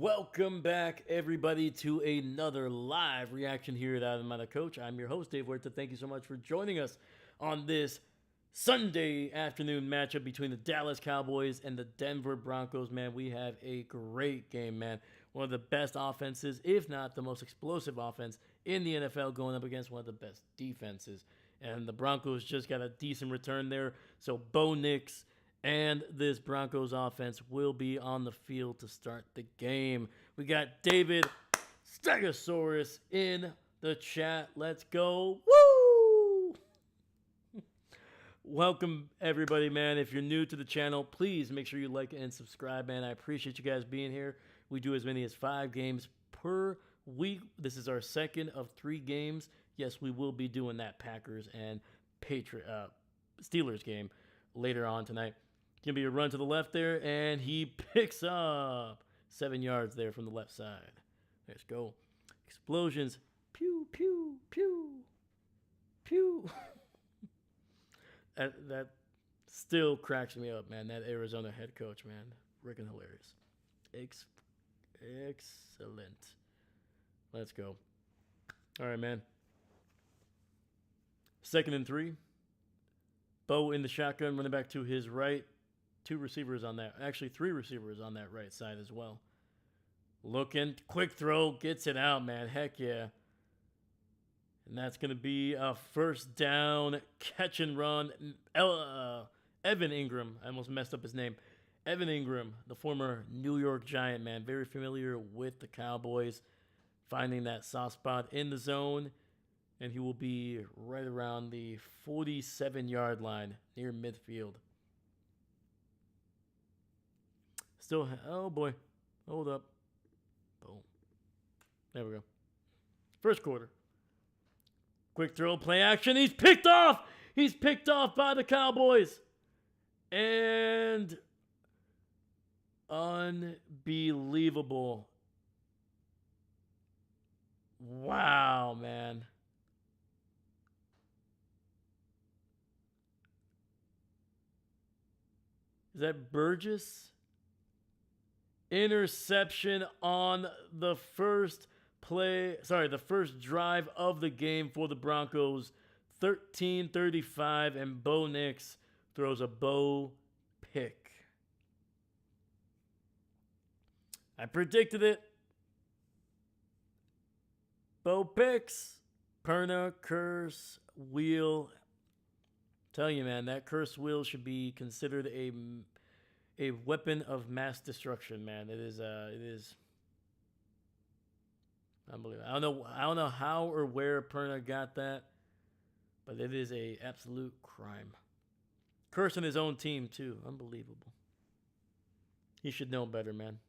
Welcome back, everybody, to another live reaction here at I'm Not a Coach. I'm your host, Dave Huerta. Thank you so much for joining us on this Sunday afternoon matchup between the Dallas Cowboys and the Denver Broncos. Man, we have a great game, man. One of the best offenses, if not the most explosive offense in the NFL, going up against one of the best defenses. And the Broncos just got a decent return there. So Bo Nix and this Broncos offense will be on the field to start the game. We got David Stegosaurus in the chat. Let's go. Woo! Welcome, everybody, man. If you're new to the channel, please make sure you like and subscribe, man. I appreciate you guys being here. We do as many as 5 games per week. This is our second of 3 games. Yes, we will be doing that Packers and Steelers game later on tonight. Gonna be a run to the left there, and he picks up 7 yards there from the left side. Let's go. Explosions. Pew, pew, pew, pew. that still cracks me up, man. That Arizona head coach, man. Freaking hilarious. Excellent. Let's go. All right, man. 2nd and 3. Bo in the shotgun, running back to his right. 2 receivers on that. Actually, 3 receivers on that right side as well. Looking. Quick throw. Gets it out, man. Heck yeah. And that's going to be a first down catch and run. Evan Ingram. I almost messed up his name. Evan Ingram, the former New York Giant, man. Very familiar with the Cowboys. Finding that soft spot in the zone. And he will be right around the 47-yard line near midfield. Still, oh boy. Hold up. Boom. There we go. First quarter. Quick throw, play action. He's picked off. He's picked off by the Cowboys. And unbelievable. Wow, man. Is that Burgess? Interception on the first play. Sorry, the first drive of the game for the Broncos. 13:35, and Bo Nix throws a Bo pick. I predicted it. Bo picks. Perna, curse, wheel. Tell you, man, that curse wheel should be considered a weapon of mass destruction, man. It is unbelievable. I don't know how or where Perna got that, but it is a absolute crime. Cursing his own team too. Unbelievable. He should know better, man.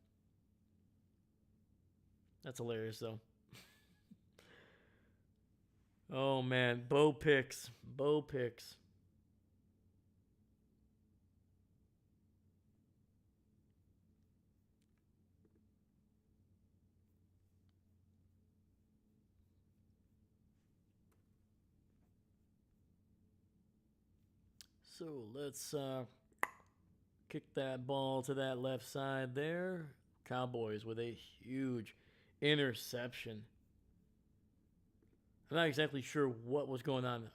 That's hilarious though. Oh man, Bo picks. Bo picks. So let's kick that ball to that left side there. Cowboys with a huge interception. I'm not exactly sure what was going on.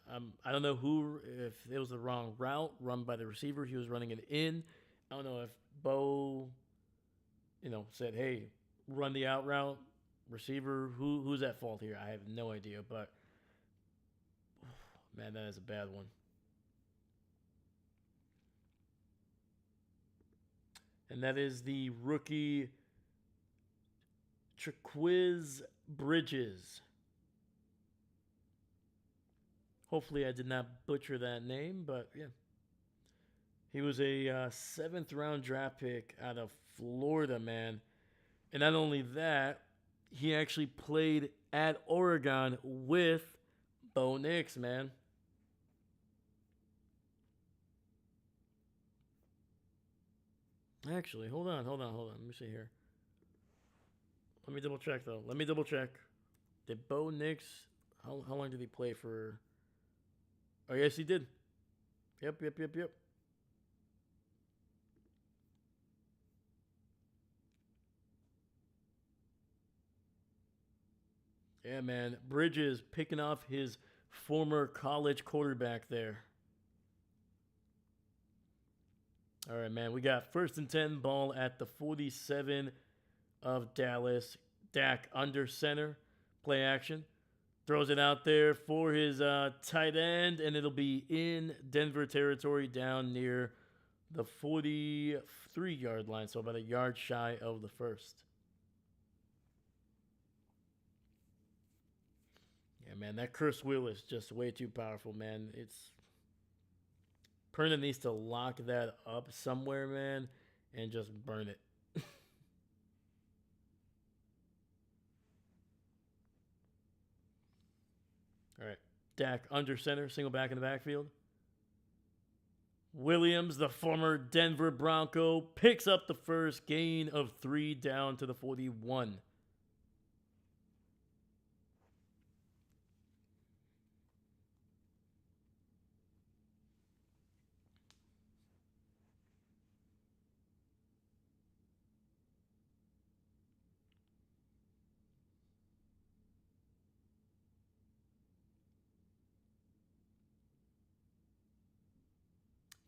I don't know if it was the wrong route run by the receiver. He was running it in. I don't know if Bo, said, hey, run the out route. Receiver, who's at fault here? I have no idea, but man, that is a bad one. And that is the rookie Triquiz Bridges. Hopefully I did not butcher that name, but yeah. He was a 7th round draft pick out of Florida, man. And not only that, he actually played at Oregon with Bo Nix, man. Actually, hold on. Let me see here. Let me double check, though. Did Bo Nix, how long did he play for? Oh, yes, he did. Yep. Yeah, man. Bridges picking off his former college quarterback there. All right, man. We got 1st and 10 ball at the 47 of Dallas. Dak under center. Play action. Throws it out there for his tight end, and it'll be in Denver territory down near the 43-yard line, so about a yard shy of the first. Yeah, man, that curse wheel is just way too powerful, man. It's Perna needs to lock that up somewhere, man, and just burn it. All right, Dak under center, single back in the backfield. Williams, the former Denver Bronco, picks up the first, gain of 3 down to the 41.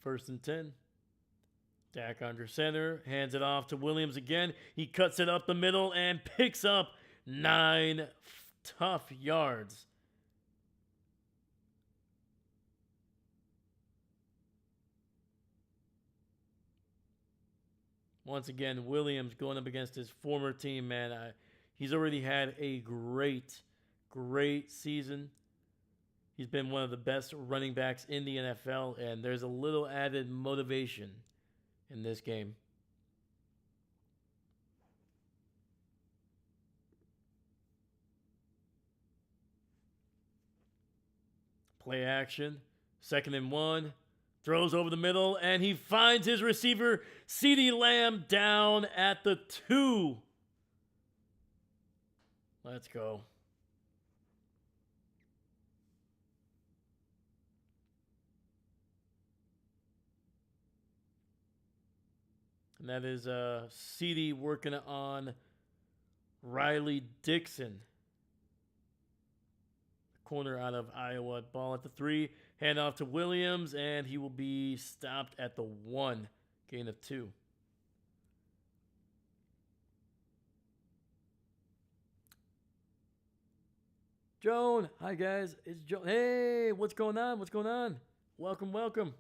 1st and 10. Dak under center, hands it off to Williams again. He cuts it up the middle and picks up 9 tough yards. Once again, Williams going up against his former team, man. He's already had a great season. He's been one of the best running backs in the NFL, and there's a little added motivation in this game. Play action. 2nd and 1. Throws over the middle, and he finds his receiver, CeeDee Lamb, down at the 2. Let's go. And that is CeeDee working on Riley Dixon. Corner out of Iowa. Ball at the 3. Hand off to Williams, and he will be stopped at the 1. Gain of 2. Joan. Hi, guys. It's Joan. Hey, what's going on? What's going on? Welcome, welcome.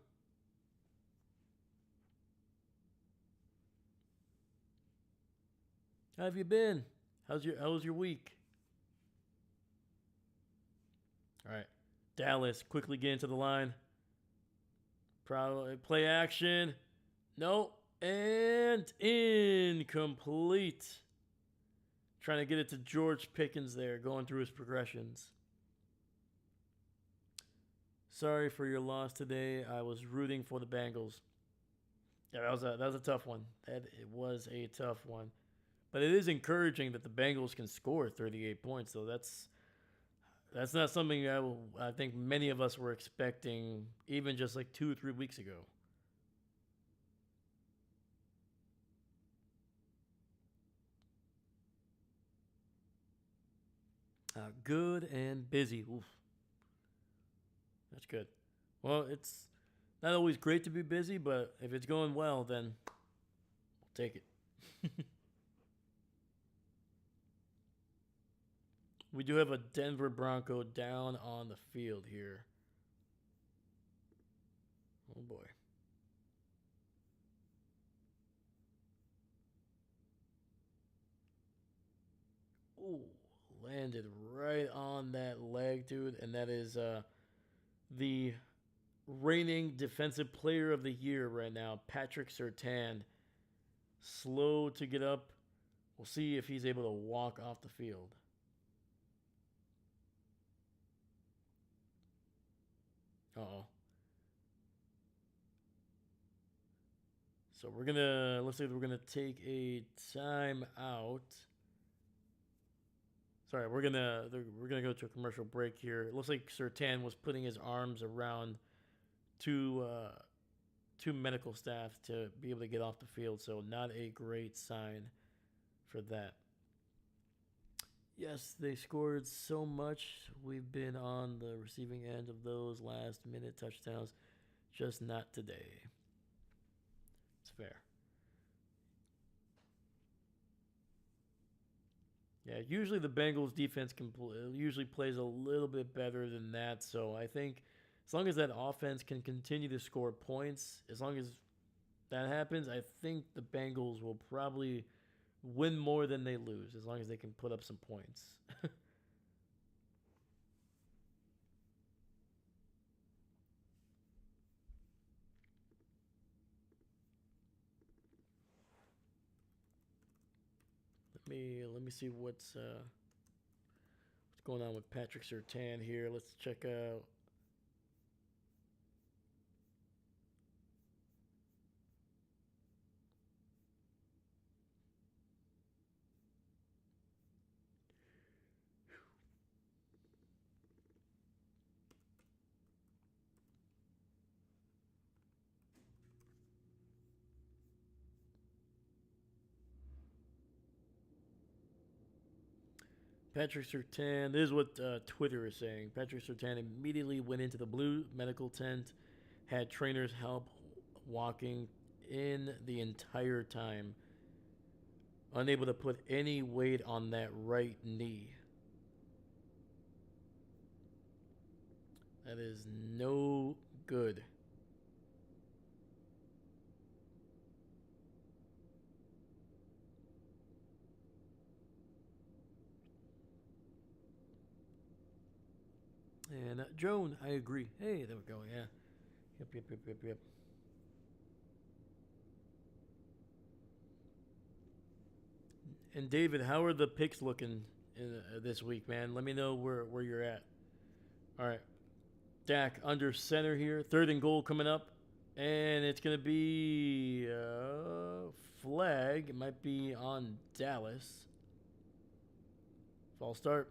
How have you been? How was your week? All right. Dallas quickly get into the line. Probably play action. Nope. And incomplete. Trying to get it to George Pickens there, going through his progressions. Sorry for your loss today. I was rooting for the Bengals. Yeah, that was a tough one. It was a tough one. But it is encouraging that the Bengals can score 38 points, though. That's not something I think many of us were expecting even just like 2 or 3 weeks ago. Good and busy. Oof. That's good. Well, it's not always great to be busy, but if it's going well, then we'll take it. We do have a Denver Bronco down on the field here. Oh boy. Ooh, landed right on that leg, dude. And that is the reigning defensive player of the year right now, Patrick Surtain. Slow to get up. We'll see if he's able to walk off the field. Uh-oh. So looks like we're gonna take a time out. Sorry, we're gonna go to a commercial break here. It looks like Surtain was putting his arms around two medical staff to be able to get off the field. So not a great sign for that. Yes, they scored so much. We've been on the receiving end of those last minute touchdowns. Just not today. It's fair. Yeah, usually the Bengals defense usually plays a little bit better than that. So I think as long as that offense can continue to score points, as long as that happens, I think the Bengals will probably win more than they lose as long as they can put up some points. Let me see what's going on with Patrick Surtain here. Let's check out. Patrick Surtain. This is what Twitter is saying. Patrick Surtain immediately went into the blue medical tent, had trainers help walking in the entire time, unable to put any weight on that right knee. That is no good. And Joan, I agree. Hey, there we go. Yeah. Yep. And David, how are the picks looking this week, man? Let me know where you're at. All right. Dak under center here. Third and goal coming up. And it's going to be flag. It might be on Dallas. False start.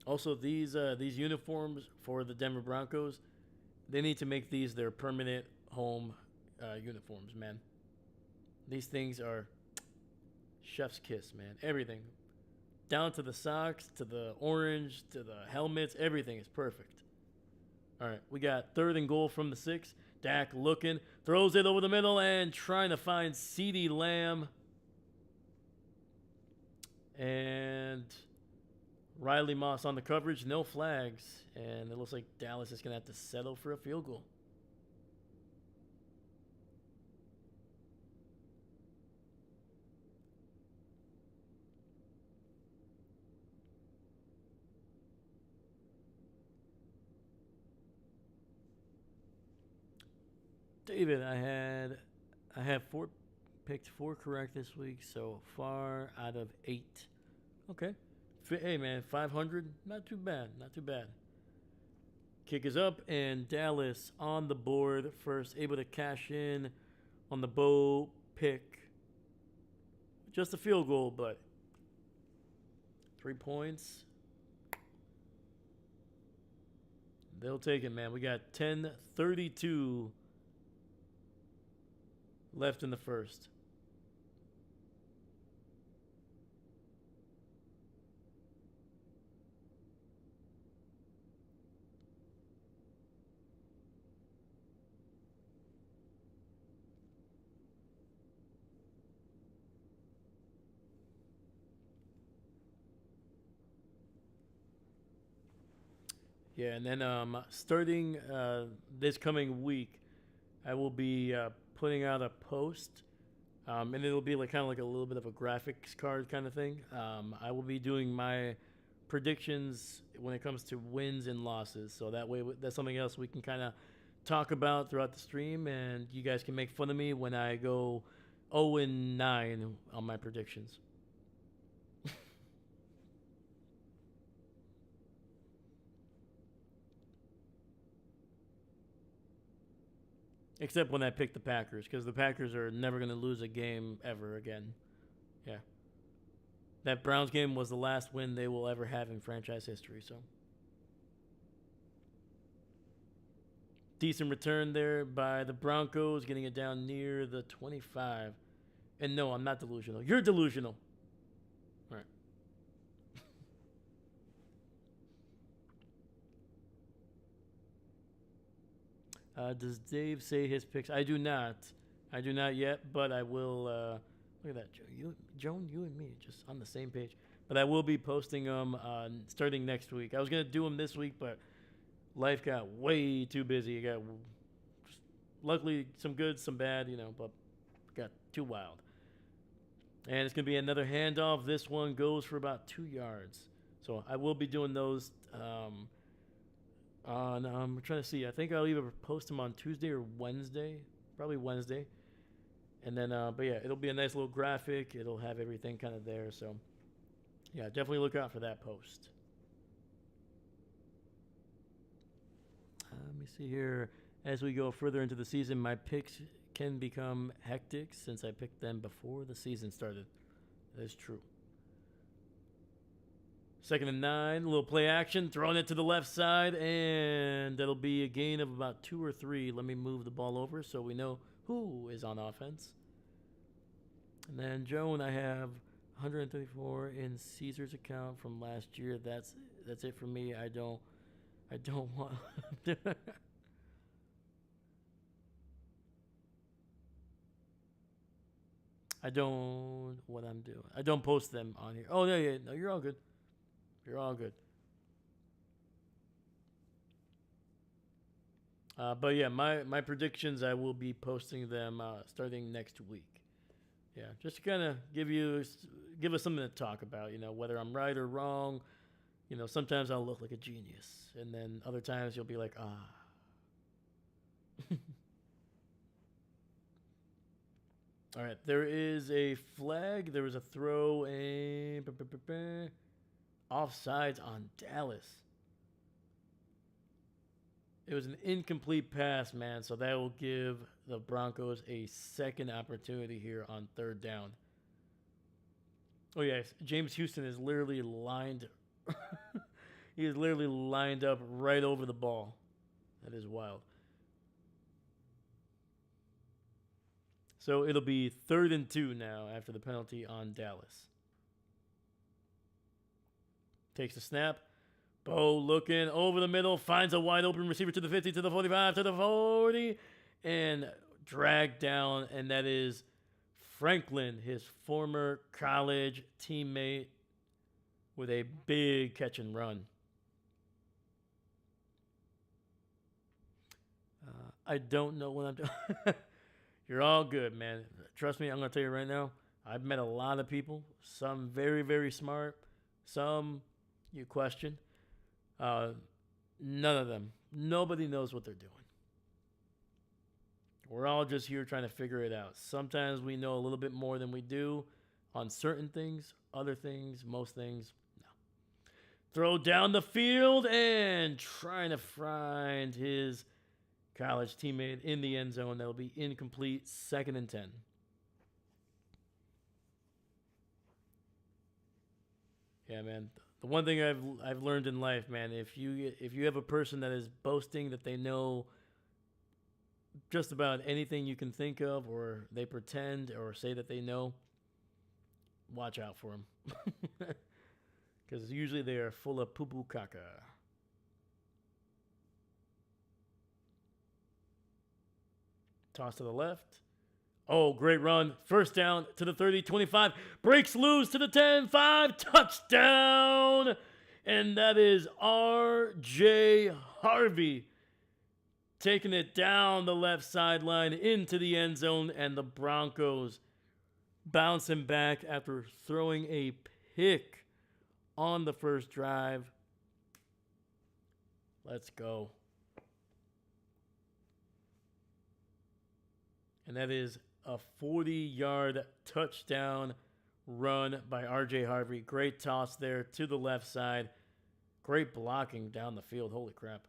Also, these uniforms for the Denver Broncos, they need to make these their permanent home uniforms, man. These things are chef's kiss, man. Everything, down to the socks, to the orange, to the helmets, everything is perfect. All right, we got third and goal from the 6. Dak looking, throws it over the middle and trying to find CeeDee Lamb. And Riley Moss on the coverage, no flags. And it looks like Dallas is going to have to settle for a field goal. David, I have picked 4 correct this week so far out of 8. Okay. Hey man, 500, not too bad, not too bad. Kick is up and Dallas on the board first, able to cash in on the Bo pick. Just a field goal, but 3 points. They'll take it, man. We got 10:32 left in the first. Yeah, and then starting this coming week, I will be putting out a post, and it'll be like kind of like a little bit of a graphics card kind of thing. I will be doing my predictions when it comes to wins and losses, so that way that's something else we can kind of talk about throughout the stream, and you guys can make fun of me when I go 0-9 on my predictions. Except when I pick the Packers, because the Packers are never going to lose a game ever again. Yeah. That Browns game was the last win they will ever have in franchise history, so. Decent return there by the Broncos, getting it down near the 25. And no, I'm not delusional. You're delusional. All right. Does Dave say his picks? I do not. I do not yet, but I will. Look at that, Joan, you and me, just on the same page. But I will be posting them starting next week. I was gonna do them this week, but life got way too busy. It got just, luckily some good, some bad, but got too wild. And it's gonna be another handoff. This one goes for about 2 yards. So I will be doing those. I'm trying to see. I think I'll either post them on Tuesday or Wednesday. Probably Wednesday. And then, but yeah, it'll be a nice little graphic. It'll have everything kind of there. So, yeah, definitely look out for that post. Let me see here. As we go further into the season, my picks can become hectic since I picked them before the season started. That is true. 2nd and 9, a little play action, throwing it to the left side, and that'll be a gain of about 2 or 3. Let me move the ball over so we know who is on offense. And then Joan, I have 134 in Caesar's account from last year. That's it for me. I don't want. I don't what I'm doing. I don't post them on here. Oh no, you're all good. You're all good. But yeah, my predictions, I will be posting them starting next week. Yeah, just to kind of give us something to talk about. Whether I'm right or wrong. Sometimes I'll look like a genius, and then other times you'll be like, ah. All right, there is a flag. There was a throw and offsides on Dallas. It was an incomplete pass, man, so that will give the Broncos a second opportunity here on 3rd down. Oh, yes, James Houston is literally lined. He is literally lined up right over the ball. That is wild. So it'll be 3rd and 2 now after the penalty on Dallas. Takes the snap. Bo looking over the middle, finds a wide open receiver to the 50, to the 45, to the 40, and dragged down. And that is Franklin, his former college teammate, with a big catch and run. I don't know what I'm doing. You're all good, man. Trust me, I'm going to tell you right now, I've met a lot of people, some very, very smart, some you question. None of them. Nobody knows what they're doing. We're all just here trying to figure it out. Sometimes we know a little bit more than we do on certain things, other things, most things, no. Throw down the field and trying to find his college teammate in the end zone. That'll be incomplete. 2nd and 10. Yeah, man. The one thing I've learned in life, man, if you have a person that is boasting that they know just about anything you can think of, or they pretend or say that they know, watch out for them. Because usually they are full of poo-poo caca. Toss to the left. Oh, great run. 1st down to the 30, 25. Breaks loose to the 10, 5. Touchdown. And that is R.J. Harvey taking it down the left sideline into the end zone. And the Broncos bouncing back after throwing a pick on the first drive. Let's go. And that is a 40-yard touchdown run by R.J. Harvey. Great toss there to the left side. Great blocking down the field. Holy crap.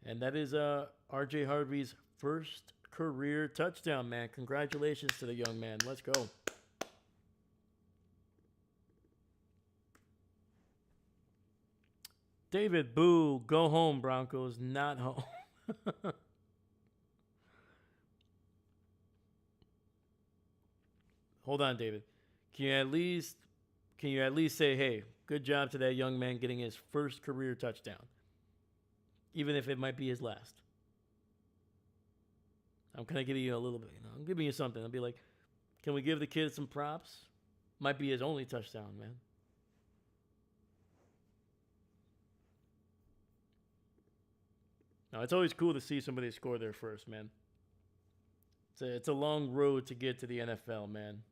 And that is R.J. Harvey's first career touchdown, man. Congratulations to the young man. Let's go. David, boo. Go home, Broncos. Not home. Hold on, David. Can you at least can you at least say, "Hey, good job to that young man getting his first career touchdown, even if it might be his last." I'm kind of giving you a little bit, I'm giving you something. I'll be like, "Can we give the kid some props?" Might be his only touchdown, man. Now, it's always cool to see somebody score there first, man. It's a long road to get to the NFL, man.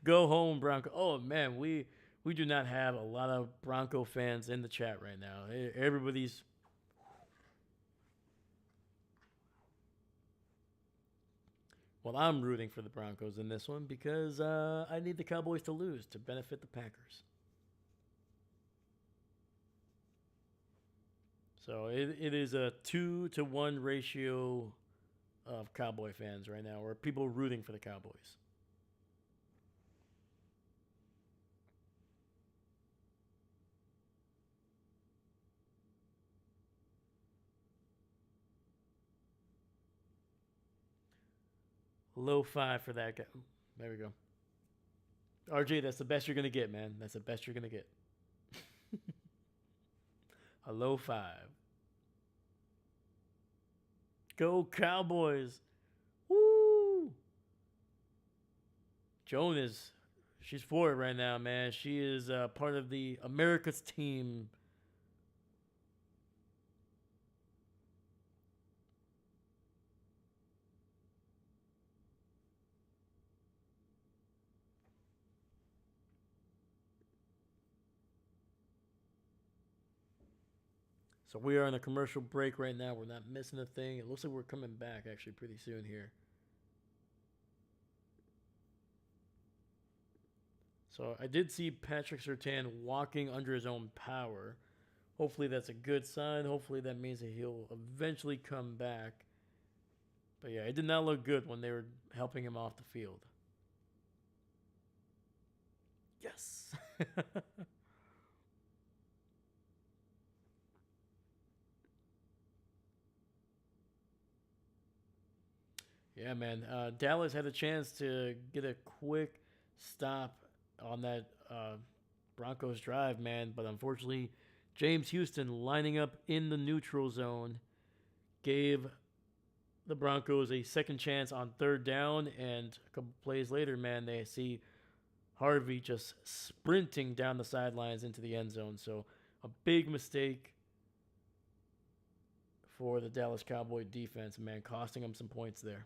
Go home, Bronco. Oh man, we do not have a lot of Bronco fans in the chat right now. Everybody's well, I'm rooting for the Broncos in this one because I need the Cowboys to lose to benefit the Packers. So it is a 2-to-1 ratio of Cowboy fans right now, or people rooting for the Cowboys. Low five for that guy. There we go. RJ, that's the best you're gonna get, man. That's the best you're gonna get. A low five. Go Cowboys. Woo! Joan is, she's for it right now, man. She is part of the America's team. So we are on a commercial break right now. We're not missing a thing. It looks like we're coming back actually pretty soon here. So I did see Patrick Surtain walking under his own power. Hopefully that's a good sign. Hopefully that means that he'll eventually come back. But yeah, it did not look good when they were helping him off the field. Yes. Yeah, man. Dallas had a chance to get a quick stop on that Broncos drive, man. But unfortunately, James Houston lining up in the neutral zone gave the Broncos a second chance on third down. And a couple plays later, man, they see Harvey just sprinting down the sidelines into the end zone. So a big mistake for the Dallas Cowboy defense, man, costing them some points there.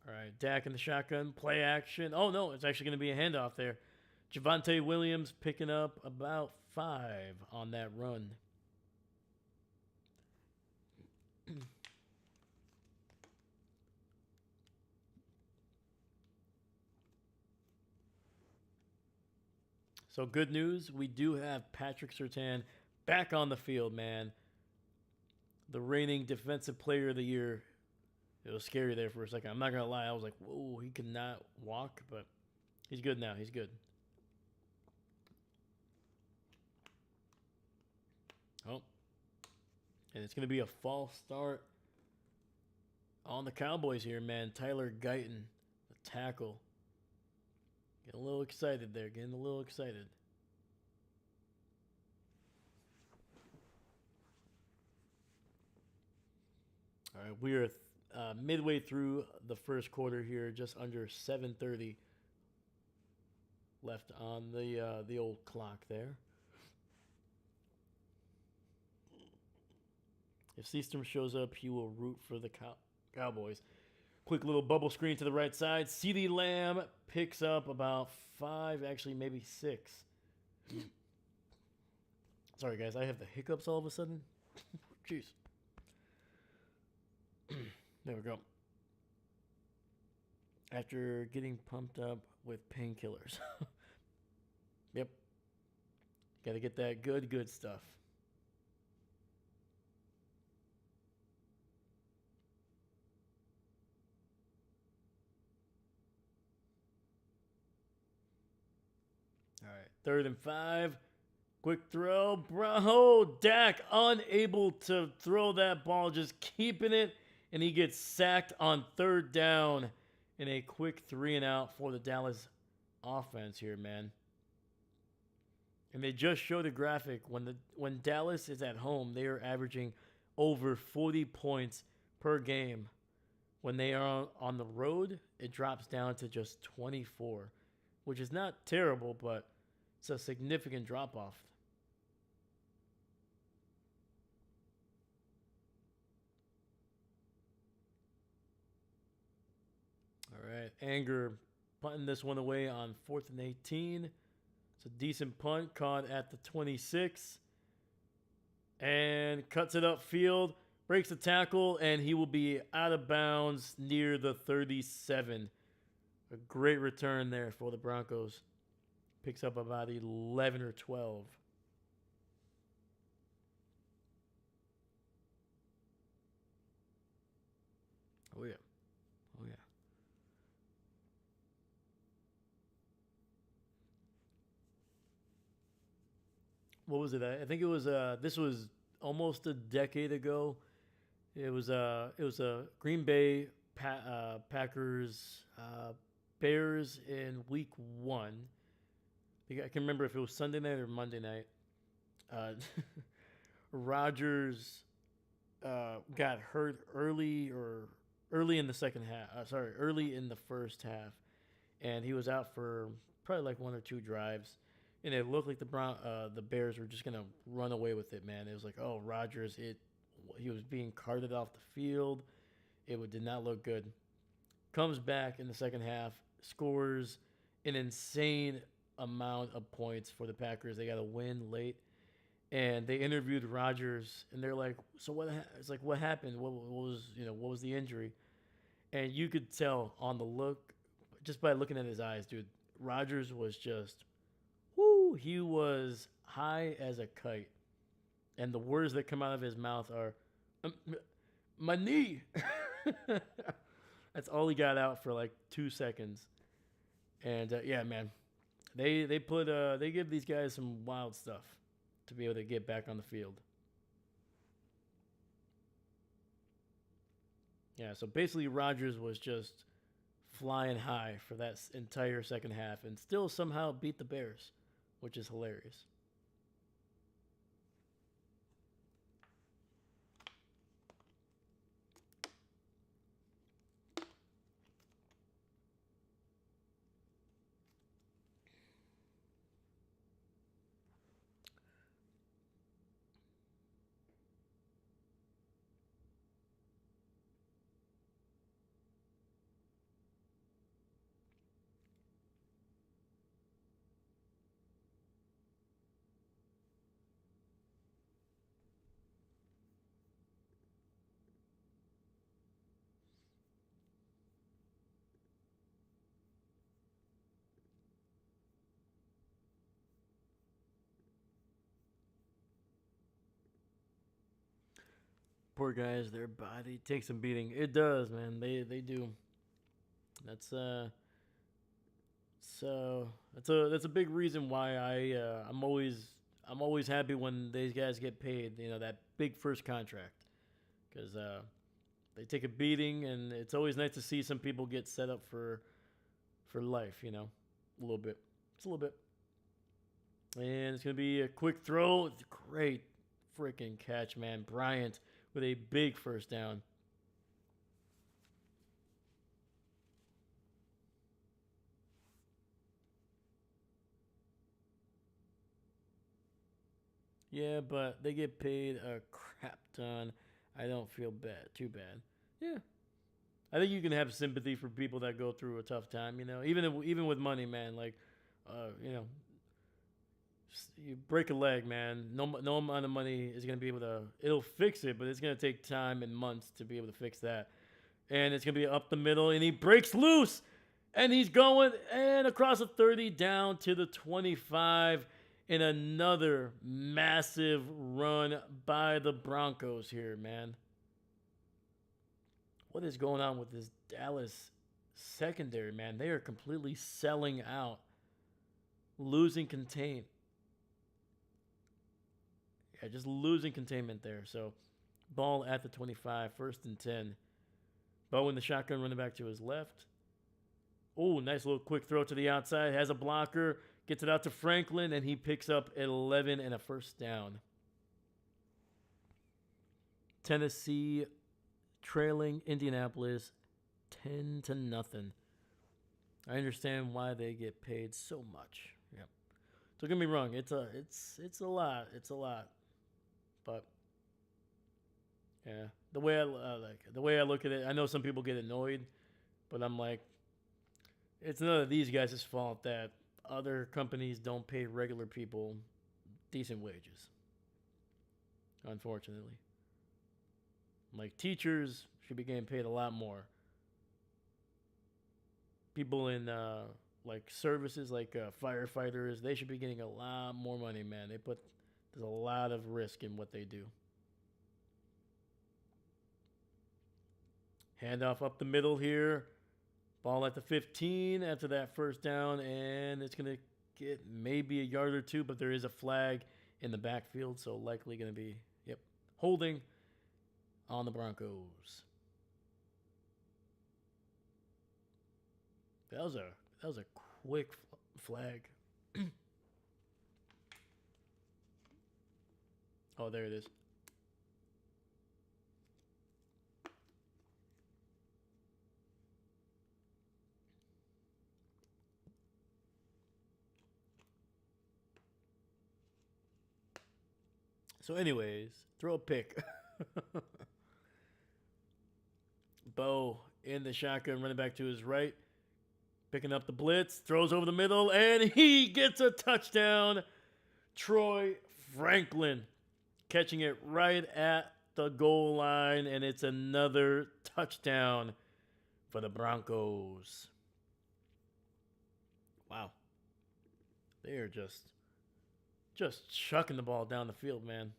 All right, Dak in the shotgun, play action. Oh no, it's actually going to be a handoff there. Javonte Williams picking up about 5 on that run. So good news, we do have Patrick Surtain back on the field, man. The reigning defensive player of the year. It was scary there for a second. I'm not going to lie. I was like, whoa, he cannot walk, but he's good now. He's good. Oh, and it's going to be a false start on the Cowboys here, man. Tyler Guyton, the tackle. Getting a little excited there. Getting a little excited. All right, we are midway through the first quarter here, just under 7:30 left on the old clock there. If Seastrom shows up, he will root for the Cowboys. Quick little bubble screen to the right side. CeeDee Lamb picks up about 5, actually maybe 6. Sorry, guys, I have the hiccups all of a sudden. Jeez. There we go. after getting pumped up with painkillers. Yep, got to get that good stuff. All right, 3rd and 5. Quick throw. Bro, Dak unable to throw that ball, just keeping it, and he gets sacked on 3rd down in a quick 3-and-out for the Dallas offense here, man. And they just showed a graphic when Dallas is at home, they are averaging over 40 points per game. When they are on the road, it drops down to just 24, which is not terrible, but it's a significant drop off. All right, Anger punting this one away on 4th and 18. It's a decent punt caught at the 26 and cuts it upfield, breaks the tackle, and he will be out of bounds near the 37. A great return there for the Broncos. Picks up about 11 or 12. Oh, yeah. Oh, yeah. What was it? I think it was, this was almost a decade ago. It was a Green Bay Packers Bears in week 1. I can remember if it was Sunday night or Monday night. Uh, Rodgers got hurt early in the second half. Sorry, early in the first half, and he was out for probably like 1 or 2 drives. And it looked like the Bears were just gonna run away with it, man. It was like, oh, Rodgers, he was being carted off the field. Did not look good. Comes back in the second half, scores an insane amount of points for the Packers. They got a win late, and they interviewed Rodgers, and they're like, "So what?" It's like, "What happened? What was the injury?" And you could tell on the look, just by looking at his eyes, dude. Rodgers was just, whoo, he was high as a kite, and the words that come out of his mouth are, "My knee." That's all he got out for like 2 seconds, and yeah, man, they give these guys some wild stuff to be able to get back on the field. Yeah, so basically Rodgers was just flying high for that entire second half and still somehow beat the Bears, which is hilarious. Poor guys, their body takes a beating. It does, man. They do. That's so that's a big reason why I'm always happy when these guys get paid. That big first contract, because they take a beating, and it's always nice to see some people get set up for life. A little bit. It's a little bit. And it's gonna be a quick throw. Great freaking catch, man. Bryant with a big first down. Yeah, but they get paid a crap ton. I don't feel bad, too bad. Yeah, I think you can have sympathy for people that go through a tough time. Even with money, man. Like, uh, you know, you break a leg, man. No amount of money is gonna be able to. It'll fix it, but it's gonna take time and months to be able to fix that. And it's gonna be up the middle, and he breaks loose. And he's going and across the 30 down to the 25 in another massive run by the Broncos here, man. What is going on with this Dallas secondary, man? They are completely selling out, losing contain. Yeah, just losing containment there. So, ball at the 25, 1st and 10. Bo in the shotgun, running back to his left. Oh, nice little quick throw to the outside. Has a blocker. Gets it out to Franklin, and he picks up 11 and a 1st down. Tennessee trailing Indianapolis 10-0. I understand why they get paid so much. Yep. Don't get me wrong. It's a lot. It's a lot. But yeah, the way I look at it, I know some people get annoyed, but I'm like, it's none of these guys' fault that other companies don't pay regular people decent wages. Unfortunately, like teachers should be getting paid a lot more. People in like services, like firefighters, they should be getting a lot more money, man. There's a lot of risk in what they do. Handoff up the middle here. Ball at the 15 after that 1st down, and it's going to get maybe a yard or two, but there is a flag in the backfield, so likely going to be, holding on the Broncos. That was a quick flag. Oh, there it is. So, anyways, throw a pick. Bo in the shotgun, running back to his right, picking up the blitz, throws over the middle, and he gets a touchdown. Troy Franklin catching it right at the goal line, and it's another touchdown for the Broncos. Wow. They are just chucking the ball down the field, man.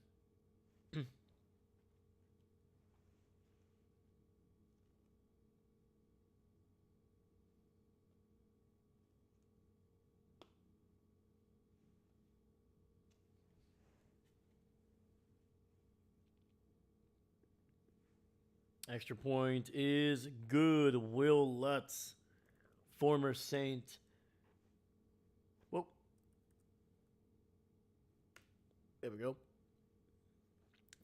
Extra point is good. Will Lutz, former Saint. Whoa. There we go.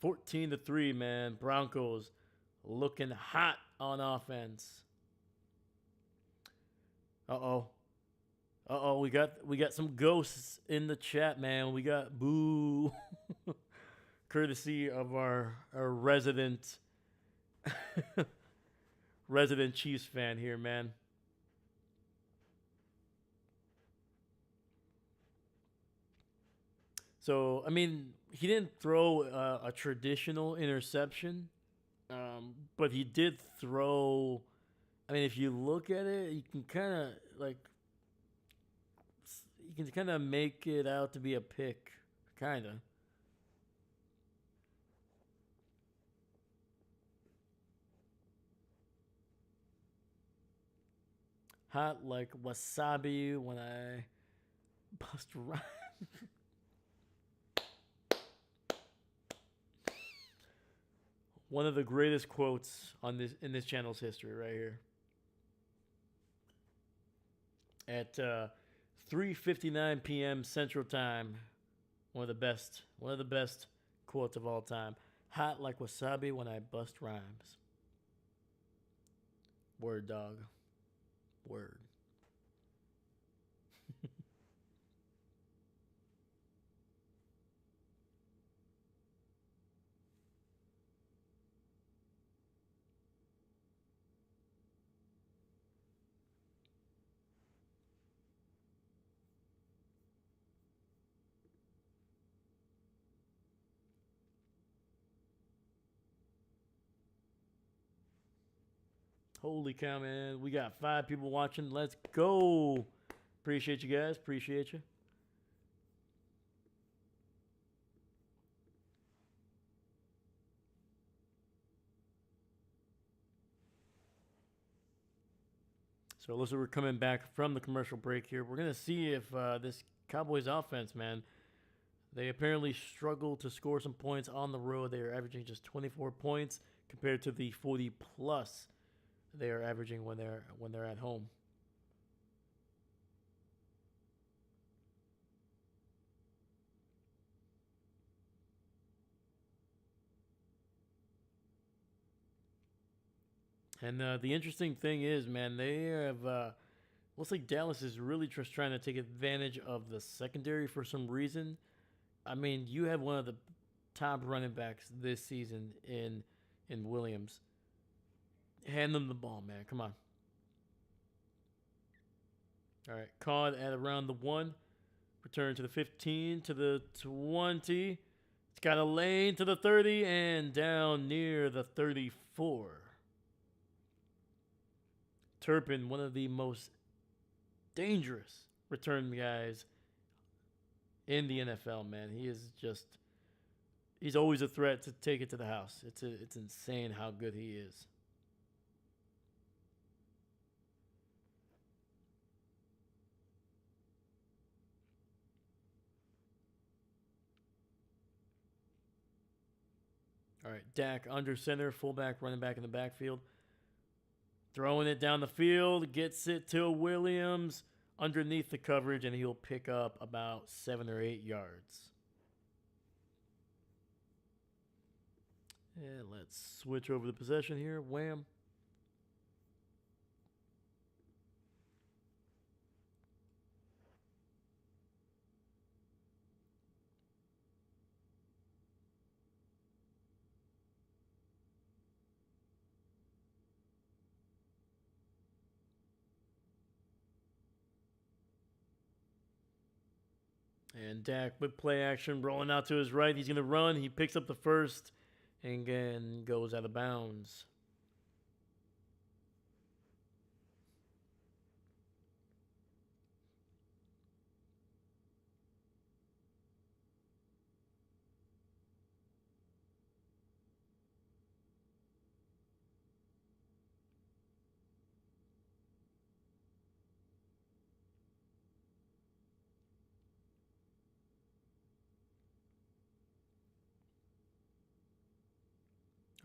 14-3, man. Broncos looking hot on offense. Uh-oh. Uh-oh, we got some ghosts in the chat, man. We got boo. Courtesy of our resident resident Chiefs fan here, man. So, I mean, he didn't throw a traditional interception, but he did throw. I mean, if you look at it, you can kind of make it out to be a pick, kind of. Hot like wasabi when I bust rhyme. One of the greatest quotes in this channel's history, right here. At 3:59 p.m. Central Time, one of the best quotes of all time. Hot like wasabi when I bust rhymes. Word, dog. Word. Holy cow, man. We got 5 people watching. Let's go. Appreciate you guys. Appreciate you. So it looks like we're coming back from the commercial break here. We're going to see if this Cowboys offense, man, they apparently struggle to score some points on the road. They are averaging just 24 points compared to the 40 plus they are averaging when they're at home. And the interesting thing is, man, they have looks like Dallas is really just trying to take advantage of the secondary for some reason. I mean, you have one of the top running backs this season in Williams. Hand them the ball, man. Come on. All right, caught at around the 1. Return to the 15, to the 20. It's got a lane to the 30 and down near the 34. Turpin, one of the most dangerous return guys in the NFL, man. He is just, he's always a threat to take it to the house. It's insane how good he is. All right, Dak under center, fullback, running back in the backfield. Throwing it down the field, gets it to Williams underneath the coverage, and he'll pick up about 7 or 8 yards. And let's switch over the possession here. Wham. And Dak with play action, rolling out to his right. He's going to run. He picks up the first and again goes out of bounds.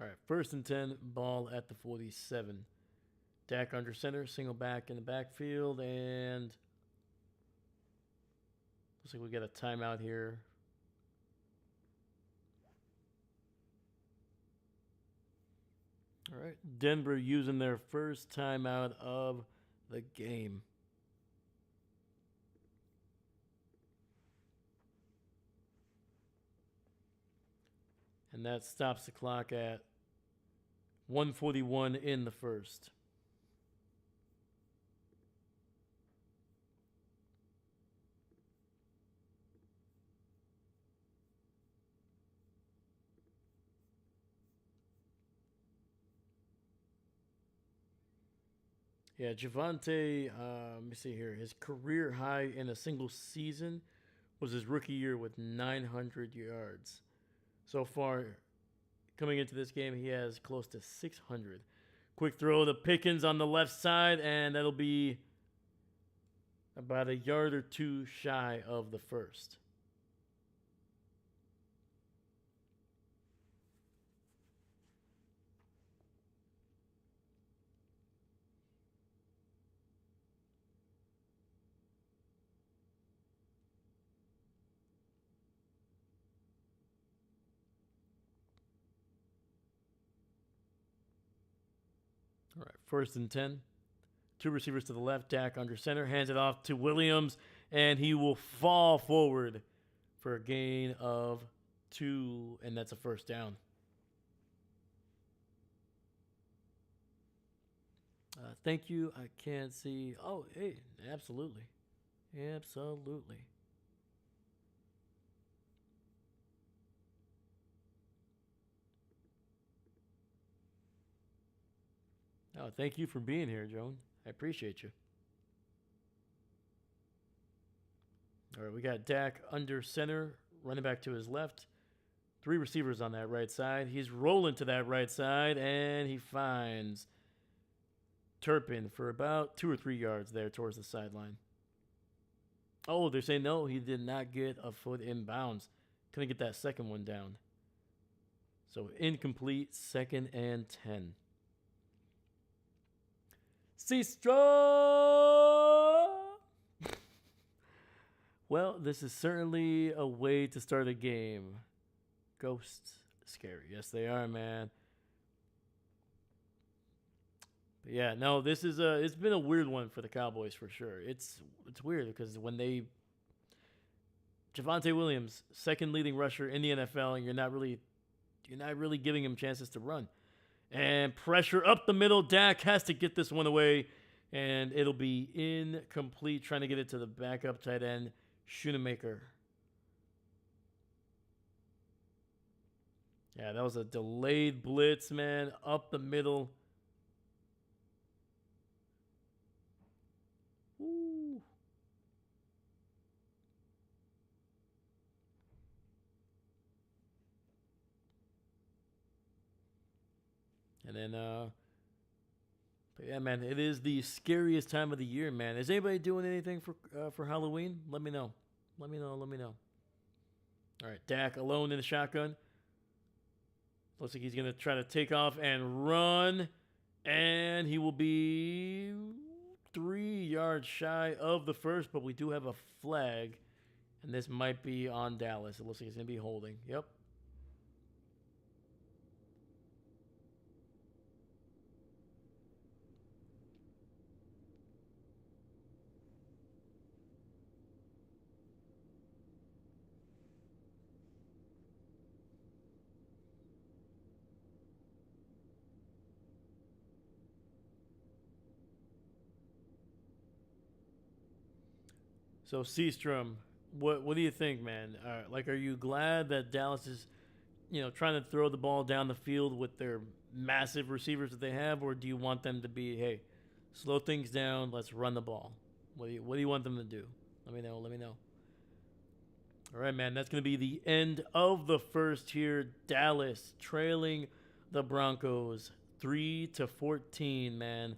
All right, 1st and 10, ball at the 47. Dak under center, single back in the backfield, and looks like we got a timeout here. All right, Denver using their first timeout of the game. And that stops the clock at 1:41 in the first. Yeah, Javonte, let me see here. His career high in a single season was his rookie year with 900 yards. So far, coming into this game, he has close to 600. Quick throw to Pickens on the left side, and that'll be about a yard or 2 shy of the first. All right, 1st and 10. 2 receivers to the left. Dak under center. Hands it off to Williams, and he will fall forward for a gain of 2, and that's a 1st down. Thank you. I can't see. Oh, hey, absolutely. Absolutely. Oh, thank you for being here, Joan. I appreciate you. All right, we got Dak under center, running back to his left. Three receivers on that right side. He's rolling to that right side, and he finds Turpin for about 2 or 3 yards there towards the sideline. Oh, they're saying no, he did not get a foot in bounds. Couldn't get that second one down. So incomplete, 2nd and 10. Seastraw! Well, this is certainly a way to start a game. Ghosts, scary. Yes, they are, man. But yeah, no, this is it's been a weird one for the Cowboys for sure. It's weird because when they Javonte Williams, second leading rusher in the NFL, and you're not really giving him chances to run. And pressure up the middle. Dak has to get this one away, and it'll be incomplete. Trying to get it to the backup tight end, Schoonemaker. Yeah, that was a delayed blitz, man. Up the middle. Woo. And then, but yeah, man, it is the scariest time of the year, man. Is anybody doing anything for Halloween? Let me know. Let me know. All right, Dak alone in the shotgun. Looks like he's going to try to take off and run. And he will be 3 yards shy of the first, but we do have a flag. And this might be on Dallas. It looks like he's going to be holding. Yep. So Seastrom, what do you think, man? Are you glad that Dallas is, trying to throw the ball down the field with their massive receivers that they have, or do you want them to be, hey, slow things down, let's run the ball? What do you want them to do? Let me know. All right, man. That's going to be the end of the first here. Dallas trailing the Broncos 3-14, man.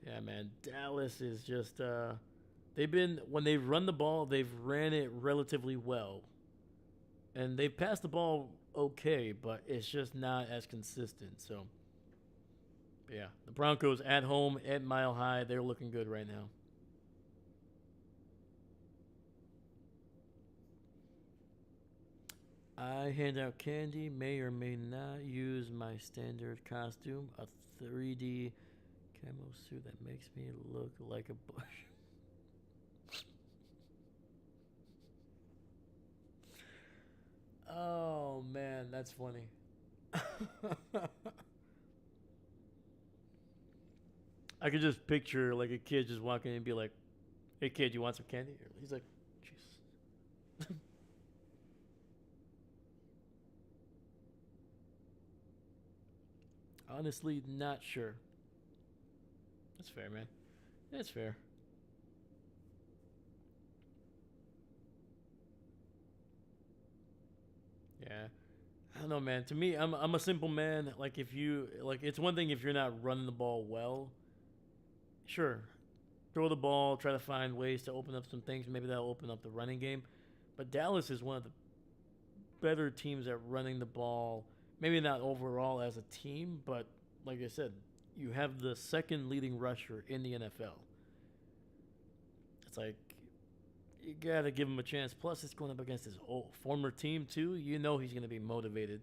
Yeah, man. Dallas is just when they've run the ball, they've ran it relatively well. And they've passed the ball okay, but it's just not as consistent. So yeah, the Broncos at home at Mile High, they're looking good right now. I hand out candy, may or may not use my standard costume, a 3D camo suit that makes me look like a bush. Oh man, that's funny. I could just picture like a kid just walking in and be like, "Hey kid, you want some candy?" He's like, "Jeez." Honestly, not sure. That's fair, man. That's fair. Yeah. I don't know, man. To me, I'm a simple man. Like if you like, it's one thing if you're not running the ball well. Sure, throw the ball, try to find ways to open up some things. Maybe that'll open up the running game. But Dallas is one of the better teams at running the ball. Maybe not overall as a team, but like I said, you have the second leading rusher in the NFL. It's like you gotta give him a chance. Plus, it's going up against his old former team too. You know he's gonna be motivated.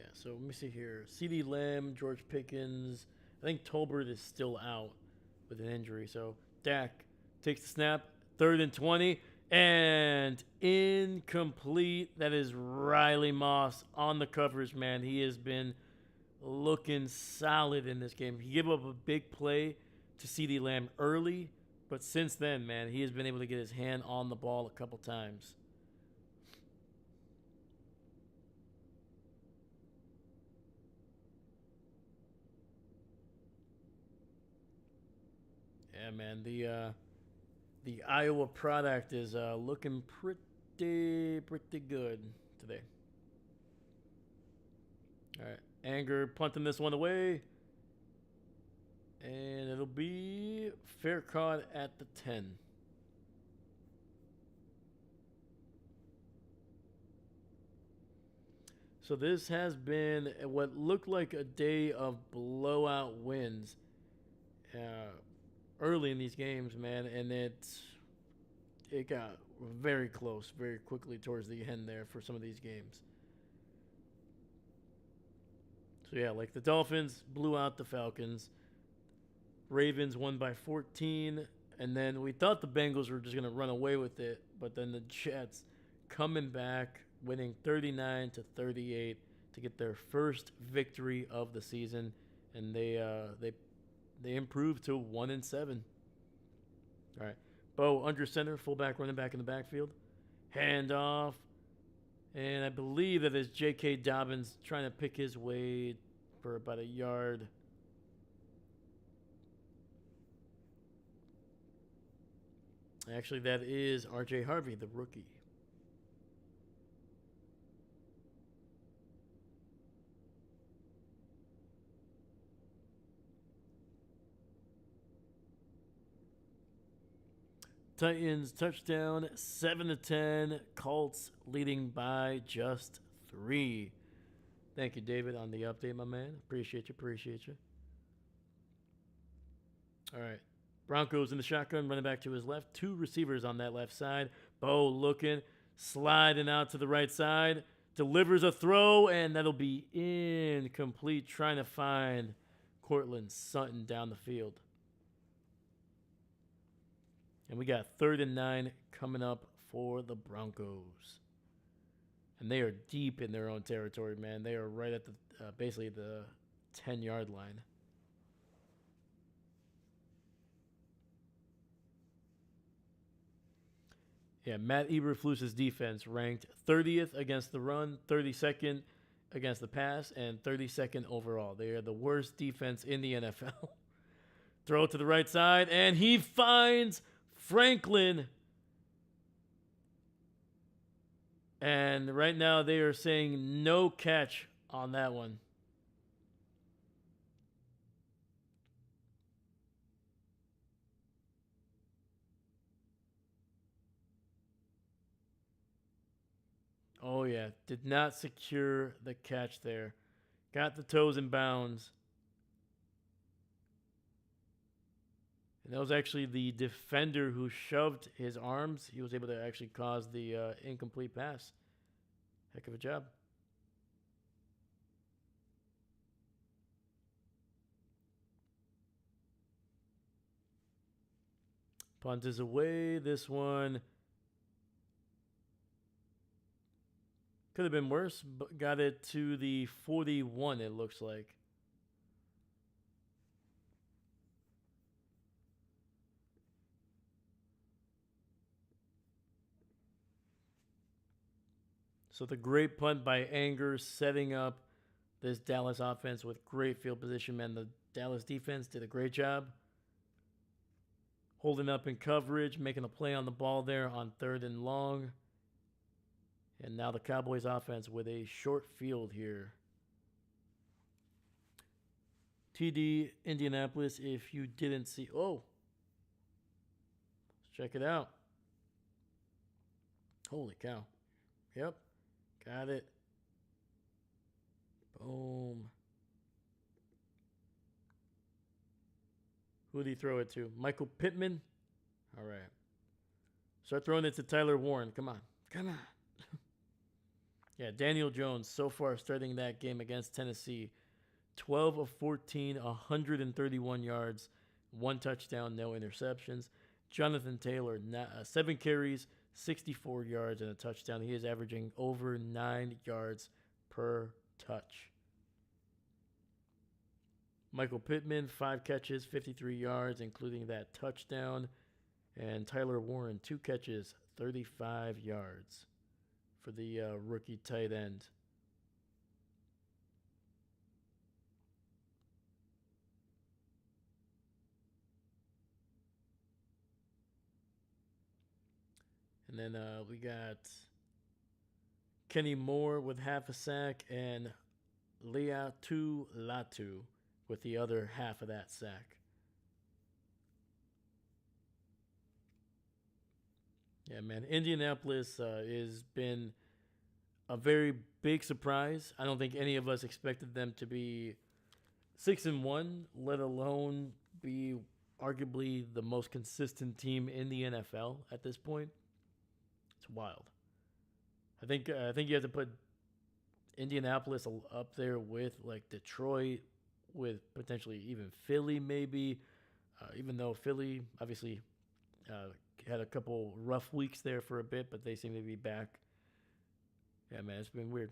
Yeah, so let me see here. CD Lamb, George Pickens. I think Tolbert is still out with an injury. So Dak takes the snap, 3rd and 20, and incomplete. That is Riley Moss on the coverage, man. He has been looking solid in this game. He gave up a big play to CD Lamb early, but since then, man, he has been able to get his hand on the ball a couple times. Yeah, man. The Iowa product is looking pretty good today. All right, Anger punting this one away, and it'll be fair caught at the 10. So this has been what looked like a day of blowout wins early in these games, man, and it got very close very quickly towards the end there for some of these games. So yeah, like the Dolphins blew out the Falcons. Ravens won by 14, and then we thought the Bengals were just going to run away with it, but then the Jets coming back, winning 39-38 to get their first victory of the season, and they improved to 1-7. All right, Bo under center, fullback, running back in the backfield, hand off, and I believe that is J.K. Dobbins trying to pick his way for about a yard. Actually, that is R.J. Harvey, the rookie. Titans touchdown, 7-10. Colts leading by just 3. Thank you, David, on the update, my man. Appreciate you. All right. Broncos in the shotgun, running back to his left. 2 receivers on that left side. Bo looking, sliding out to the right side. Delivers a throw, and that'll be incomplete. Trying to find Cortland Sutton down the field. And we got 3rd and 9 coming up for the Broncos. And they are deep in their own territory, man. They are right at the basically the 10-yard line. Yeah, Matt Eberflus's defense ranked 30th against the run, 32nd against the pass, and 32nd overall. They are the worst defense in the NFL. Throw it to the right side, and he finds Franklin. And right now they are saying no catch on that one. Oh, yeah. Did not secure the catch there. Got the toes in bounds. And that was actually the defender who shoved his arms. He was able to actually cause the incomplete pass. Heck of a job. Punt is away. This one could have been worse, but got it to the 41, it looks like. So the great punt by Anger, setting up this Dallas offense with great field position, man. The Dallas defense did a great job holding up in coverage, making a play on the ball there on 3rd and long. And now the Cowboys offense with a short field here. TD Indianapolis, if you didn't see. Oh, let's check it out. Holy cow. Yep. Got it. Boom. Who did he throw it to? Michael Pittman? All right. Start throwing it to Tyler Warren. Come on. Yeah, Daniel Jones so far starting that game against Tennessee, 12 of 14, 131 yards, one touchdown, no interceptions. Jonathan Taylor, 7 carries, 64 yards, and a touchdown. He is averaging over 9 yards per touch. Michael Pittman, 5 catches, 53 yards, including that touchdown. And Tyler Warren, 2 catches, 35 yards for the rookie tight end. And then we got Kenny Moore with half a sack and Leatu Latu with the other half of that sack. Yeah, man. Indianapolis has been a very big surprise. I don't think any of us expected them to be 6-1, let alone be arguably the most consistent team in the NFL at this point. It's wild. I think you have to put Indianapolis up there with like Detroit, with potentially even Philly, maybe. Even though Philly obviously had a couple rough weeks there for a bit, but they seem to be back. Yeah, man, it's been weird.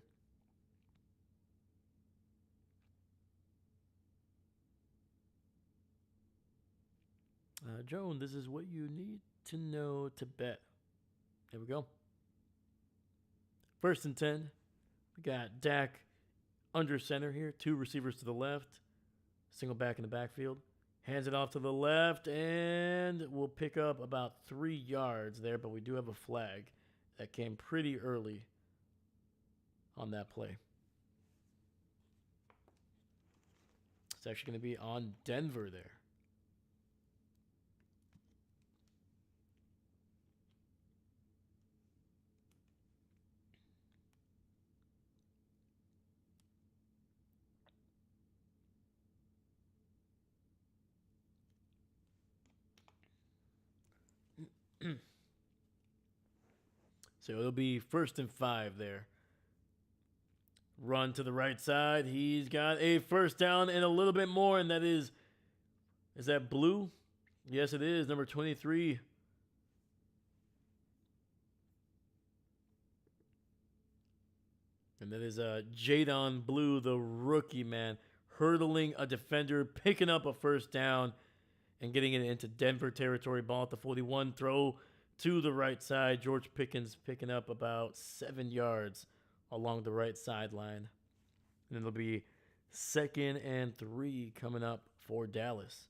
Joan, this is what you need to know to bet. There we go. 1st and 10. We got Dak under center here. 2 receivers to the left. Single back in the backfield. Hands it off to the left, and we'll pick up about 3 yards there, but we do have a flag that came pretty early on that play. It's actually going to be on Denver there. So it'll be 1st and 5 there. Run to the right side. He's got a first down and a little bit more, and that is that Blue? Yes, it is. Number 23. And that is Jadon Blue, the rookie, man, hurdling a defender, picking up a first down, and getting it into Denver territory. Ball at the 41. Throw to the right side. George Pickens picking up about 7 yards along the right sideline. And it'll be 2nd and 3 coming up for Dallas.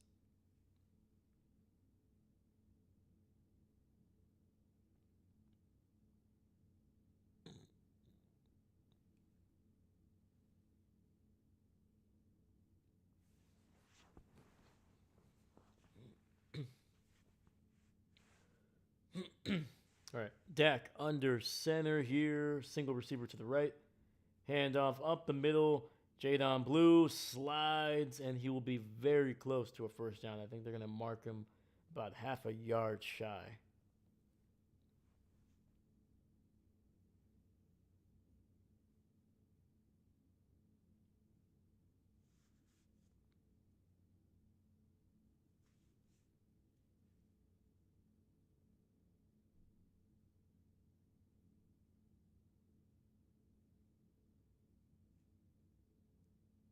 All right, Dak under center here. Single receiver to the right. Handoff up the middle. Jadon Blue slides, and he will be very close to a first down. I think they're going to mark him about half a yard shy.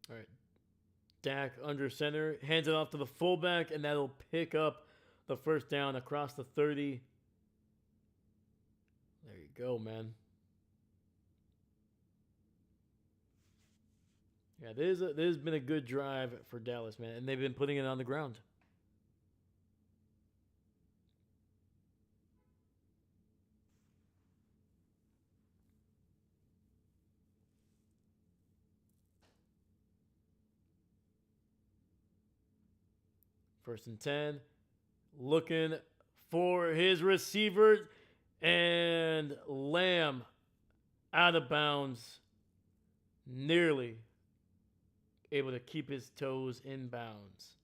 All right, Dak under center, hands it off to the fullback, and that'll pick up the first down across the 30. There you go, man. Yeah, this has been a good drive for Dallas, man, and they've been putting it on the ground. First and 10. Looking for his receiver. And Lamb out of bounds. Nearly able to keep his toes in bounds.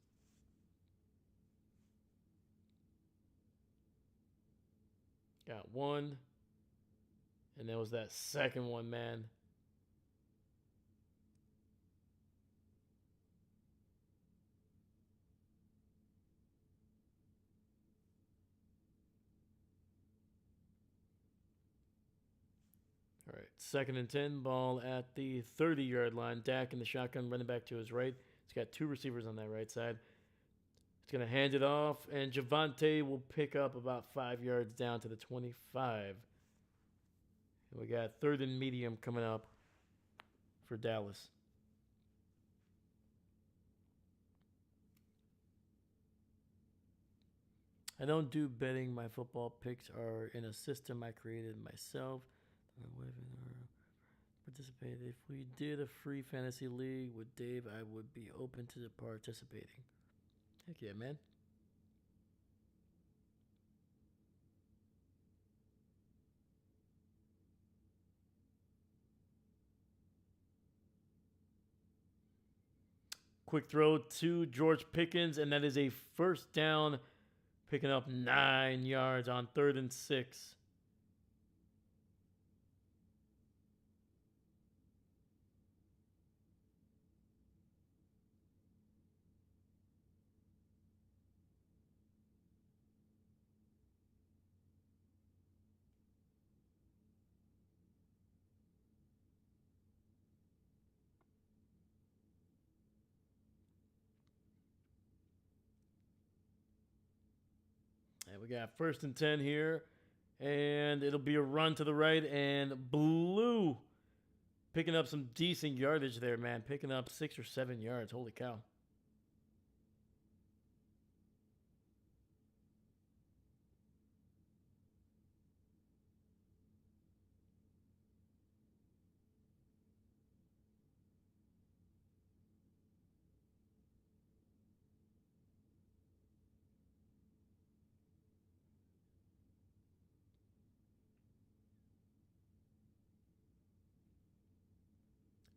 Got 1, And there was that second one, man. All right, 2nd and 10, ball at the 30-yard line. Dak in the shotgun, running back to his right. He's got two receivers on that right side. He's going to hand it off, and Javonte will pick up about 5 yards down to the 25. And we got 3rd and medium coming up for Dallas. I don't do betting. My football picks are in a system I created myself. Participate. If we did a free fantasy league with Dave, I would be open to participating. Heck yeah, man. Quick throw to George Pickens, and that is a first down, picking up 9 yards on 3rd and 6. And we got 1st and 10 here. And it'll be a run to the right. And Blue picking up some decent yardage there, man. Picking up 6 or 7 yards. Holy cow.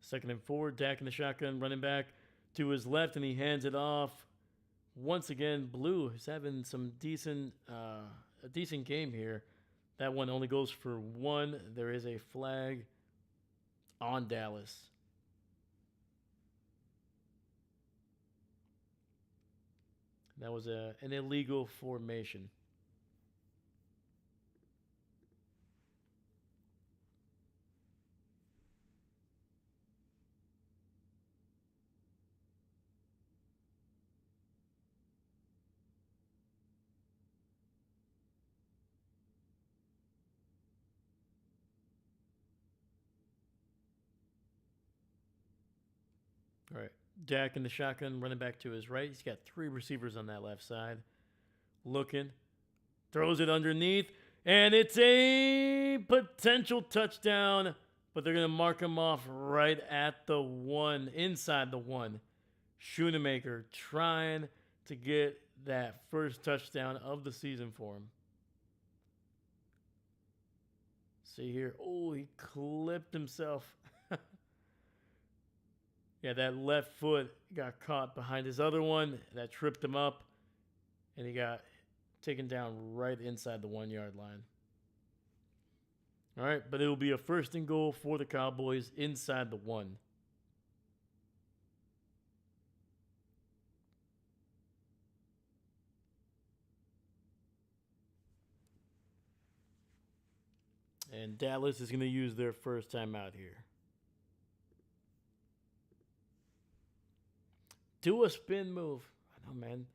Second and 4, Dak in the shotgun, running back to his left, and he hands it off. Once again, Blue is having some a decent game here. That one only goes for 1. There is a flag on Dallas. That was an illegal formation. All right. Dak in the shotgun, running back to his right. He's got 3 receivers on that left side. Looking. Throws it underneath. And it's a potential touchdown. But they're going to mark him off right at the 1. Inside the 1. Schoonemaker trying to get that first touchdown of the season for him. See here. Oh, he clipped himself. Yeah, that left foot got caught behind his other one. That tripped him up. And he got taken down right inside the 1-yard line. All right, but it will be a 1st-and-goal for the Cowboys inside the 1. And Dallas is going to use their first time out here. Do a spin move. I know, man.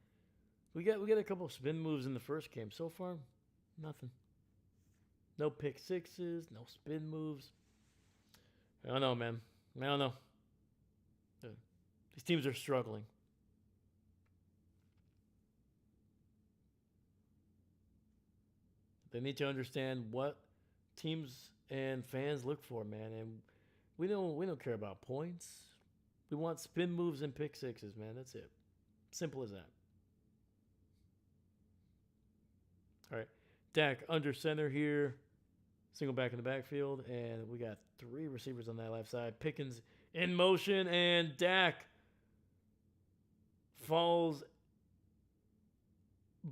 We got a couple of spin moves in the first game. So far, nothing. No pick sixes, no spin moves. I don't know, man. I don't know. These teams are struggling. They need to understand what teams and fans look for, man. And we don't care about points. We want spin moves and pick sixes, man. That's it. Simple as that. All right. Dak under center here. Single back in the backfield. And we got 3 receivers on that left side. Pickens in motion. And Dak falls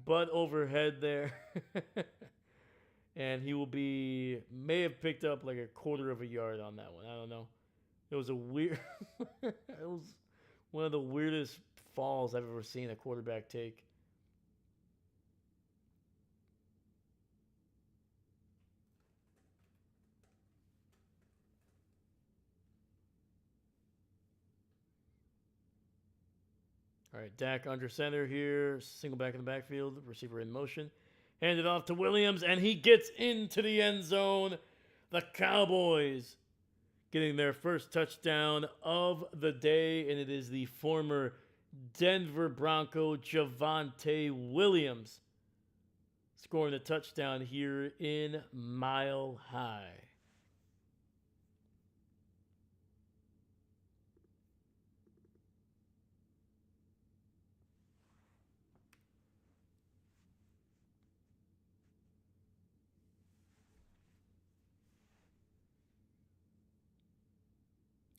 butt overhead there. and he will be may have picked up like a quarter of a yard on that one. I don't know. It was a weird. It was one of the weirdest falls I've ever seen a quarterback take. All right, Dak under center here, single back in the backfield, receiver in motion, hand it off to Williams, and he gets into the end zone. The Cowboys getting their first touchdown of the day, and it is the former Denver Bronco Javonte Williams scoring a touchdown here in Mile High.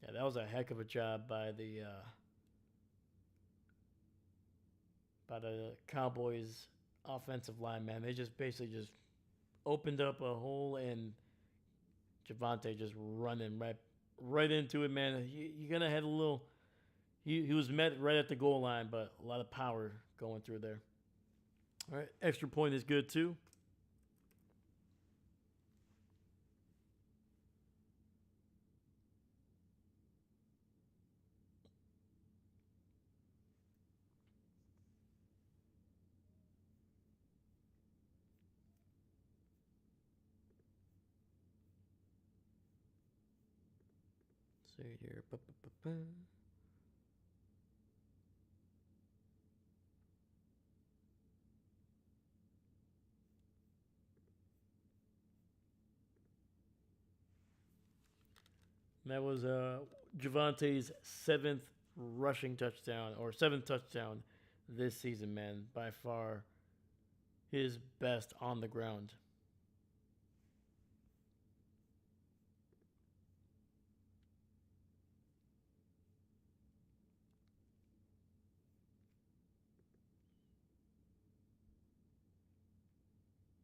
Yeah, that was a heck of a job by the Cowboys offensive line, man. They just basically just opened up a hole and Javante just running right into it, man. You're gonna have a little. He was met right at the goal line, but a lot of power going through there. All right, extra point is good too. Let's see here. That was Javante's seventh rushing touchdown or seventh touchdown this season, man. By far his best on the ground.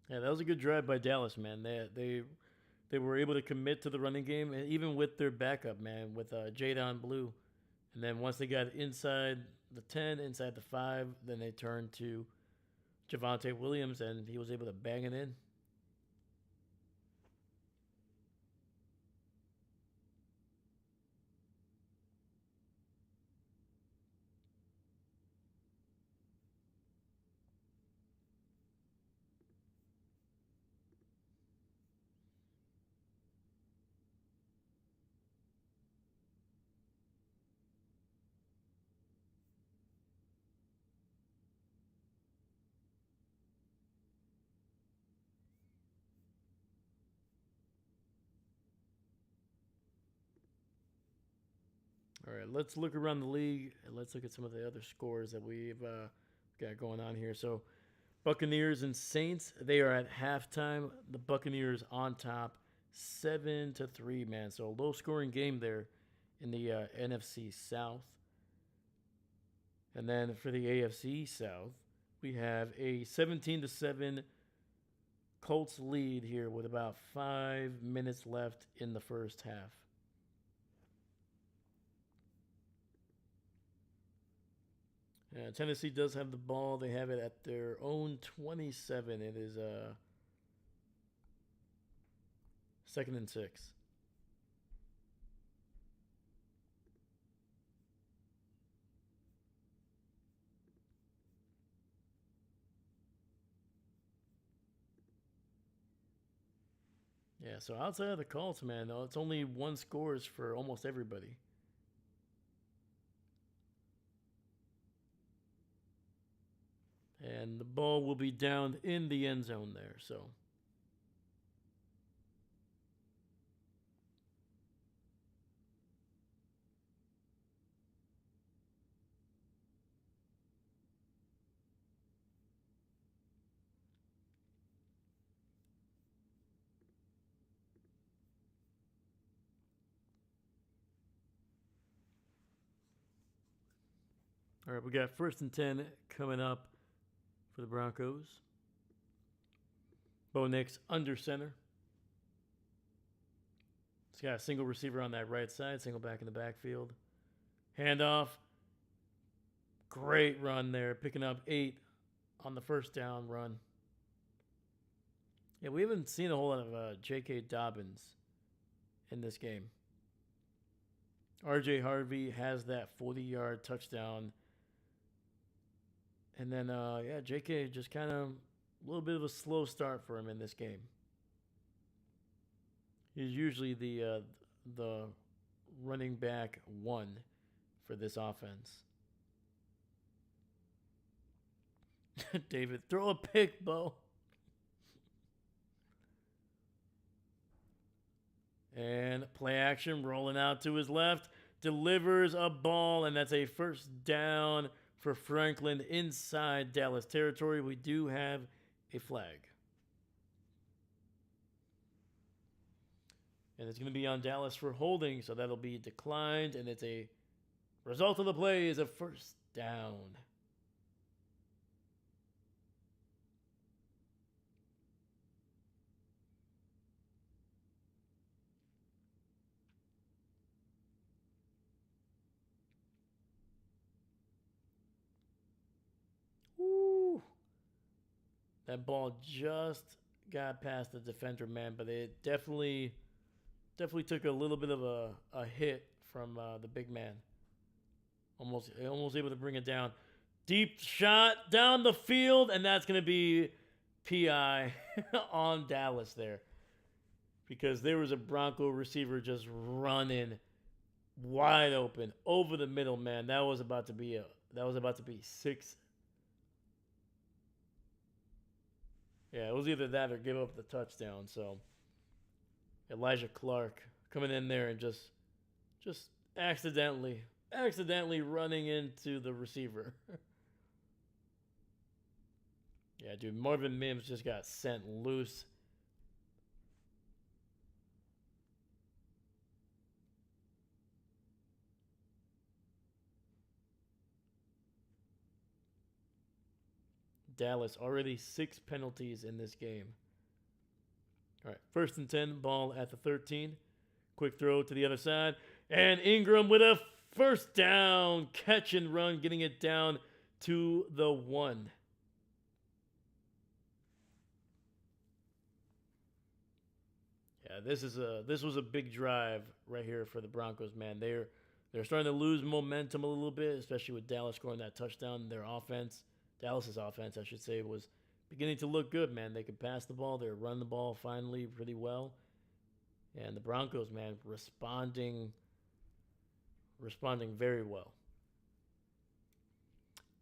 Yeah, that was a good drive by Dallas, man. They were able to commit to the running game, and even with their backup, man, with Jadon Blue. And then once they got inside the 10, inside the 5, then they turned to Javante Williams, and he was able to bang it in. All right, let's look around the league and let's look at some of the other scores that we've got going on here. So, Buccaneers and Saints, they are at halftime. The Buccaneers on top, 7-3, man. So, a low scoring game there in the NFC South. And then for the AFC South, we have a 17-7 Colts lead here with about 5 minutes left in the first half. Tennessee does have the ball. They have it at their own 27. It is second and 6. Yeah, so outside of the Colts, man, though, it's only one scores for almost everybody. And the ball will be down in the end zone there. So, all right, we got first and 10 coming up for the Broncos. Bo Nix under center. He's got a single receiver on that right side, single back in the backfield. Handoff. Great run there, picking up 8 on the first down run. Yeah, we haven't seen a whole lot of J.K. Dobbins in this game. R.J. Harvey has that 40-yard touchdown. And then, yeah, J.K. just kind of a little bit of a slow start for him in this game. He's usually the running back 1 for this offense. David, throw a pick, Bo. And play action, rolling out to his left, delivers a ball, and that's a first down for Franklin inside Dallas territory. We do have a flag. And it's going to be on Dallas for holding, so that'll be declined, and it's a result of the play is a first down. Woo! That ball just got past the defender, man, but it definitely took a little bit of a hit from the big man. Almost able to bring it down. Deep shot down the field, and that's going to be PI on Dallas there. Because there was a Bronco receiver just running wide open over the middle, man. That was about to be 6. Yeah, it was either that or give up the touchdown. So Elijah Clark coming in there and just accidentally running into the receiver. Yeah, dude, Marvin Mims just got sent loose. Dallas already 6 penalties in this game. All right, 1st and 10, ball at the 13. Quick throw to the other side. And Ingram with a first down, catch and run, getting it down to the 1. Yeah, this was a big drive right here for the Broncos, man. They're starting to lose momentum a little bit, especially with Dallas scoring that touchdown. Their offense, Dallas's offense, I should say, was beginning to look good, man. They could pass the ball. They were running the ball finally pretty well. And the Broncos, man, responding very well.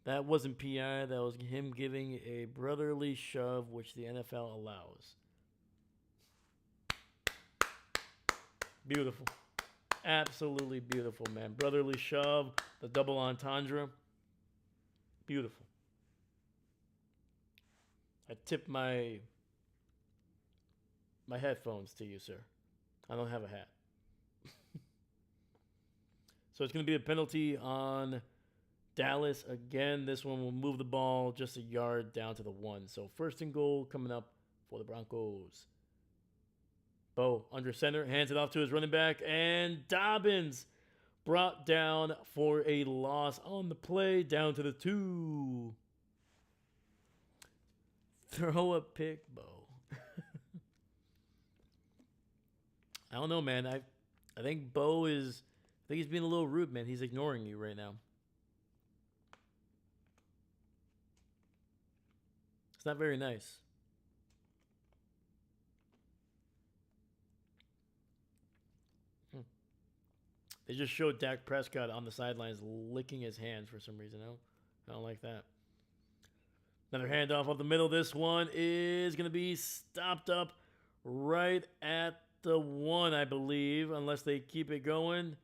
That wasn't PI. That was him giving a brotherly shove, which the NFL allows. Beautiful. Absolutely beautiful, man. Brotherly shove, the double entendre. Beautiful. I tip my headphones to you, sir. I don't have a hat. So it's going to be a penalty on Dallas. Again, this one will move the ball just a yard down to the 1. So 1st and goal coming up for the Broncos. Bo under center, hands it off to his running back, and Dobbins brought down for a loss on the play, down to the 2. Throw a pick, Bo. I don't know, man. I think Bo is... I think he's being a little rude, man. He's ignoring you right now. It's not very nice. They just showed Dak Prescott on the sidelines licking his hands for some reason. I don't like that. Another handoff up the middle. This one is going to be stopped up right at the 1, I believe, unless they keep it going.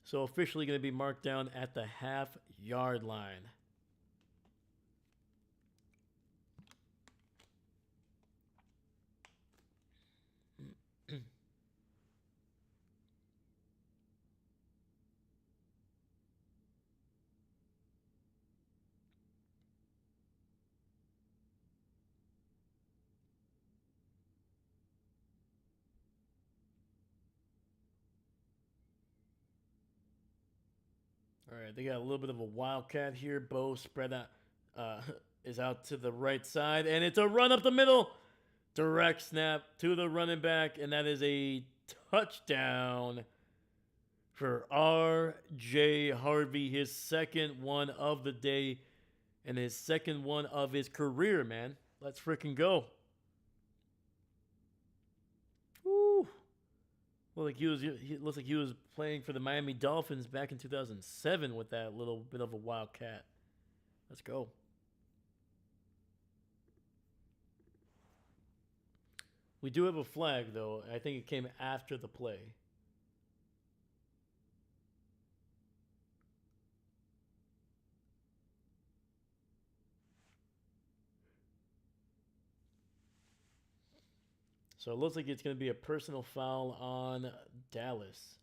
So officially going to be marked down at the half-yard line. All right, they got a little bit of a wildcat here. Bo spread out, uh, is out to the right side, and it's a run up the middle. Direct snap to the running back, and that is a touchdown for R.J. Harvey, his second one of the day and his second one of his career, man. Let's freaking go. Woo. He looks like he was playing for the Miami Dolphins back in 2007 with that little bit of a wildcat. Let's go. We do have a flag though. I think it came after the play. So it looks like it's going to be a personal foul on Dallas.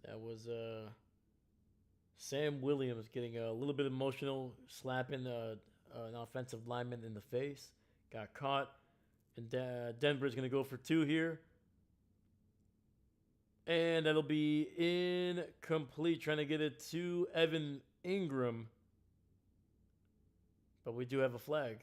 That was Sam Williams getting a little bit emotional, slapping an offensive lineman in the face. Got caught, and Denver's going to go for two here. And that'll be incomplete, trying to get it to Evan Ingram. But we do have a flag.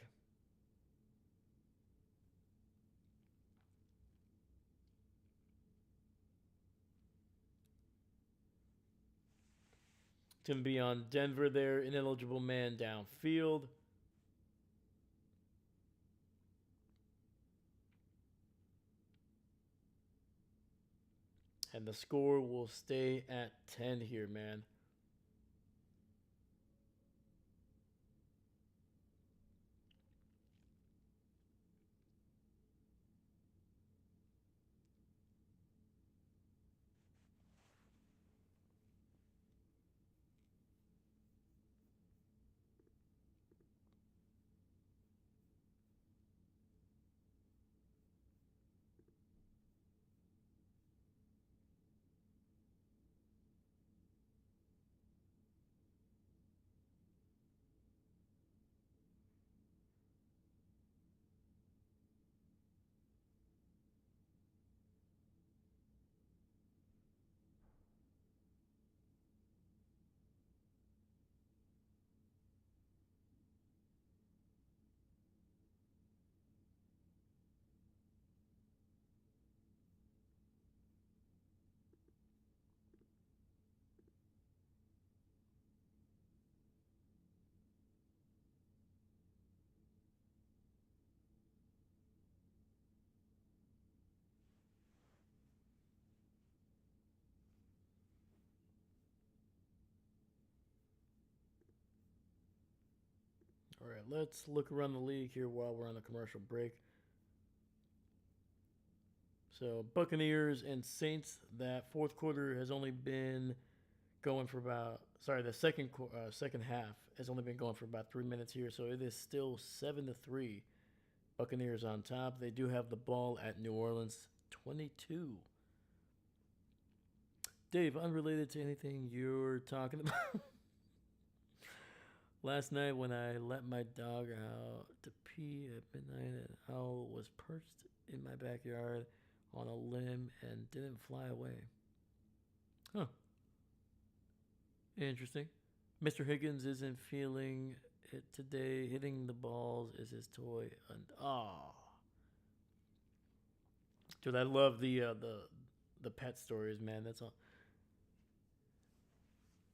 It's going to be on Denver there. Ineligible man downfield. And the score will stay at 10 here, man. All right, let's look around the league here while we're on a commercial break. So Buccaneers and Saints, that fourth quarter has only been going for about the second half has only been going for about 3 minutes here, so it is still 7-3. Buccaneers on top. They do have the ball at New Orleans 22. Dave, unrelated to anything you're talking about. Last night when I let my dog out to pee at midnight, an owl was perched in my backyard on a limb and didn't fly away. Huh. Interesting. Mr. Higgins isn't feeling it today. Hitting the balls is his toy. And dude, I love the pet stories, man. That's all.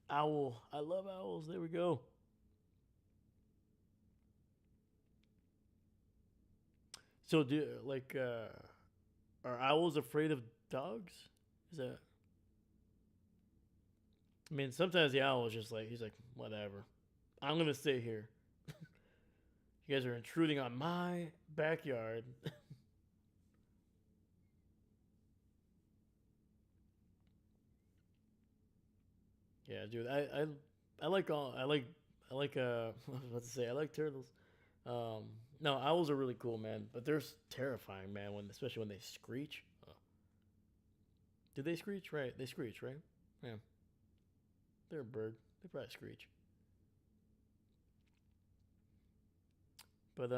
Owl. I love owls. There we go. So do like are owls afraid of dogs? Is that? I mean, sometimes the owl is just like he's like whatever. I'm gonna stay here. You guys are intruding on my backyard. Yeah, dude. I like all I like I was about to say I like turtles. Um, No, owls are really cool, man, but they're terrifying, man. When especially when they screech. Oh. Did they screech? Right, they screech, right? Yeah, they're a bird. They probably screech. But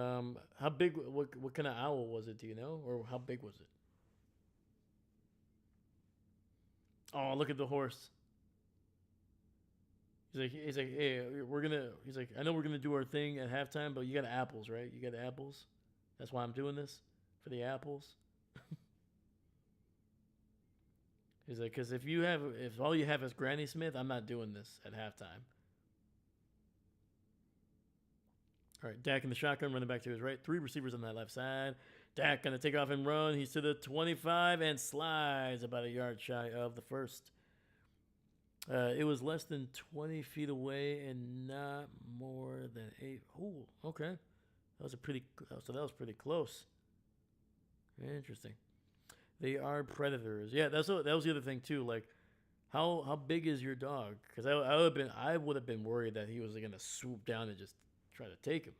how big? What kind of owl was it? Do you know, or how big was it? Oh, look at the horse. He's like, hey, we're gonna. He's like, I know we're gonna do our thing at halftime, but you got apples, right? You got apples. That's why I'm doing this for the apples. He's like, because if all you have is Granny Smith, I'm not doing this at halftime. All right, Dak in the shotgun, running back to his right. Three receivers on that left side. Dak gonna take off and run. He's to the 25 and slides about a yard shy of the first. It was less than 20 feet away and not more than 8. Oh, okay. That was a pretty. So that was pretty close. Interesting. They are predators. Yeah, that was the other thing too. Like, how big is your dog? Because I would have been worried that he was gonna swoop down and just try to take him.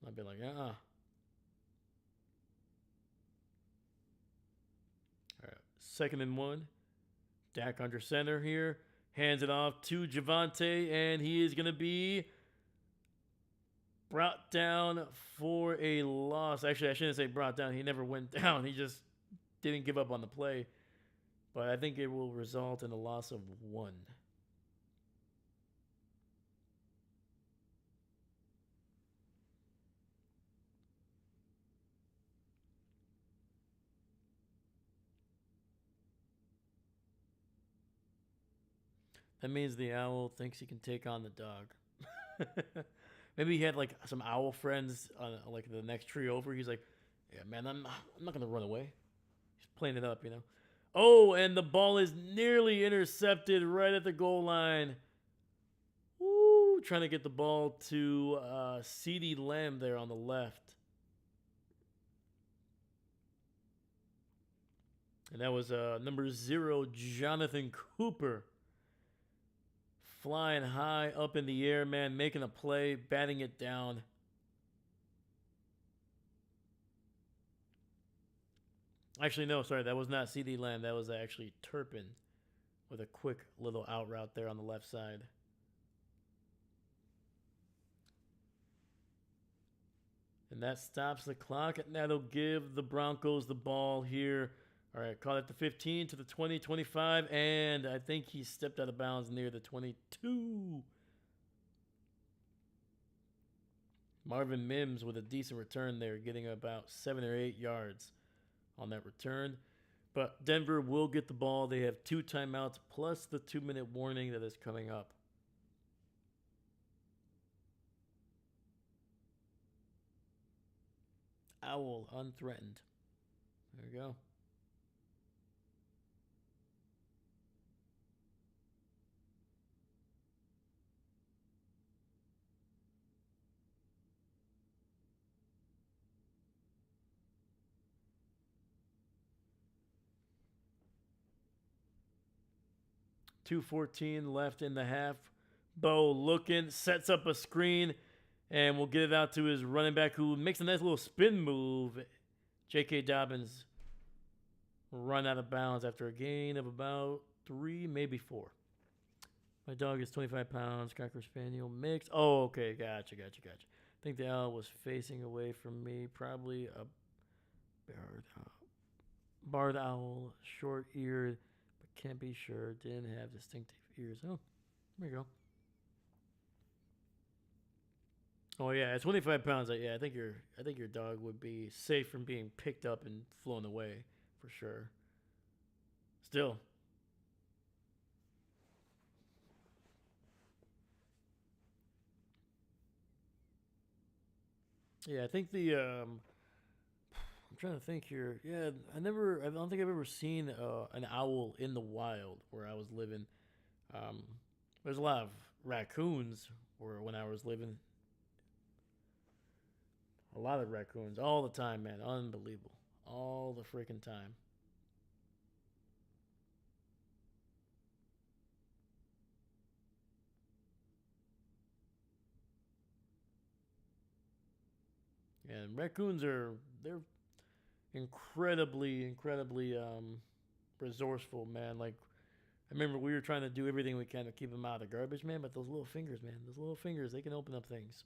I'd be like, All right, 2nd and 1. Dak under center here. Hands it off to Javante, and he is going to be brought down for a loss. Actually, I shouldn't say brought down. He never went down. He just didn't give up on the play. But I think it will result in a loss of 1. That means the owl thinks he can take on the dog. Maybe he had like some owl friends on like the next tree over. He's like, yeah, man, I'm not gonna run away. He's playing it up, you know. Oh, and the ball is nearly intercepted right at the goal line. Woo, trying to get the ball to CeeDee Lamb there on the left. And that was number 0, Jonathan Cooper. Flying high up in the air, man, making a play, batting it down. Actually, no, sorry, that was not CeeDee Lamb. That was actually Turpin with a quick little out route there on the left side. And that stops the clock, and that'll give the Broncos the ball here. All right, call it the 15 to the 20, 25, and I think he stepped out of bounds near the 22. Marvin Mims with a decent return there, getting about 7 or 8 yards on that return. But Denver will get the ball. They have 2 timeouts plus the 2-minute warning that is coming up. Owl unthreatened. There we go. .214 left in the half. Bo looking, sets up a screen, and we'll get it out to his running back who makes a nice little spin move. J.K. Dobbins run out of bounds after a gain of about 3, maybe 4. My dog is 25 pounds, Cocker Spaniel mix. Oh, okay, gotcha. I think the owl was facing away from me, probably a barred owl, short-eared, but can't be sure. Didn't have distinctive ears. Oh, there you go. Oh yeah, at 25 pounds, yeah, I think your dog would be safe from being picked up and flown away for sure. Still, yeah, I think I'm trying to think here. Yeah, I don't think I've ever seen an owl in the wild where I was living. Um, there's a lot of raccoons where when I was living. A lot of raccoons all the time, man. Unbelievable. All the freaking time. And raccoons they're incredibly resourceful, man. Like I remember we were trying to do everything we can to keep them out of the garbage, man. But those little fingers, man, those little fingers, they can open up things.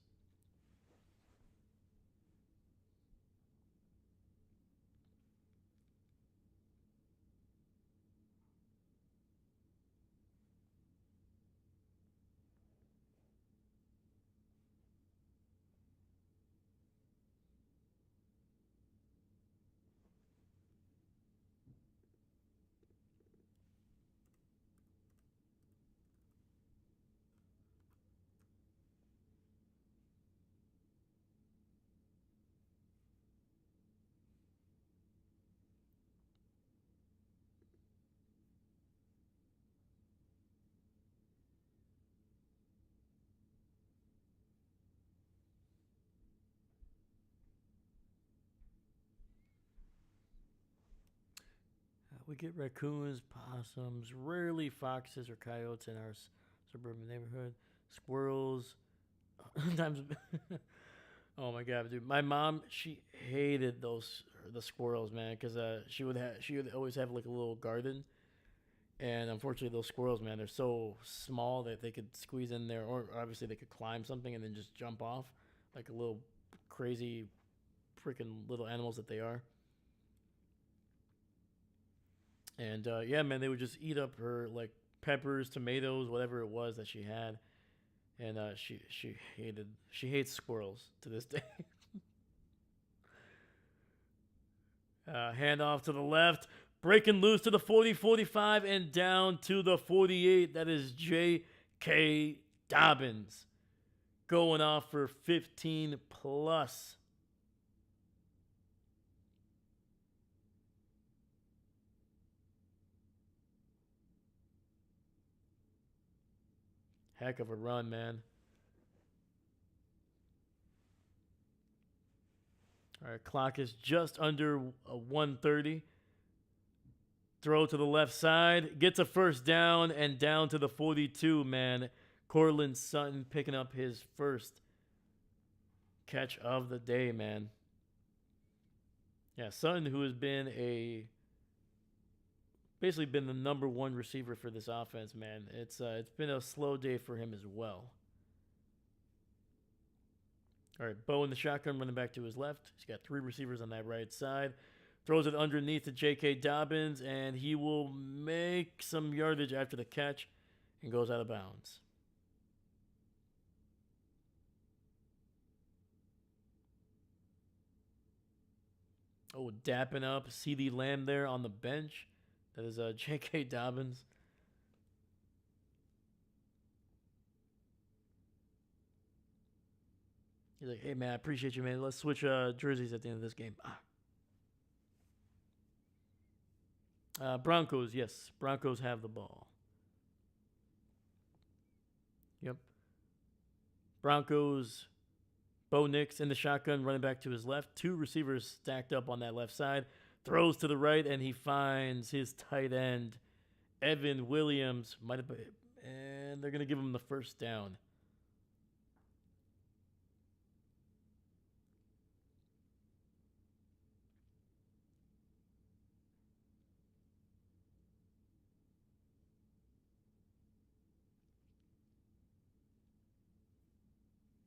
We get raccoons, possums, rarely foxes or coyotes in our suburban neighborhood. Squirrels. Sometimes. Oh my god, dude! My mom, she hated the squirrels, man, because she would always have like a little garden, and unfortunately those squirrels, man, they're so small that they could squeeze in there, or obviously they could climb something and then just jump off, like a little crazy freaking little animals that they are. And yeah, man, they would just eat up her like peppers, tomatoes, whatever it was that she had, and she hates squirrels to this day. Handoff to the left, breaking loose to the 40, 45, and down to the 48. That is J.K. Dobbins going off for 15 plus. Heck of a run, man. All right, clock is just under 1:30. Throw to the left side, gets a first down, and down to the 42, man. Cortland Sutton picking up his first catch of the day, man. Yeah, Sutton, who has been a basically been the number one receiver for this offense, man. It's been a slow day for him as well. All right, Bo in the shotgun, running back to his left. He's got three receivers on that right side. Throws it underneath to J.K. Dobbins, and he will make some yardage after the catch and goes out of bounds. Oh, dapping up CeeDee Lamb there on the bench. That is J.K. Dobbins. He's like, hey, man, I appreciate you, man. Let's switch jerseys at the end of this game. Broncos, yes. Broncos have the ball. Yep. Broncos, Bo Nix in the shotgun, running back to his left. Two receivers stacked up on that left side. Throws to the right, and he finds his tight end, Evan Williams. Might have been, and they're going to give him the first down.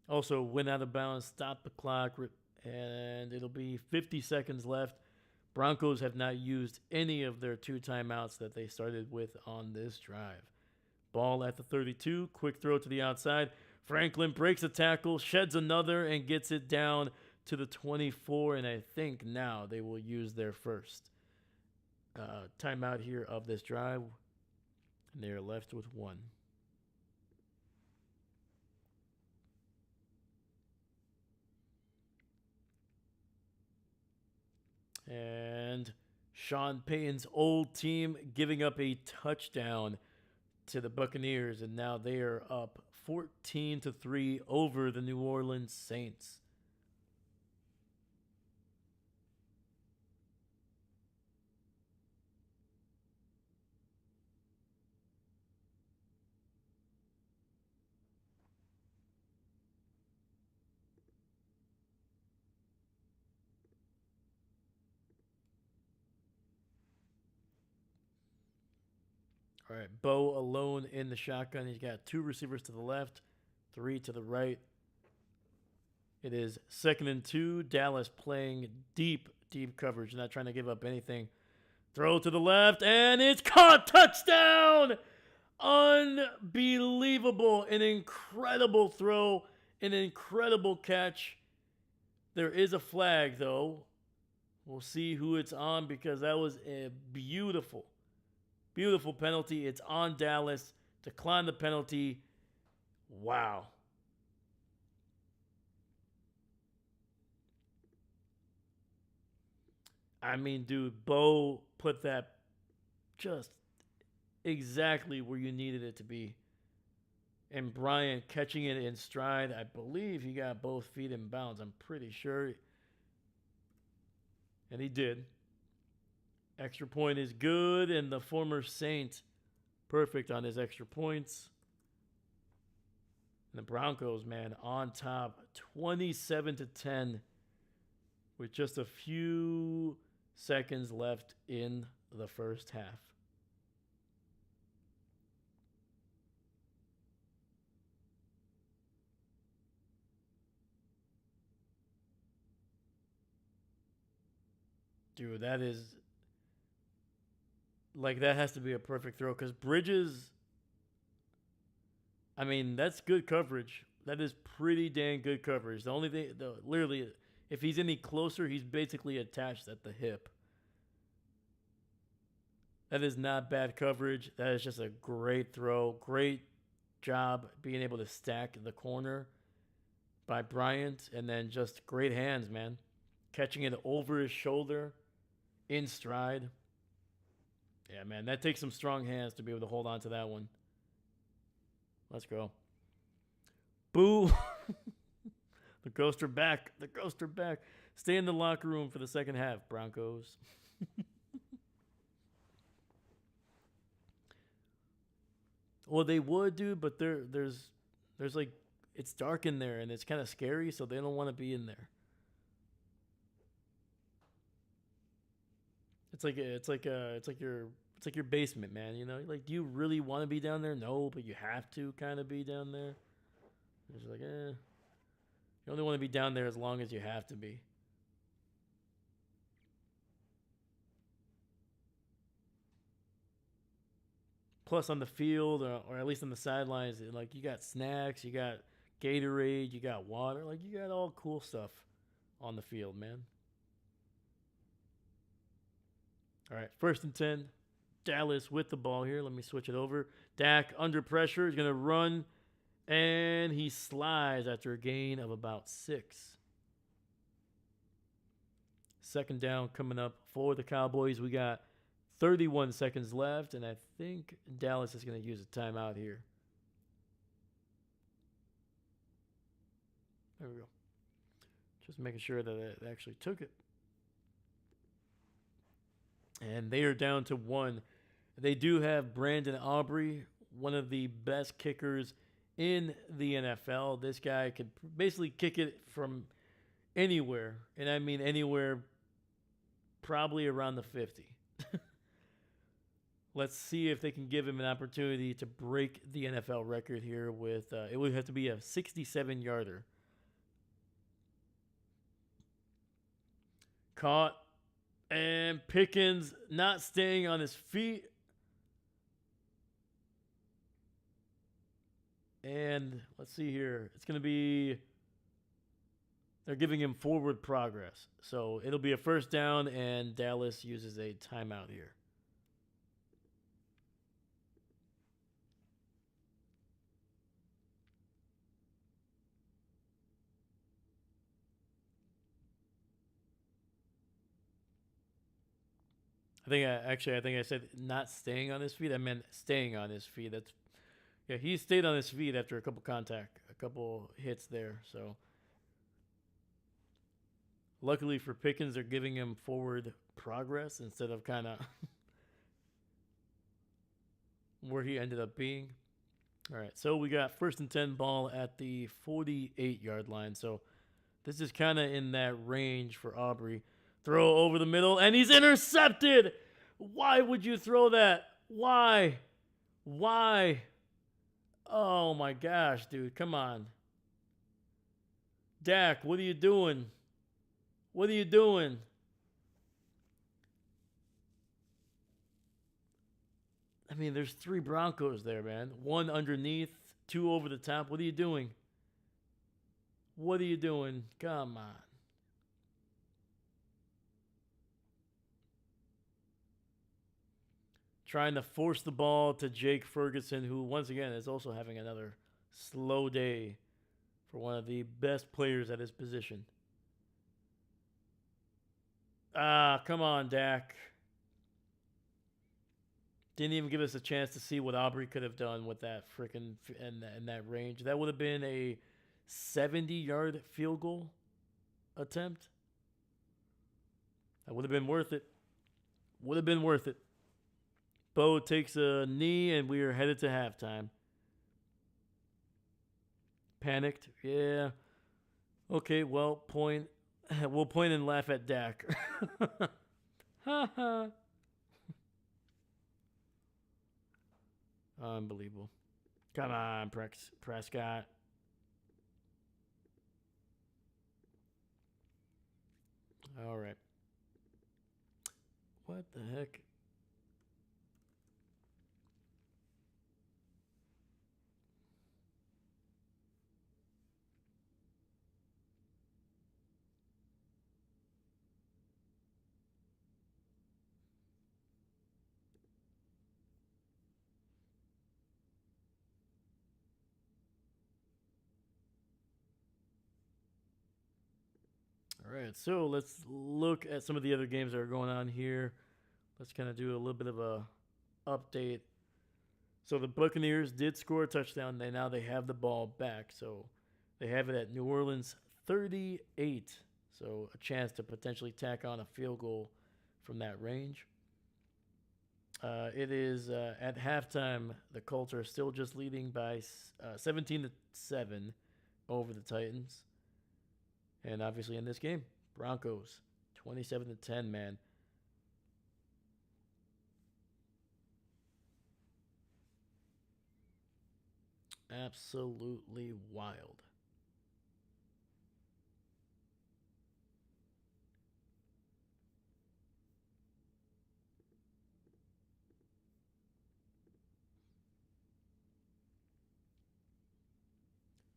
Also, went out of bounds, stopped the clock, and it'll be 50 seconds left. Broncos have not used any of their two timeouts that they started with on this drive. Ball at the 32, quick throw to the outside. Franklin breaks a tackle, sheds another, and gets it down to the 24. And I think now they will use their first timeout here of this drive. And they are left with one. And Sean Payton's old team giving up a touchdown to the Buccaneers, and now they are up 14-3 over the New Orleans Saints. All right, Bo alone in the shotgun. He's got 2 receivers to the left, 3 to the right. It is 2nd and 2. Dallas playing deep, deep coverage, not trying to give up anything. Throw to the left, and it's caught. Touchdown! Unbelievable. An incredible throw, an incredible catch. There is a flag, though. We'll see who it's on because that was a beautiful, beautiful penalty. It's on Dallas. Decline the penalty. Wow. I mean, dude, Bo put that just exactly where you needed it to be. And Bryant catching it in stride. I believe he got both feet in bounds. I'm pretty sure. And he did. Extra point is good. And the former Saint, perfect on his extra points. And the Broncos, man, on top. 27-10 with just a few seconds left in the first half. Dude, that is like that has to be a perfect throw because Bridges. I mean, that's good coverage. That is pretty dang good coverage. The only thing, literally, if he's any closer, he's basically attached at the hip. That is not bad coverage. That is just a great throw. Great job being able to stack the corner by Bryant. And then just great hands, man. Catching it over his shoulder in stride. Yeah, man, that takes some strong hands to be able to hold on to that one. Let's go. Boo. The ghosts are back. The ghosts are back. Stay in the locker room for the second half, Broncos. Well, they would, dude, but there's like it's dark in there and it's kind of scary, so they don't want to be in there. It's like your basement, man. You know, like, do you really want to be down there? No, but you have to kind of be down there. It's like, you only want to be down there as long as you have to be. Plus, on the field or at least on the sidelines, like you got snacks, you got Gatorade, you got water, like you got all cool stuff on the field, man. All right, 1st and 10. Dallas with the ball here. Let me switch it over. Dak under pressure. He's going to run, and he slides after a gain of about 6. 2nd down coming up for the Cowboys. We got 31 seconds left, and I think Dallas is going to use a timeout here. There we go. Just making sure that it actually took it. And they are down to 1. They do have Brandon Aubrey, one of the best kickers in the NFL. This guy could basically kick it from anywhere. And I mean anywhere, probably around the 50. Let's see if they can give him an opportunity to break the NFL record here with, it would have to be a 67-yarder. Caught. And Pickens not staying on his feet. And let's see here. It's going to be, they're giving him forward progress. So it'll be a 1st down, and Dallas uses a timeout here. I think I said not staying on his feet. I meant staying on his feet. Yeah, he stayed on his feet after a couple hits there. So luckily for Pickens, they're giving him forward progress instead of kind of where he ended up being. All right, so we got 1st and 10 ball at the 48-yard line. So this is kind of in that range for Aubrey. Throw over the middle, and he's intercepted. Why would you throw that? Why? Why? Oh my gosh, dude. Come on. Dak, what are you doing? What are you doing? I mean, there's three Broncos there, man. One underneath, two over the top. What are you doing? What are you doing? Come on. Trying to force the ball to Jake Ferguson, who, once again, is also having another slow day for one of the best players at his position. Ah, come on, Dak. Didn't even give us a chance to see what Aubrey could have done with that freaking in that range. That would have been a 70-yard field goal attempt. That would have been worth it. Would have been worth it. Bo takes a knee, and we are headed to halftime. Panicked? Yeah. Okay, well, point. We'll point and laugh at Dak. Ha ha. Unbelievable. Come on, Prescott. All right. What the heck? All right, so let's look at some of the other games that are going on here. Let's kind of do a little bit of a update. So the Buccaneers did score a touchdown. They have the ball back. So they have it at New Orleans 38. So a chance to potentially tack on a field goal from that range. It is at halftime. The Colts are still just leading by 17-7 over the Titans. And obviously in this game, Broncos 27-10, man. Absolutely wild.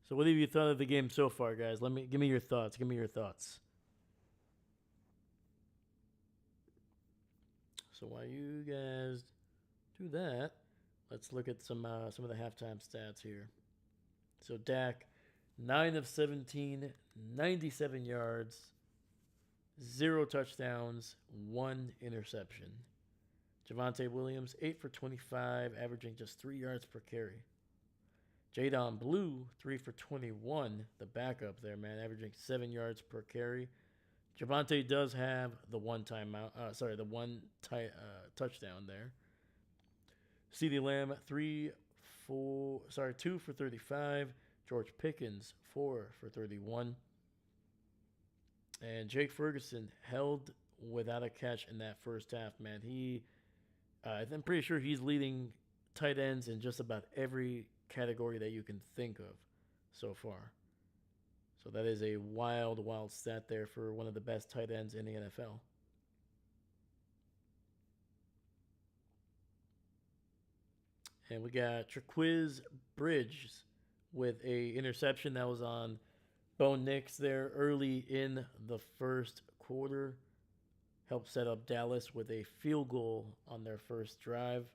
So what have you thought of the game so far, guys? Give me your thoughts. Give me your thoughts. So while you guys do that, let's look at some of the halftime stats here. So Dak, 9 of 17, 97 yards, 0 touchdowns, 1 interception. Javonte Williams, 8 for 25, averaging just 3 yards per carry. Jadon Blue, 3 for 21, the backup there, man, averaging 7 yards per carry. Javonte does have the touchdown there. CeeDee Lamb, 2 for 35. George Pickens, 4 for 31. And Jake Ferguson held without a catch in that first half, man. I'm pretty sure he's leading tight ends in just about every category that you can think of so far. So that is a wild, wild stat there for one of the best tight ends in the NFL. And we got Traquiz Bridges with a interception that was on Bo Nix there early in the first quarter. Helped set up Dallas with a field goal on their first drive.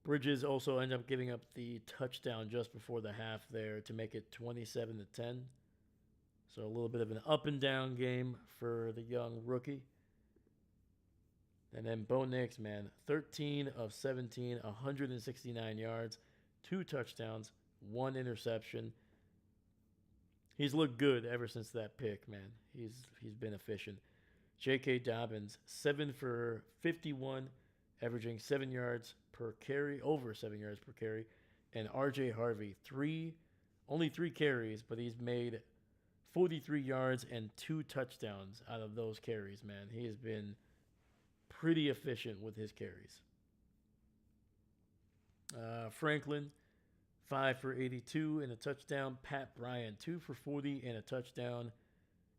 Bridges also ended up giving up the touchdown just before the half there to make it 27-10. So a little bit of an up and down game for the young rookie. And then Bo Nix, man, 13 of 17, 169 yards, 2 touchdowns, 1 interception. He's looked good ever since that pick, man. He's been efficient. J.K. Dobbins, 7 for 51, averaging 7 yards per carry, over 7 yards per carry. And R.J. Harvey, only 3 carries, but he's made 43 yards and 2 touchdowns out of those carries, man. He has been pretty efficient with his carries. Franklin, 5 for 82 and a touchdown. Pat Bryant, 2 for 40 and a touchdown.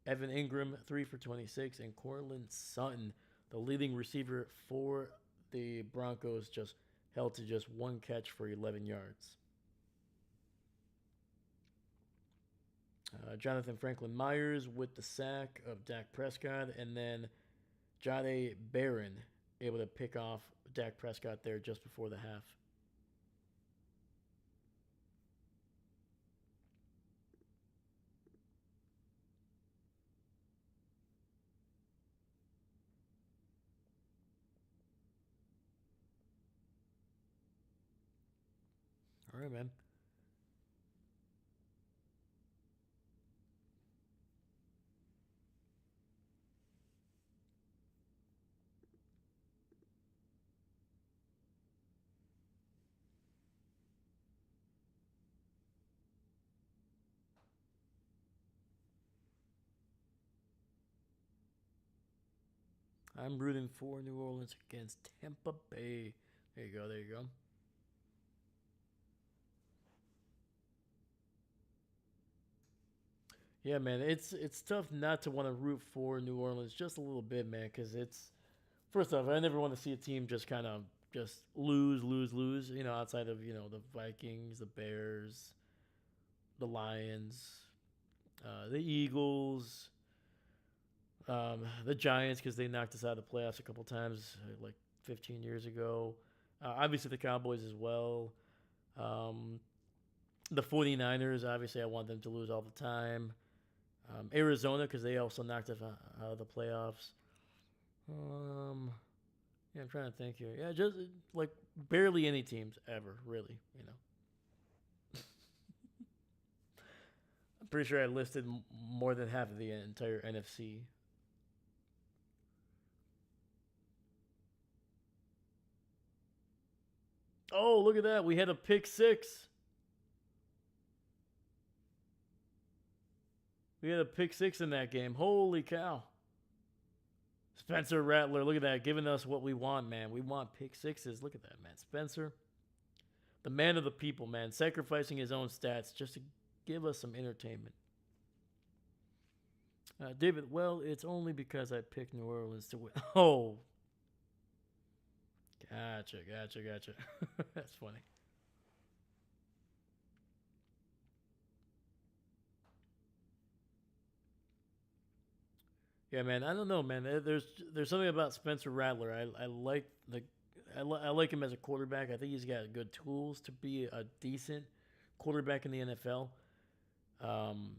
Evan Ingram, 3 for 26. And Cortland Sutton, the leading receiver for the Broncos, just held to just 1 catch for 11 yards. Jonathan Franklin Myers with the sack of Dak Prescott. And then Jahdae Barron able to pick off Dak Prescott there just before the half. All right, man. I'm rooting for New Orleans against Tampa Bay. There you go. There you go. Yeah, man. It's tough not to want to root for New Orleans just a little bit, man, because it's first off, I never want to see a team just kind of just lose. You know, outside of the Vikings, the Bears, the Lions, the Eagles, the Giants because they knocked us out of the playoffs a couple times, like 15 years ago. Obviously, the Cowboys as well. Um, the 49ers, obviously, I want them to lose all the time. Arizona because they also knocked us out of the playoffs. Yeah, I'm trying to think here. Yeah, just like barely any teams ever, really. I'm pretty sure I listed more than half of the entire NFC. Oh, look at that. We had a pick six. We had a pick six in that game. Holy cow. Spencer Rattler, look at that. Giving us what we want, man. We want pick sixes. Look at that, man. Spencer, the man of the people, man. Sacrificing his own stats just to give us some entertainment. David, well, it's only because I picked New Orleans to win. Oh, gotcha. That's funny. Yeah, man. I don't know, man. There's something about Spencer Rattler. I like I like him as a quarterback. I think he's got good tools to be a decent quarterback in the NFL. Um,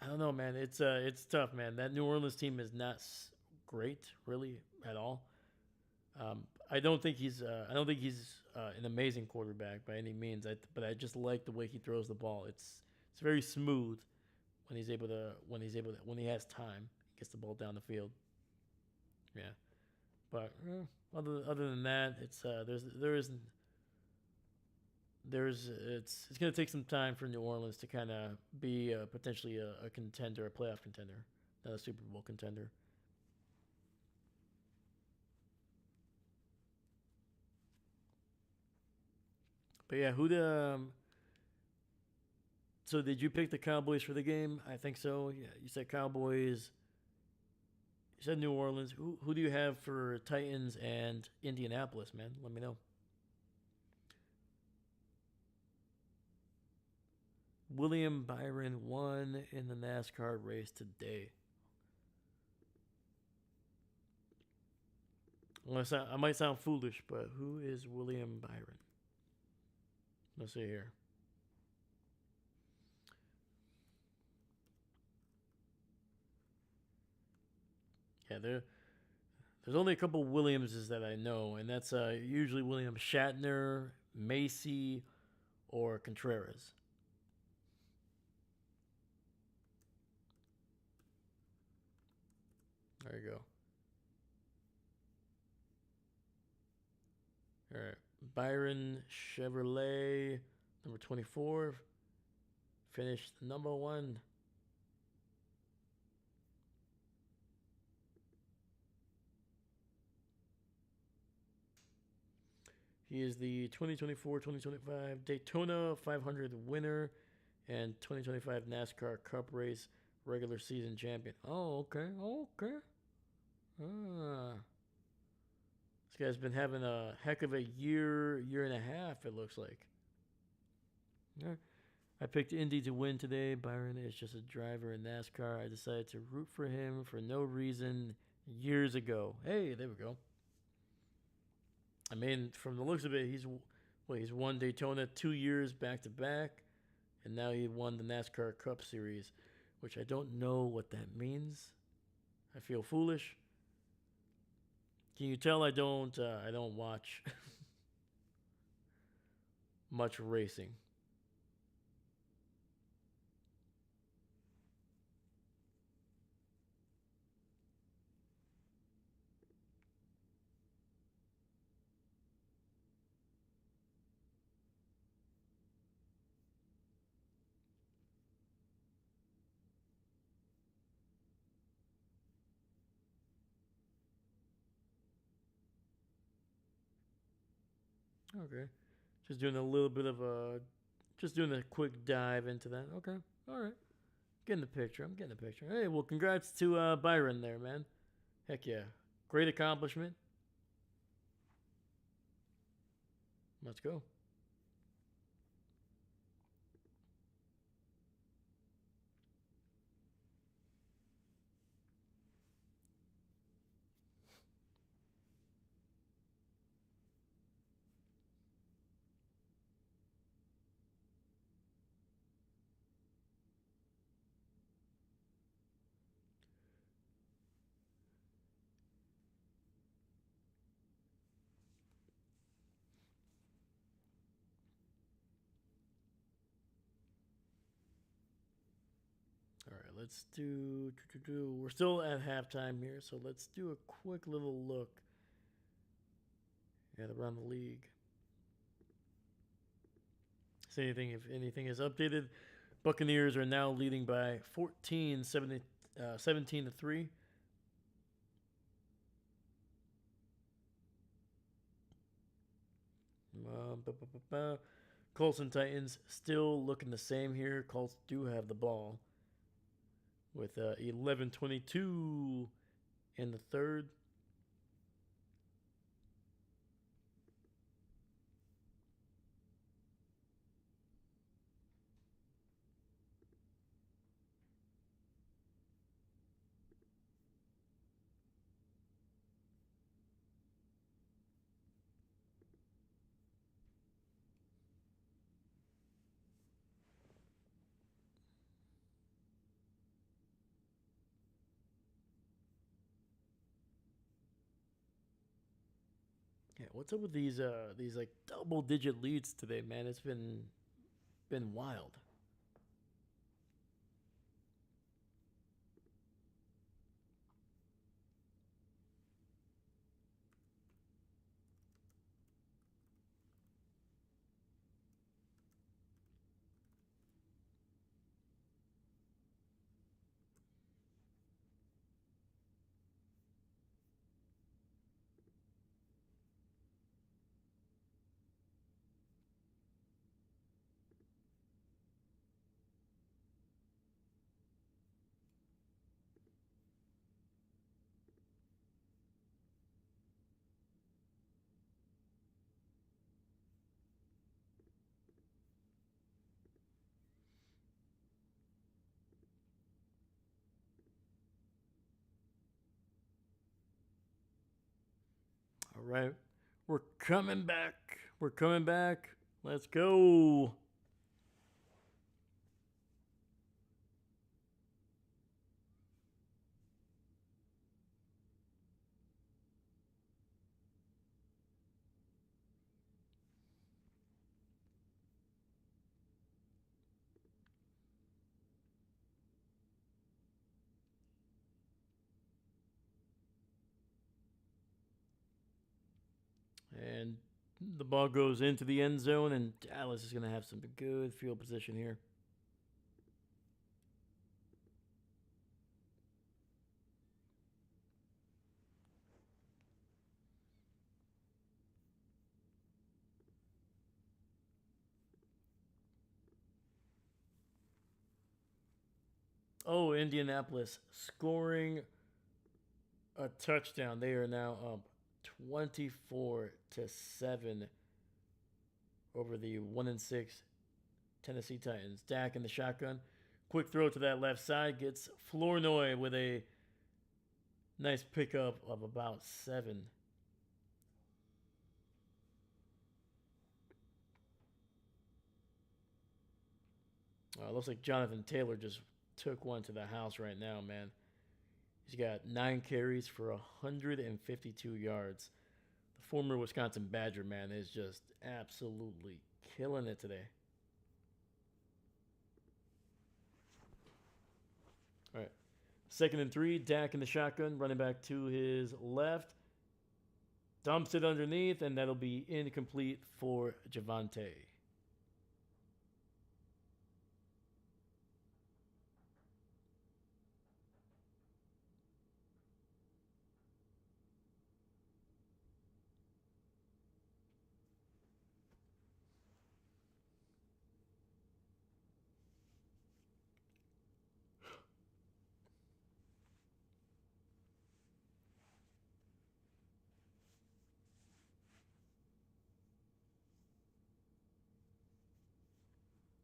I don't know, man. It's tough, man. That New Orleans team is not great, really, at all. I don't think he's an amazing quarterback by any means. But I just like the way he throws the ball. It's very smooth when he has time, he gets the ball down the field. Yeah, but other than that, it's going to take some time for New Orleans to kind of be potentially a contender, a playoff contender, not a Super Bowl contender. But yeah, who the so did you pick the Cowboys for the game? I think so. Yeah, you said Cowboys. You said New Orleans. Who do you have for Titans and Indianapolis, man? Let me know. William Byron won in the NASCAR race today. I might sound foolish, but who is William Byron? Let's see here. Yeah, there's only a couple Williamses that I know, and that's usually William Shatner, Macy, or Contreras. There you go. All right. Byron Chevrolet, number 24, finished number one. He is the 2024-2025 Daytona 500 winner and 2025 NASCAR Cup Race regular season champion. Oh, okay, okay. Ah, this guy's been having a heck of a year, year and a half. It looks like. Yeah. I picked Indy to win today. Byron is just a driver in NASCAR. I decided to root for him for no reason years ago. Hey, there we go. I mean, from the looks of it, he's won Daytona 2 years back to back, and now he won the NASCAR Cup Series, which I don't know what that means. I feel foolish. Can you tell I don't watch much racing? Okay, just doing a little bit of just doing a quick dive into that. Okay, all right, getting the picture. I'm getting the picture. Hey, well, congrats to Byron there, man. Heck yeah, great accomplishment. Let's go. All right, let's do. We're still at halftime here, so let's do a quick little look at around the league. See anything if anything is updated. Buccaneers are now leading by 14, 17 to 3. Colts and Titans still looking the same here. Colts do have the ball with 11:22 in the third. Yeah, what's up with these like double digit leads today, man? It's been wild. All right, we're coming back. We're coming back. Let's go. And the ball goes into the end zone, and Dallas is going to have some good field position here. Oh, Indianapolis scoring a touchdown. They are now up 24-7 over the 1-6 Tennessee Titans. Dak in the shotgun. Quick throw to that left side. Gets Flournoy with a nice pickup of about 7. Looks like Jonathan Taylor just took one to the house right now, man. He's got 9 carries for 152 yards. The former Wisconsin Badger, man, is just absolutely killing it today. All right. 2nd and 3, Dak in the shotgun, running back to his left. Dumps it underneath, and that'll be incomplete for Javonte.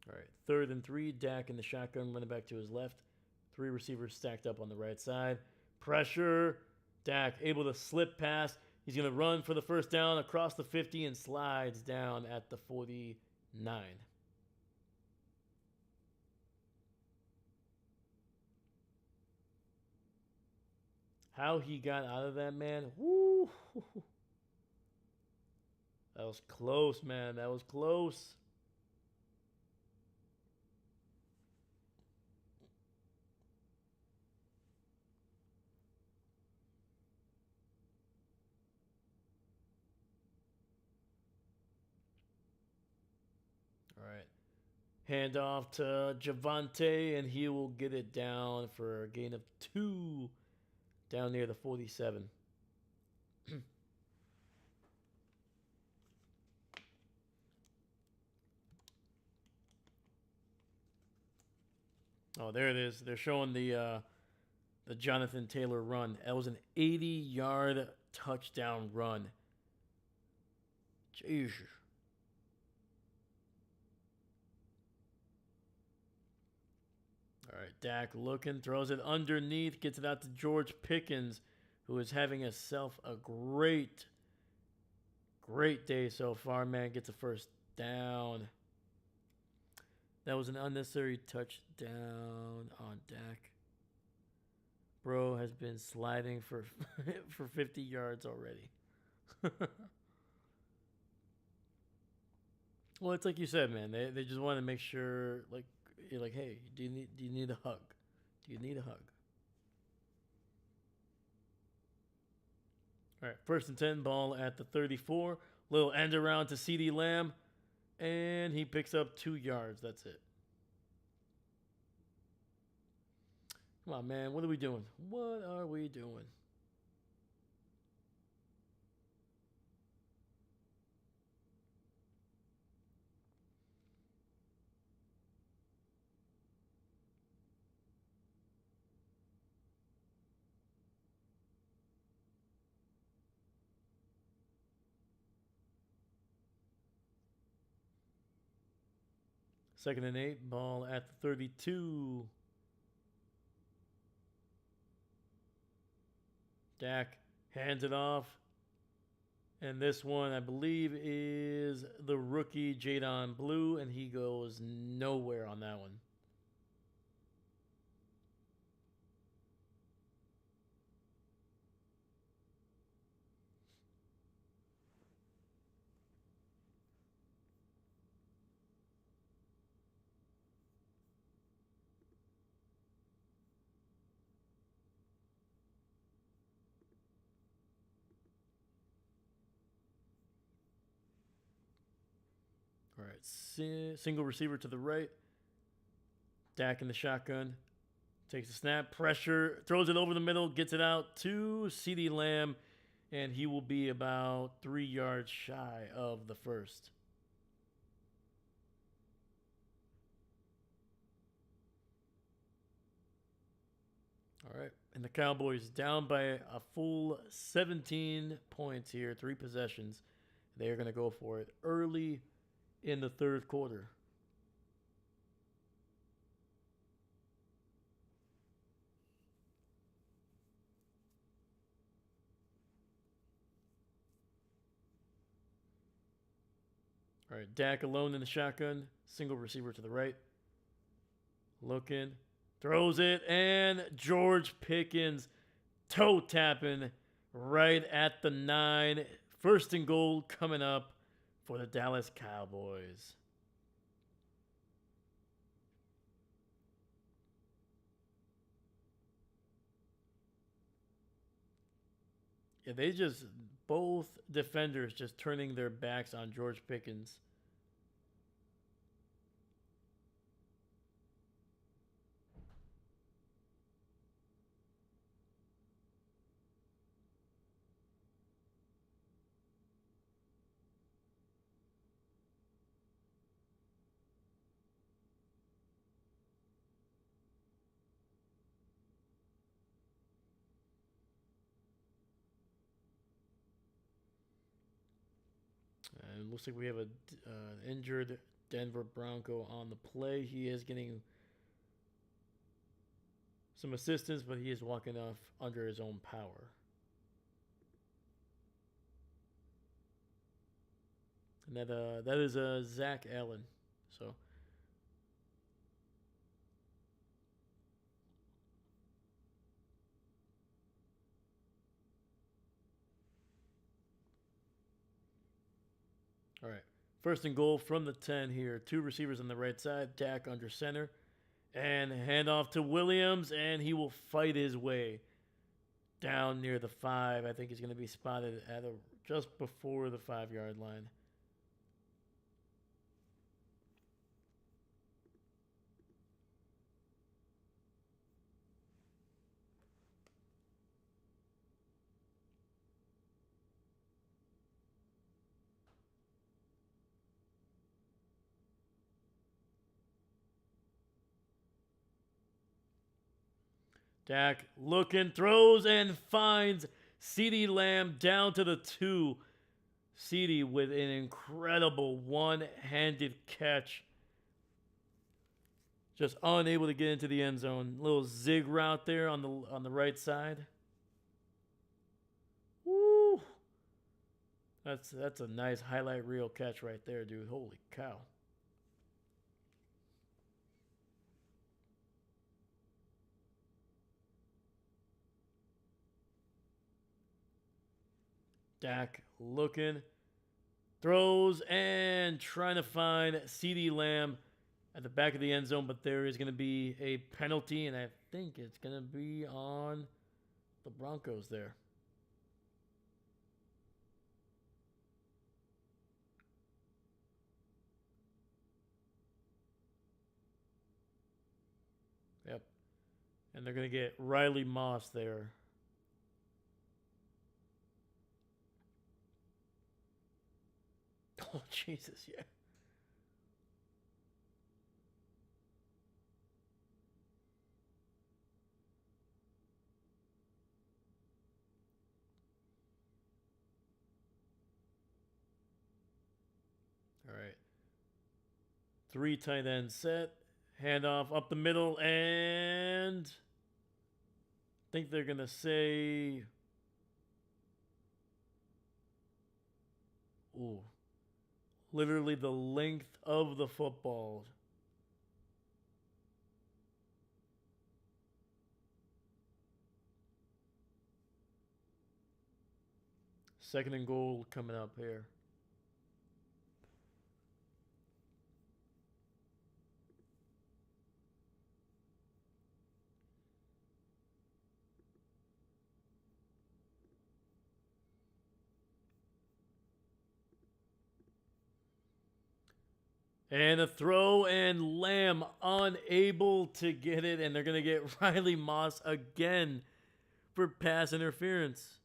All right, 3rd and 3, Dak in the shotgun, running back to his left. 3 receivers stacked up on the right side. Pressure. Dak able to slip pass. He's going to run for the first down across the 50 and slides down at the 49. How he got out of that, man. Woo. That was close, man. That was close. All right. Handoff to Javonte, and he will get it down for a gain of 2 down near the 47. Oh, there it is. They're showing the Jonathan Taylor run. That was an 80-yard touchdown run. Jeez. All right, Dak looking, throws it underneath, gets it out to George Pickens, who is having himself a great day so far, man. Gets a first down. That was an unnecessary touchdown on Dak. Bro has been sliding for for 50 yards already. Well, it's like you said, man. They just want to make sure, like, you're like, hey, do you need a hug? Do you need a hug? All right, 1st and 10, ball at the 34. Little end around to CeeDee Lamb, and he picks up 2 yards. That's it. Come on, man. What are we doing? What are we doing? Second and 8, ball at the 32. Dak hands it off. And this one, I believe, is the rookie Jadon Blue, and he goes nowhere on that one. All right, single receiver to the right. Dak in the shotgun. Takes a snap, pressure, throws it over the middle, gets it out to CeeDee Lamb, and he will be about 3 yards shy of the first. All right. And the Cowboys down by a full 17 points here, 3 possessions. They're going to go for it early in the third quarter. All right, Dak alone in the shotgun, single receiver to the right. Looking, throws it, and George Pickens toe tapping right at the 9. First and goal coming up for the Dallas Cowboys. Yeah, they just, both defenders just turning their backs on George Pickens. And it looks like we have a injured Denver Bronco on the play. He is getting some assistance, but he is walking off under his own power. And that is Zach Allen. So all right, first and goal from the 10 here. 2 receivers on the right side. Dak under center, and handoff to Williams, and he will fight his way down near the 5. I think he's going to be spotted at just before the 5-yard line. Dak looking, throws, and finds CeeDee Lamb down to the 2. CeeDee with an incredible one-handed catch. Just unable to get into the end zone. Little zig route there on the right side. Woo! That's a nice highlight reel catch right there, dude. Holy cow. Dak looking, throws, and trying to find CeeDee Lamb at the back of the end zone, but there is going to be a penalty, and I think it's going to be on the Broncos there. Yep. And they're going to get Riley Moss there. Oh, Jesus, yeah. All right. 3 tight end set. Handoff up the middle, and I think they're going to say, ooh, literally the length of the football. Second and goal coming up here. And a throw, and Lamb unable to get it, and they're going to get Riley Moss again for pass interference.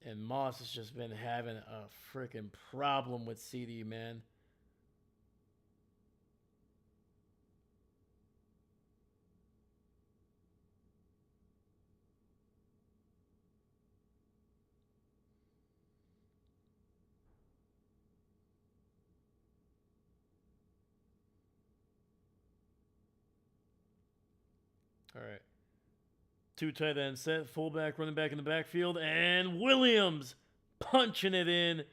And Moss has just been having a freaking problem with CD, man. All right. Two tight end set, fullback, running back in the backfield, and Williams punching it in.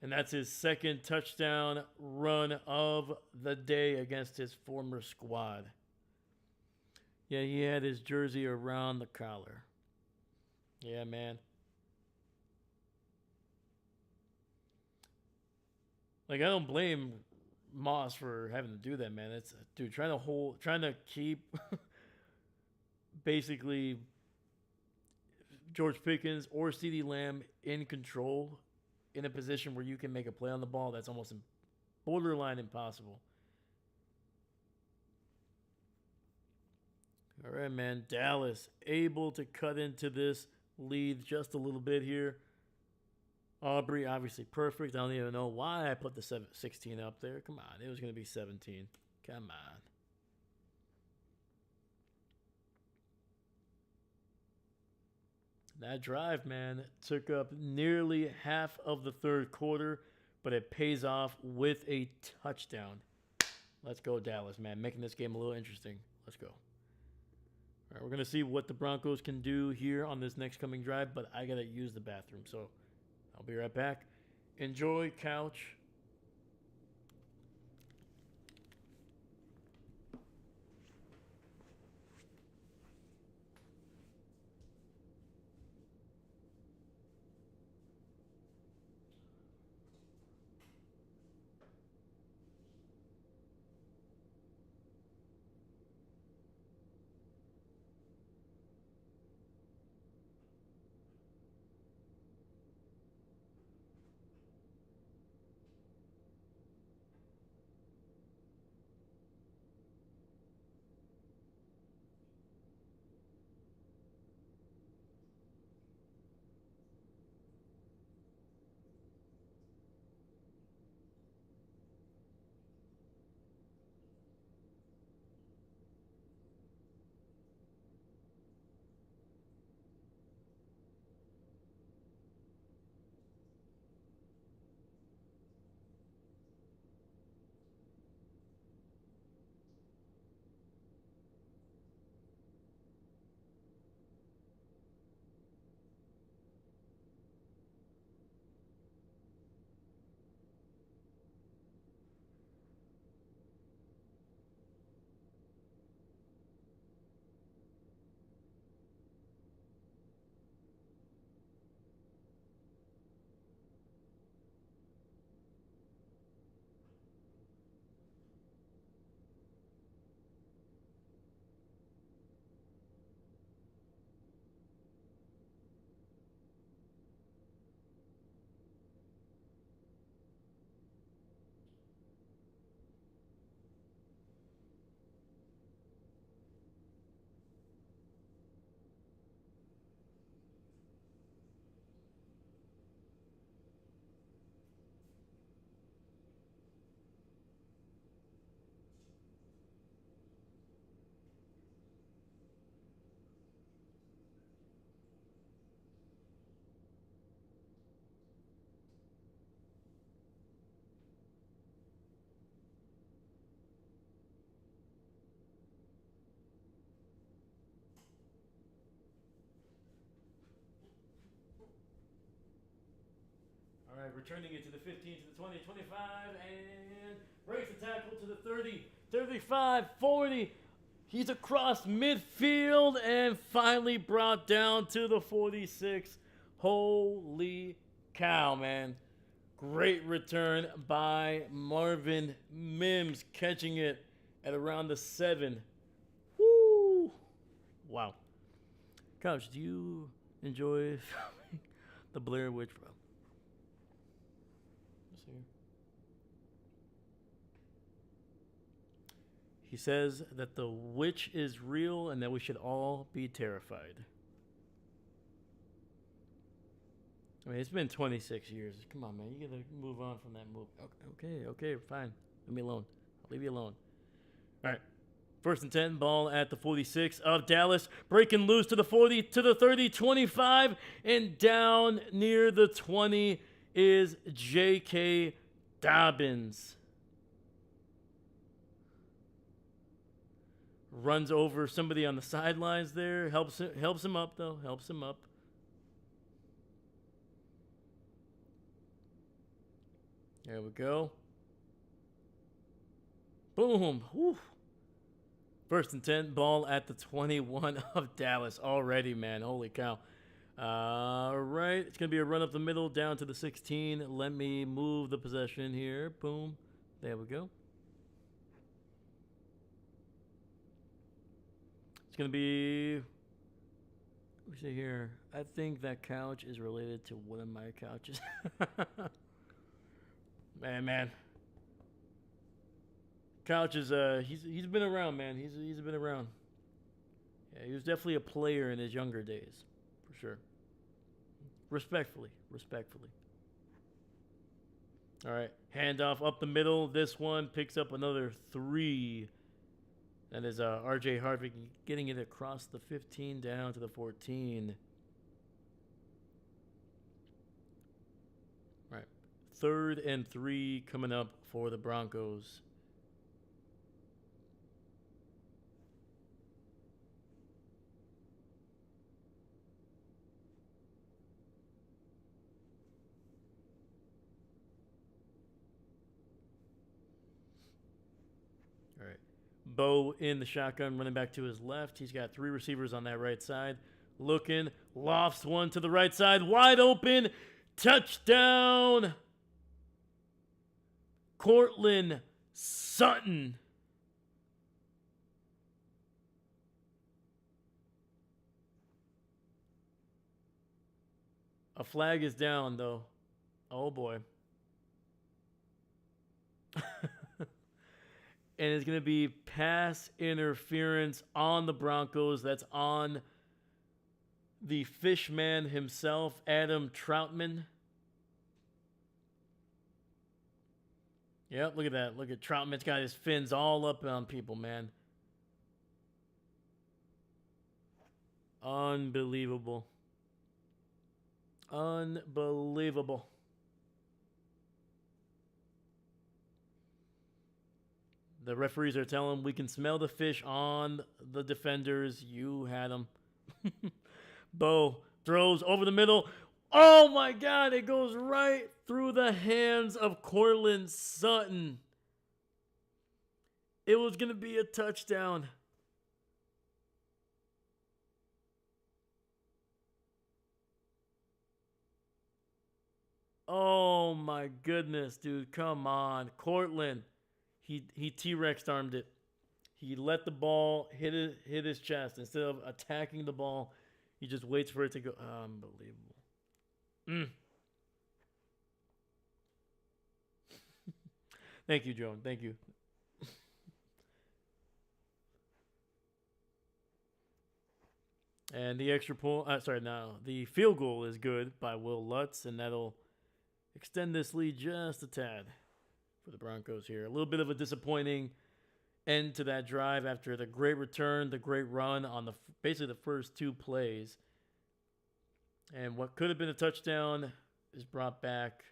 And that's his second touchdown run of the day against his former squad. Yeah, he had his jersey around the collar. Yeah, man. Like, I don't blame Moss for having to do that, man. It's dude trying to keep basically George Pickens or CeeDee Lamb in control in a position where you can make a play on the ball. That's almost borderline impossible. All right, man. Dallas able to cut into this lead just a little bit here. Aubrey, obviously perfect. I don't even know why I put the 16 up there. Come on. It was going to be 17. Come on. That drive, man, took up nearly half of the third quarter, but it pays off with a touchdown. Let's go, Dallas, man. Making this game a little interesting. Let's go. All right, we're going to see what the Broncos can do here on this next coming drive, but I got to use the bathroom, so I'll be right back. Enjoy, couch. All right, returning it to the 15, to the 20, 25, and breaks the tackle to the 30, 35, 40. He's across midfield and finally brought down to the 46. Holy cow, man. Great return by Marvin Mims, catching it at around the 7. Woo! Wow. Couch, do you enjoy the Blair Witch? He says that the witch is real and that we should all be terrified. I mean, it's been 26 years. Come on, man. You gotta move on from that move. Okay, fine. Leave me alone. I'll leave you alone. All right. First and 10, ball at the 46 of Dallas. Breaking loose to the 40, to the 30, 25, and down near the 20 is J.K. Dobbins. Runs over somebody on the sidelines there. Helps him up, though. Helps him up. There we go. Boom. Whew. First and 10, ball at the 21 of Dallas already, man. Holy cow. All right. It's going to be a run up the middle down to the 16. Let me move the possession here. Boom. There we go. It's going to be, let me see here. I think that couch is related to one of my couches. Man. Couch is, he's been around, man. He's been around. Yeah, he was definitely a player in his younger days, for sure. Respectfully. All right, handoff up the middle. This one picks up another 3. That is R.J. Harvick getting it across the 15 down to the 14. All right, 3rd and 3 coming up for the Broncos. All right. Bo in the shotgun, running back to his left. He's got 3 receivers on that right side. Looking, lofts one to the right side, wide open. Touchdown! Courtland Sutton. A flag is down, though. Oh, boy. And it's going to be pass interference on the Broncos. That's on the Fishman himself, Adam Troutman. Yep, look at that. Look at Troutman's got his fins all up on people, man. Unbelievable. Unbelievable. The referees are telling him, we can smell the fish on the defenders. You had them. Bo throws over the middle. Oh, my God. It goes right through the hands of Courtland Sutton. It was going to be a touchdown. Oh, my goodness, dude. Come on. Courtland. He T-Rex armed it. He let the ball hit his chest. Instead of attacking the ball, he just waits for it to go. Unbelievable. Thank you, Joan. Thank you. And the extra point, the field goal is good by Will Lutz, and that'll extend this lead just a tad for the Broncos here. A little bit of a disappointing end to that drive after the great return, the great run on basically the first 2 plays. And what could have been a touchdown is brought back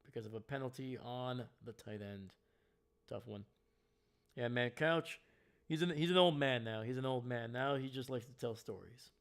because of a penalty on the tight end. Tough one. Yeah, man, Couch, he's an old man now. He's an old man now. He just likes to tell stories.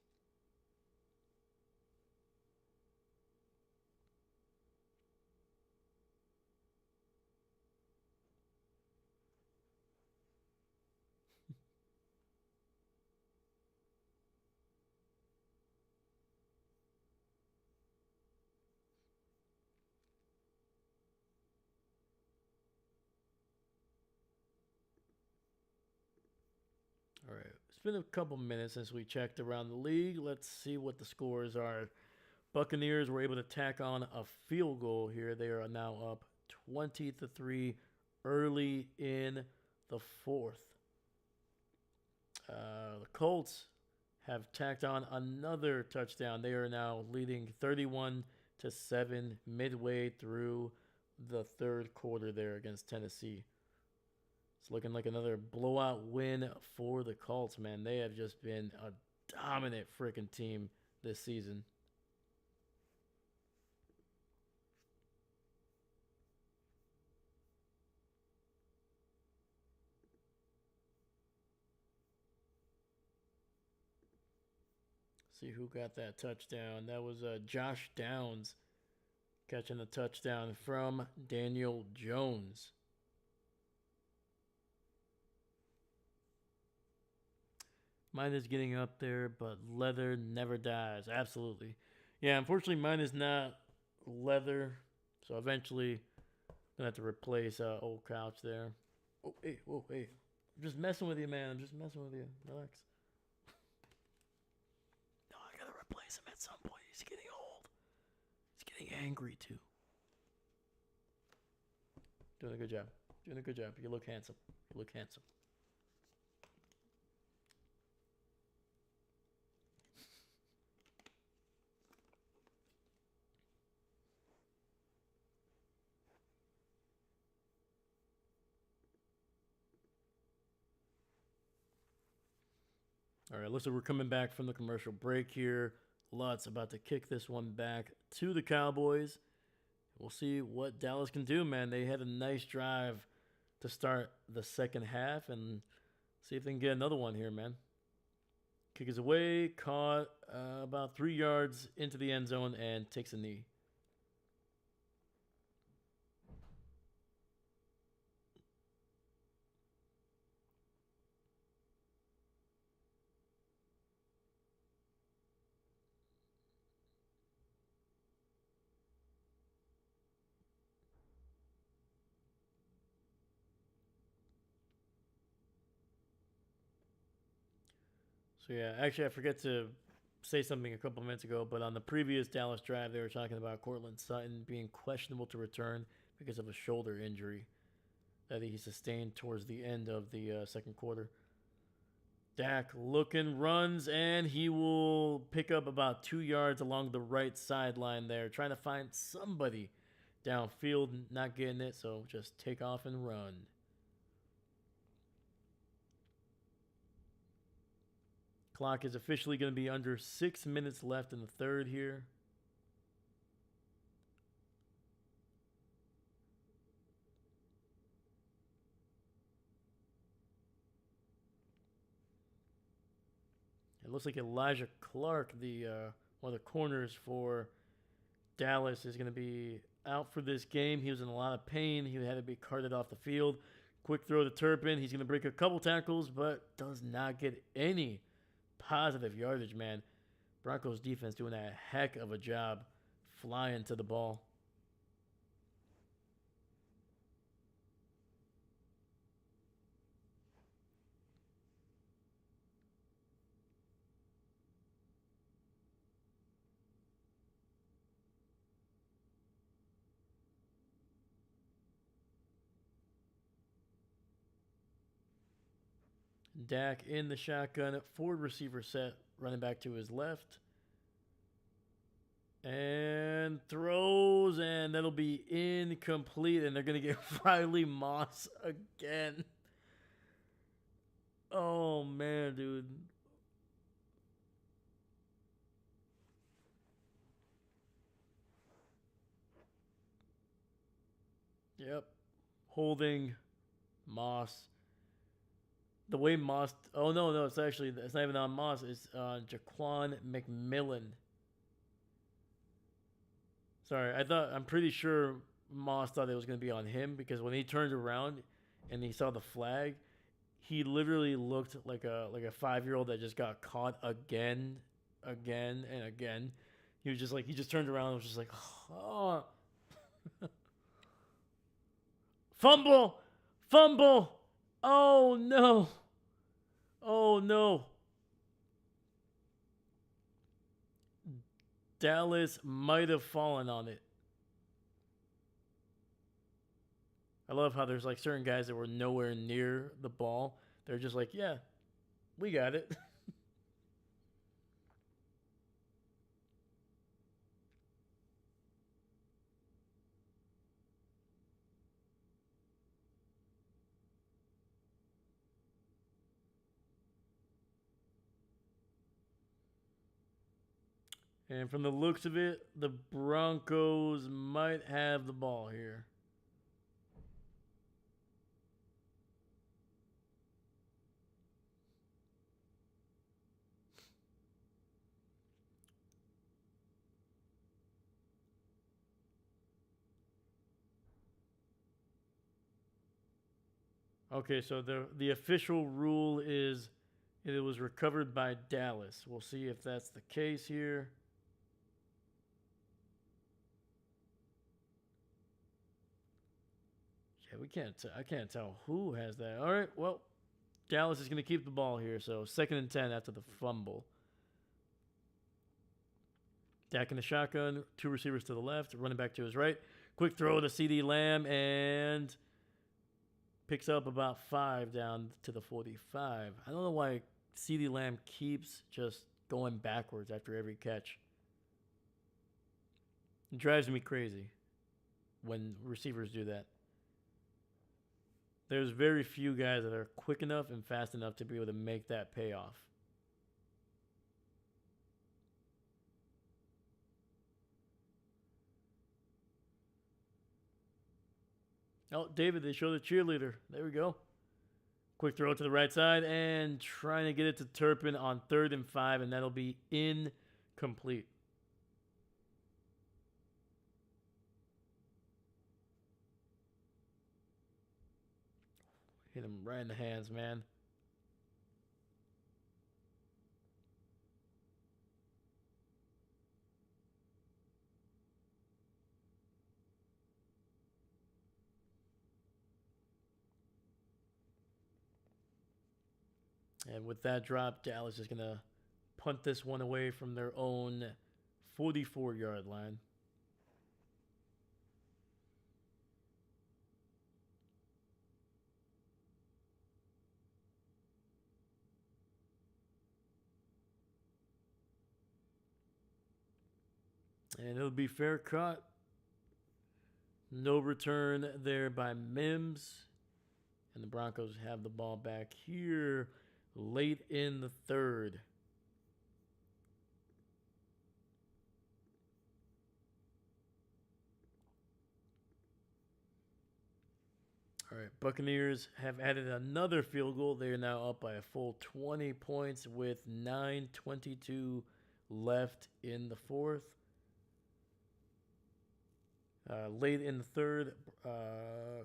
All right, it's been a couple minutes since we checked around the league. Let's see what the scores are. Buccaneers were able to tack on a field goal here. They are now up 20-3 early in the 4th. The Colts have tacked on another touchdown. They are now leading 31-10 7 midway through the third quarter there against Tennessee. It's looking like another blowout win for the Colts, man. They have just been a dominant freaking team this season. See who got that touchdown. That was Josh Downs catching the touchdown from Daniel Jones. Mine is getting up there, but leather never dies. Absolutely. Yeah, unfortunately, mine is not leather. So eventually, I'm going to have to replace old couch there. Oh, hey, whoa, hey. I'm just messing with you, man. I'm just messing with you. Relax. No, I got to replace him at some point. He's getting old. He's getting angry, too. Doing a good job. Doing a good job. You look handsome. You look handsome. All right, looks like we're coming back from the commercial break here. Lutz about to kick this one back to the Cowboys. We'll see what Dallas can do, man. They had a nice drive to start the second half and see if they can get another one here, man. Kick is away, caught about 3 yards into the end zone and takes a knee. So yeah, actually I forget to say something a couple minutes ago, but on the previous Dallas drive, they were talking about Cortland Sutton being questionable to return because of a shoulder injury that he sustained towards the end of the second quarter. Dak looking, runs, and he will pick up about 2 yards along the right sideline there, trying to find somebody downfield, not getting it, so just take off and run. Clock is officially going to be under 6 minutes left in the third here. It looks like Elijah Clark, the one of the corners for Dallas, is going to be out for this game. He was in a lot of pain. He had to be carted off the field. Quick throw to Turpin. He's going to break a couple tackles, but does not get any positive yardage, man. Broncos defense doing a heck of a job flying to the ball. Dak in the shotgun, forward receiver set, running back to his left. And throws, and that'll be incomplete, and they're going to get Riley Moss again. Oh, man, dude. Yep. Holding Moss. The way Moss... Oh, no, it's not even on Moss. It's Jaquan McMillan. Sorry, I'm pretty sure Moss thought it was going to be on him because when he turned around and he saw the flag, he literally looked like a 5-year-old that just got caught again, and again. He was just like, he just turned around and was just like, oh. Fumble! Fumble! Oh, no. Oh, no. Dallas might have fallen on it. I love how there's like certain guys that were nowhere near the ball. They're just like, yeah, we got it. And from the looks of it, the Broncos might have the ball here. Okay, so the official rule is it was recovered by Dallas. We'll see if that's the case here. Yeah, we can't. I can't tell who has that. All right. Well, Dallas is going to keep the ball here. So 2nd and 10 after the fumble. Dak in the shotgun. 2 receivers to the left. Running back to his right. Quick throw to CD Lamb and picks up about 5 down to the 45. I don't know why CD Lamb keeps just going backwards after every catch. It drives me crazy when receivers do that. There's very few guys that are quick enough and fast enough to be able to make that payoff. Oh, David, they show the cheerleader. There we go. Quick throw to the right side and trying to get it to Turpin on 3rd and 5, and that'll be incomplete. Hit him right in the hands, man. And with that drop, Dallas is going to punt this one away from their own 44-yard line. And it'll be fair cut. No return there by Mims. And the Broncos have the ball back here late in the 3rd. All right, Buccaneers have added another field goal. They are now up by a full 20 points with 9:22 left in the 4th. Late in the 3rd,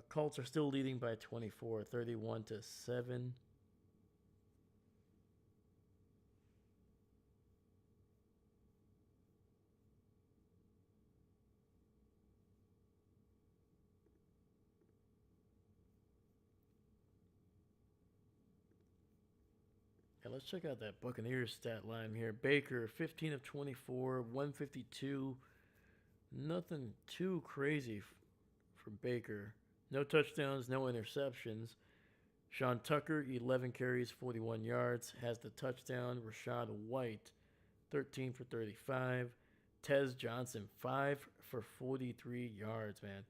Colts are still leading by 24, 31-7. Yeah, let's check out that Buccaneers stat line here. Baker, 15 of 24, 152. Nothing too crazy for Baker. No touchdowns, no interceptions. Sean Tucker, 11 carries, 41 yards, has the touchdown. Rashad White, 13 for 35. Tez Johnson, 5 for 43 yards, man.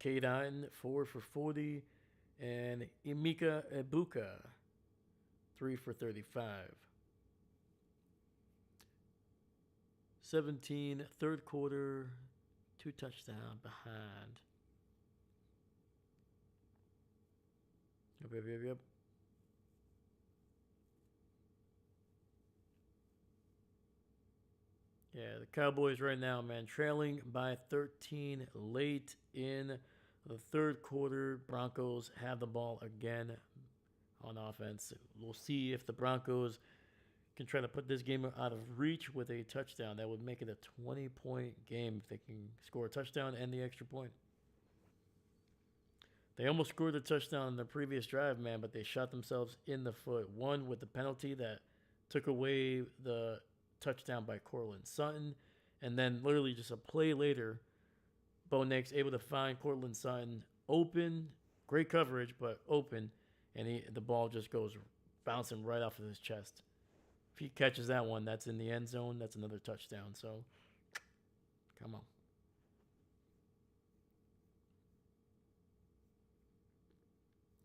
Cade Otton, 4 for 40. And Emeka Ibuka, 3 for 35. 17, 3rd quarter, 2 touchdown behind. Yep. Yeah, the Cowboys right now, man, trailing by 13 late in the 3rd quarter. Broncos have the ball again on offense. We'll see if the Broncos can try to put this game out of reach with a touchdown. That would make it a 20-point game if they can score a touchdown and the extra point. They almost scored a touchdown in the previous drive, man, but they shot themselves in the foot. One with the penalty that took away the touchdown by Cortland Sutton, and then literally just a play later, Bo Nix able to find Cortland Sutton open, great coverage, but open, and the ball just goes bouncing right off of his chest. If he catches that one, that's in the end zone. That's another touchdown. So, come on.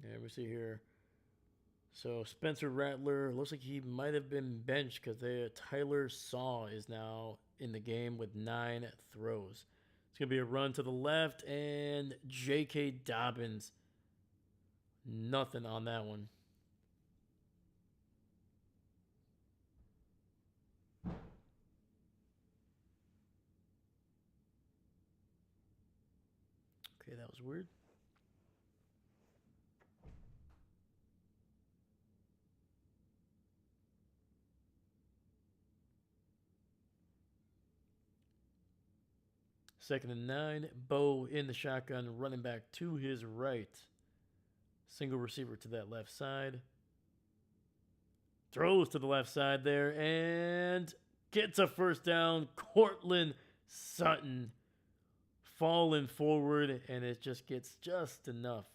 Yeah, we see here So Spencer Rattler looks like he might have been benched because Tyler Saw is now in the game with 9 throws. It's gonna be a run to the left and J.K. Dobbins. Nothing on that one. Okay, that was weird. Second and 9. Bo in the shotgun, running back to his right. Single receiver to that left side. Throws to the left side there and gets a first down. Cortland Sutton falling forward, and it just gets just enough.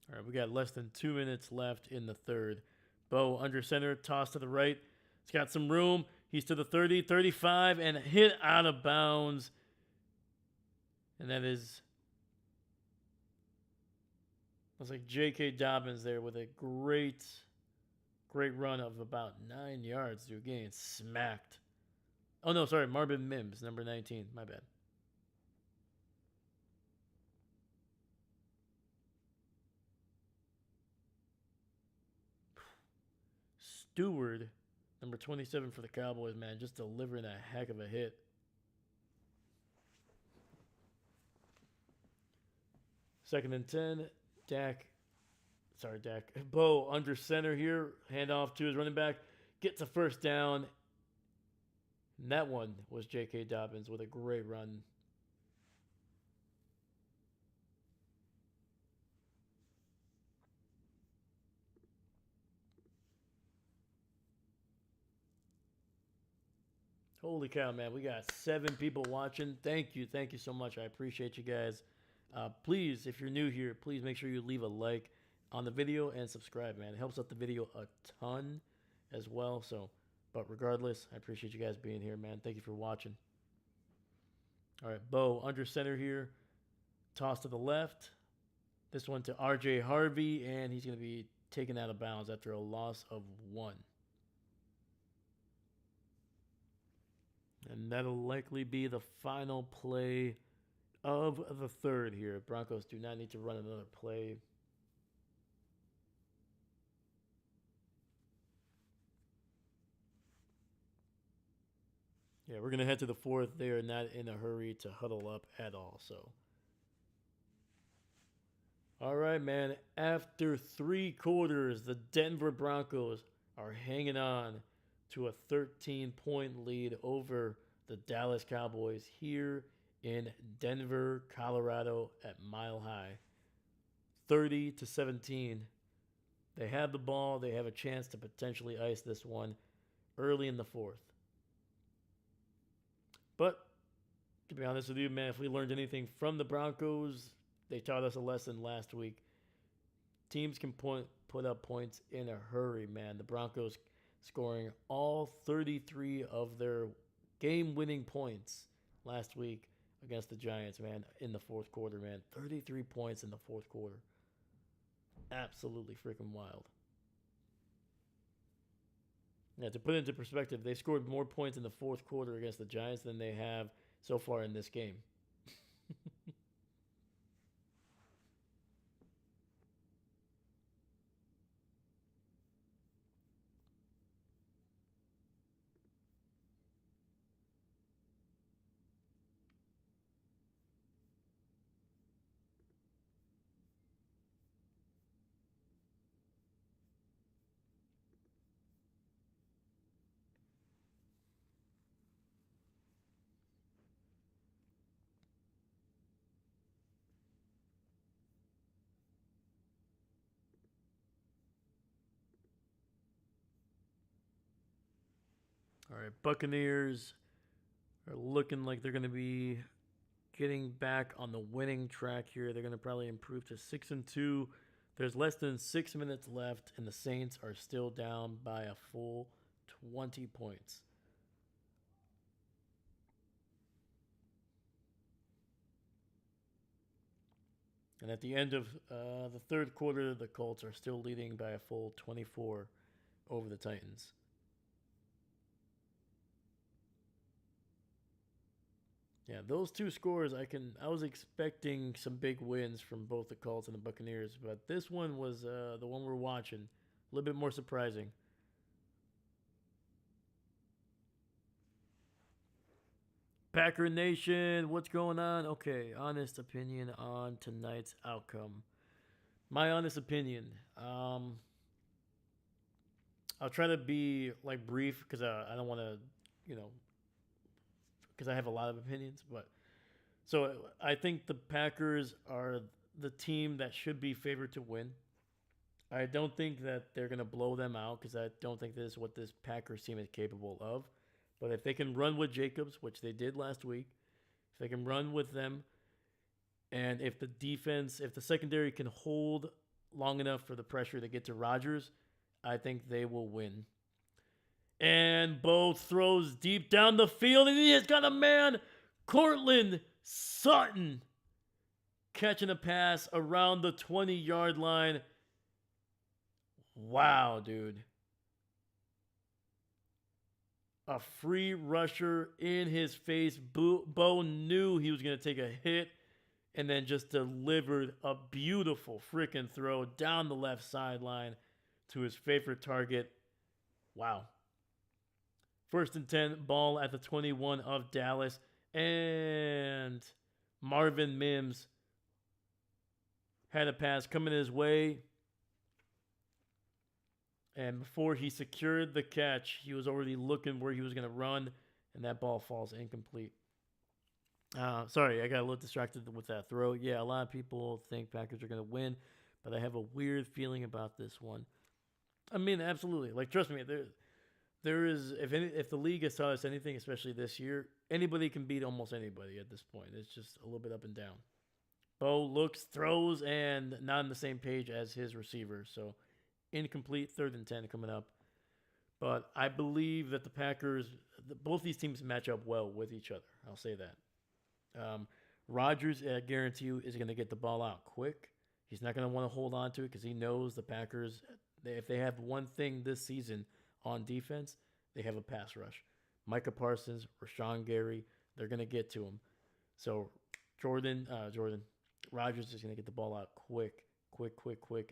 All right, we got less than 2 minutes left in the third. Bo under center, toss to the right. He's got some room. He's to the 30, 35, and hit out of bounds. And that is, looks like J.K. Dobbins there with a great run of about 9 yards to a gain. Smacked. Oh, no, sorry. Marvin Mims, number 19. My bad. Stewart, number 27 for the Cowboys, man, just delivering a heck of a hit. Second and 10. Dak. Bo under center here. Handoff to his running back. Gets a first down. And that one was J.K. Dobbins with a great run. Holy cow, man. We got 7 people watching. Thank you. Thank you so much. I appreciate you guys. Please, if you're new here, please make sure you leave a like on the video and subscribe, man. It helps out the video a ton as well. So, but regardless, I appreciate you guys being here, man. Thank you for watching. All right, Bo under center here. Toss to the left. This one to RJ Harvey, and he's going to be taken out of bounds after a loss of 1. And that'll likely be the final play of the third here. Broncos do not need to run another play. Yeah, we're going to head to the fourth. They are not in a hurry to huddle up at all. So, all right, man. After 3 quarters, the Denver Broncos are hanging on to a 13-point lead over the Dallas Cowboys here in Denver, Colorado at Mile High. 30-17. They have the ball. They have a chance to potentially ice this one early in the fourth. But to be honest with you, man, if we learned anything from the Broncos, they taught us a lesson last week. Teams can put up points in a hurry, man. The Broncos scoring all 33 of their game-winning points last week against the Giants, man, in the fourth quarter, man. 33 points in the fourth quarter. Absolutely freaking wild. Yeah, to put it into perspective, they scored more points in the fourth quarter against the Giants than they have so far in this game. All right, Buccaneers are looking like they're going to be getting back on the winning track here. They're going to probably improve to 6-2. There's less than 6 minutes left, and the Saints are still down by a full 20 points. And at the end of the third quarter, the Colts are still leading by a full 24 over the Titans. Yeah, those two scores, I was expecting some big wins from both the Colts and the Buccaneers, but this one was the one we're watching. A little bit more surprising. Packer Nation, what's going on? Okay, honest opinion on tonight's outcome. My honest opinion. I'll try to be like brief because I don't want to, you know, because I have a lot of opinions. But so I think the Packers are the team that should be favored to win. I don't think that they're going to blow them out because I don't think this is what this Packers team is capable of. But if they can run with Jacobs, which they did last week, if they can run with them, and if the defense, if the secondary can hold long enough for the pressure to get to Rodgers, I think they will win. And Bo throws deep down the field, and he has got a man, Cortland Sutton, catching a pass around the 20-yard line. Wow, dude. A free rusher in his face. Bo knew he was going to take a hit and then just delivered a beautiful freaking throw down the left sideline to his favorite target. Wow. 1st and 10, ball at the 21 of Dallas. And Marvin Mims had a pass coming his way. And before he secured the catch, he was already looking where he was going to run, and that ball falls incomplete. Sorry, I got a little distracted with that throw. Yeah, a lot of people think Packers are going to win, but I have a weird feeling about this one. I mean, absolutely. Like, trust me, there is, if the league has taught us anything, especially this year, anybody can beat almost anybody at this point. It's just a little bit up and down. Bo looks, throws, and not on the same page as his receiver, so incomplete. 3rd and 10 coming up. But I believe that the Packers, both these teams match up well with each other. I'll say that. Rodgers, I guarantee you, is going to get the ball out quick. He's not going to want to hold on to it because he knows the Packers, if they have one thing this season on defense, they have a pass rush. Micah Parsons, Rashawn Gary, they're going to get to him. So Rodgers is going to get the ball out quick.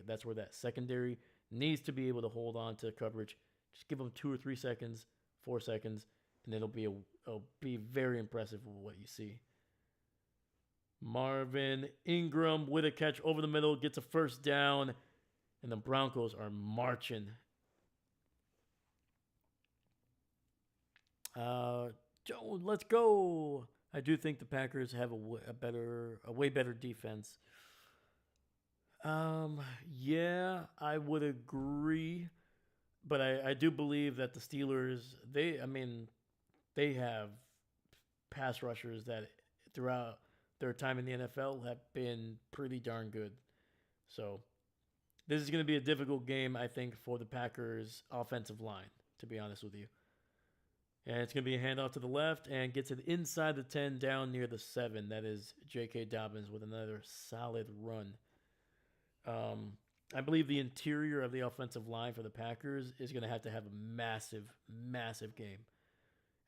That's where that secondary needs to be able to hold on to coverage. Just give them 2 or 3 seconds, 4 seconds, and it'll be very impressive with what you see. Marvin Ingram with a catch over the middle, gets a 1st down, and the Broncos are marching. Joe, let's go. I do think the Packers have a way better defense. Yeah, I would agree, but I do believe that the Steelers, they have pass rushers that throughout their time in the NFL have been pretty darn good. So this is going to be a difficult game, I think, for the Packers offensive line, to be honest with you. And it's going to be a handoff to the left and gets it inside the 10 down near the 7. That is J.K. Dobbins with another solid run. I believe the interior of the offensive line for the Packers is going to have a massive, massive game.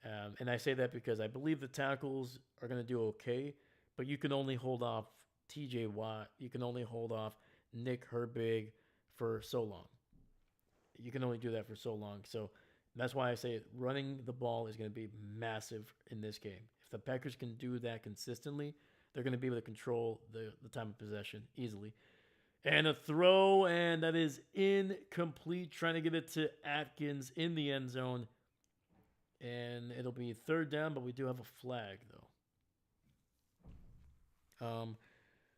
And I say that because I believe the tackles are going to do okay, but you can only hold off T.J. Watt. You can only hold off Nick Herbig for so long. You can only do that for so long. So that's why I say running the ball is going to be massive in this game. If the Packers can do that consistently, they're going to be able to control the time of possession easily. And a throw, and that is incomplete. Trying to get it to Atkins in the end zone. And it'll be 3rd down, but we do have a flag, though.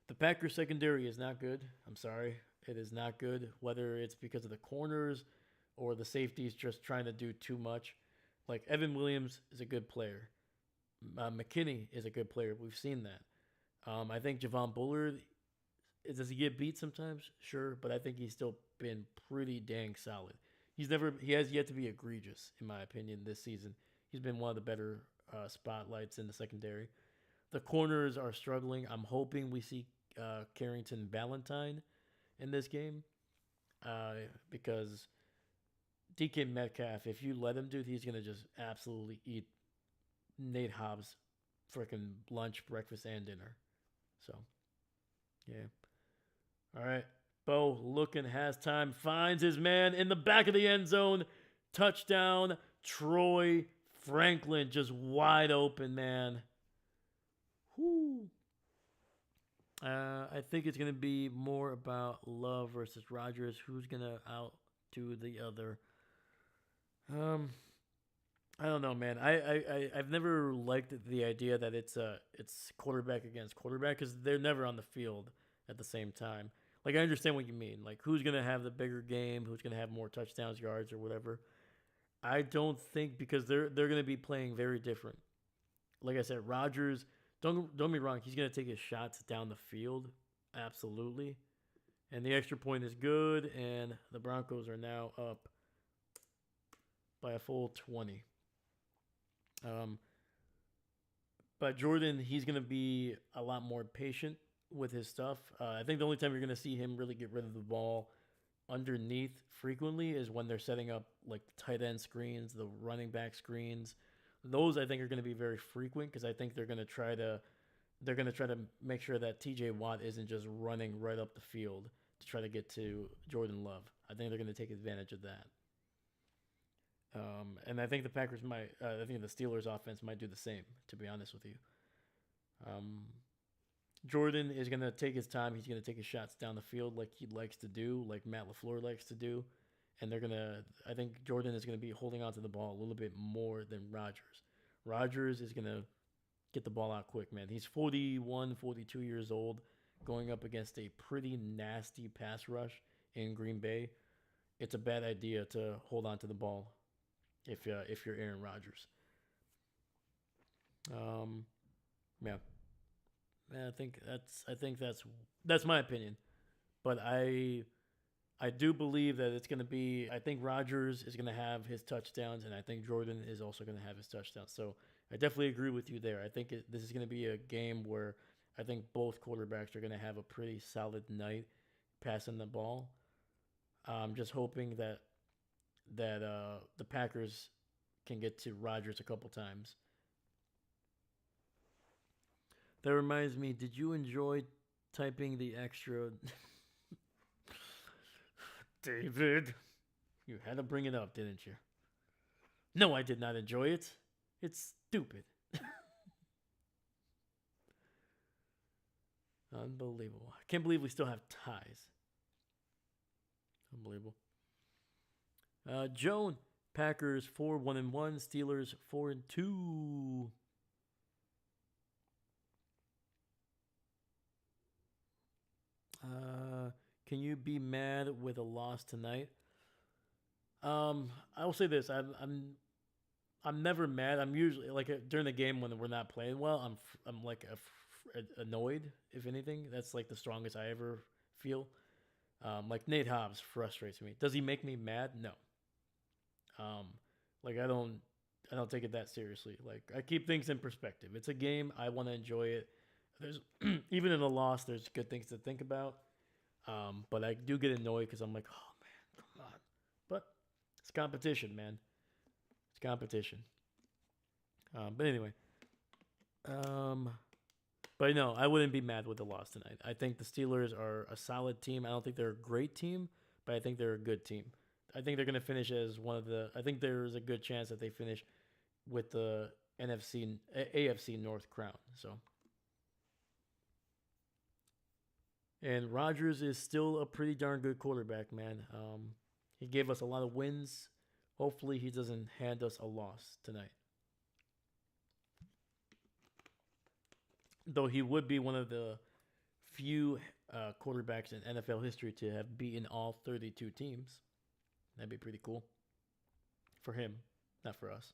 The Packers secondary is not good. I'm sorry. It is not good, whether it's because of the corners or the safeties just trying to do too much. Like Evan Williams is a good player. McKinney is a good player. We've seen that. I think Javon Bullard, does he get beat sometimes? Sure, but I think he's still been pretty dang solid. He has yet to be egregious in my opinion this season. He's been one of the better spotlights in the secondary. The corners are struggling. I'm hoping we see Carrington Valentine in this game uh, because DK Metcalf, if you let him, dude, he's gonna just absolutely eat Nate Hobbs' freaking lunch, breakfast, and dinner. So yeah. All right. Bo looking has time, finds his man in the back of the end zone. Touchdown, Troy Franklin, just wide open, man. Whoo. I think it's gonna be more about Love versus Rogers. Who's gonna outdo the other? Um, I don't know, man. I've never liked the idea that it's quarterback against quarterback because they're never on the field at the same time. Like I understand what you mean. Like who's gonna have the bigger game? Who's gonna have more touchdowns, yards, or whatever? I don't think because they're gonna be playing very different. Like I said, Rogers. Don't be wrong. He's gonna take his shots down the field, absolutely. And the extra point is good. And the Broncos are now up by a full 20. Um, but Jordan, he's going to be a lot more patient with his stuff. I think the only time you're going to see him really get rid of the ball underneath frequently is when they're setting up like tight end screens, the running back screens. Those I think are going to be very frequent because I think they're going to try to make sure that TJ Watt isn't just running right up the field to try to get to Jordan Love. I think they're going to take advantage of that. And I think the Packers might. I think the Steelers' offense might do the same. To be honest with you, Jordan is gonna take his time. He's gonna take his shots down the field like he likes to do, like Matt LaFleur likes to do. And they're gonna. I think Jordan is gonna be holding on to the ball a little bit more than Rodgers. Rodgers is gonna get the ball out quick, man. He's 41, 42 years old, going up against a pretty nasty pass rush in Green Bay. It's a bad idea to hold on to the ball if you're Aaron Rodgers. Um, yeah, I think that's my opinion. But I do believe that it's going to be. I think Rodgers is going to have his touchdowns, and I think Jordan is also going to have his touchdowns. So I definitely agree with you there. I think this is going to be a game where I think both quarterbacks are going to have a pretty solid night passing the ball. I'm just hoping that the Packers can get to Rodgers a couple times. That reminds me, did you enjoy typing the extra David? You had to bring it up, didn't you? No, I did not enjoy it. It's stupid. Unbelievable. I can't believe we still have ties. Unbelievable. Joan, Packers 4-1-1, Steelers 4-2. Can you be mad with a loss tonight? I will say this: I'm never mad. I'm usually like during the game when we're not playing well. I'm like annoyed. If anything, that's like the strongest I ever feel. Like Nate Hobbs frustrates me. Does he make me mad? No. Um, like I don't take it that seriously. Like I keep things in perspective. It's a game. I want to enjoy it. There's even in a loss, there's good things to think about. But I do get annoyed because I'm like, oh man, come on. But it's competition, man. It's competition. But anyway, um, but no, I wouldn't be mad with the loss tonight. I think the Steelers are a solid team. I don't think they're a great team, but I think they're a good team. I think they're going to finish as one of the. I think there's a good chance that they finish with the AFC North crown. So, and Rodgers is still a pretty darn good quarterback, man. He gave us a lot of wins. Hopefully, he doesn't hand us a loss tonight. Though he would be one of the few quarterbacks in NFL history to have beaten all 32 teams. That'd be pretty cool for him, not for us.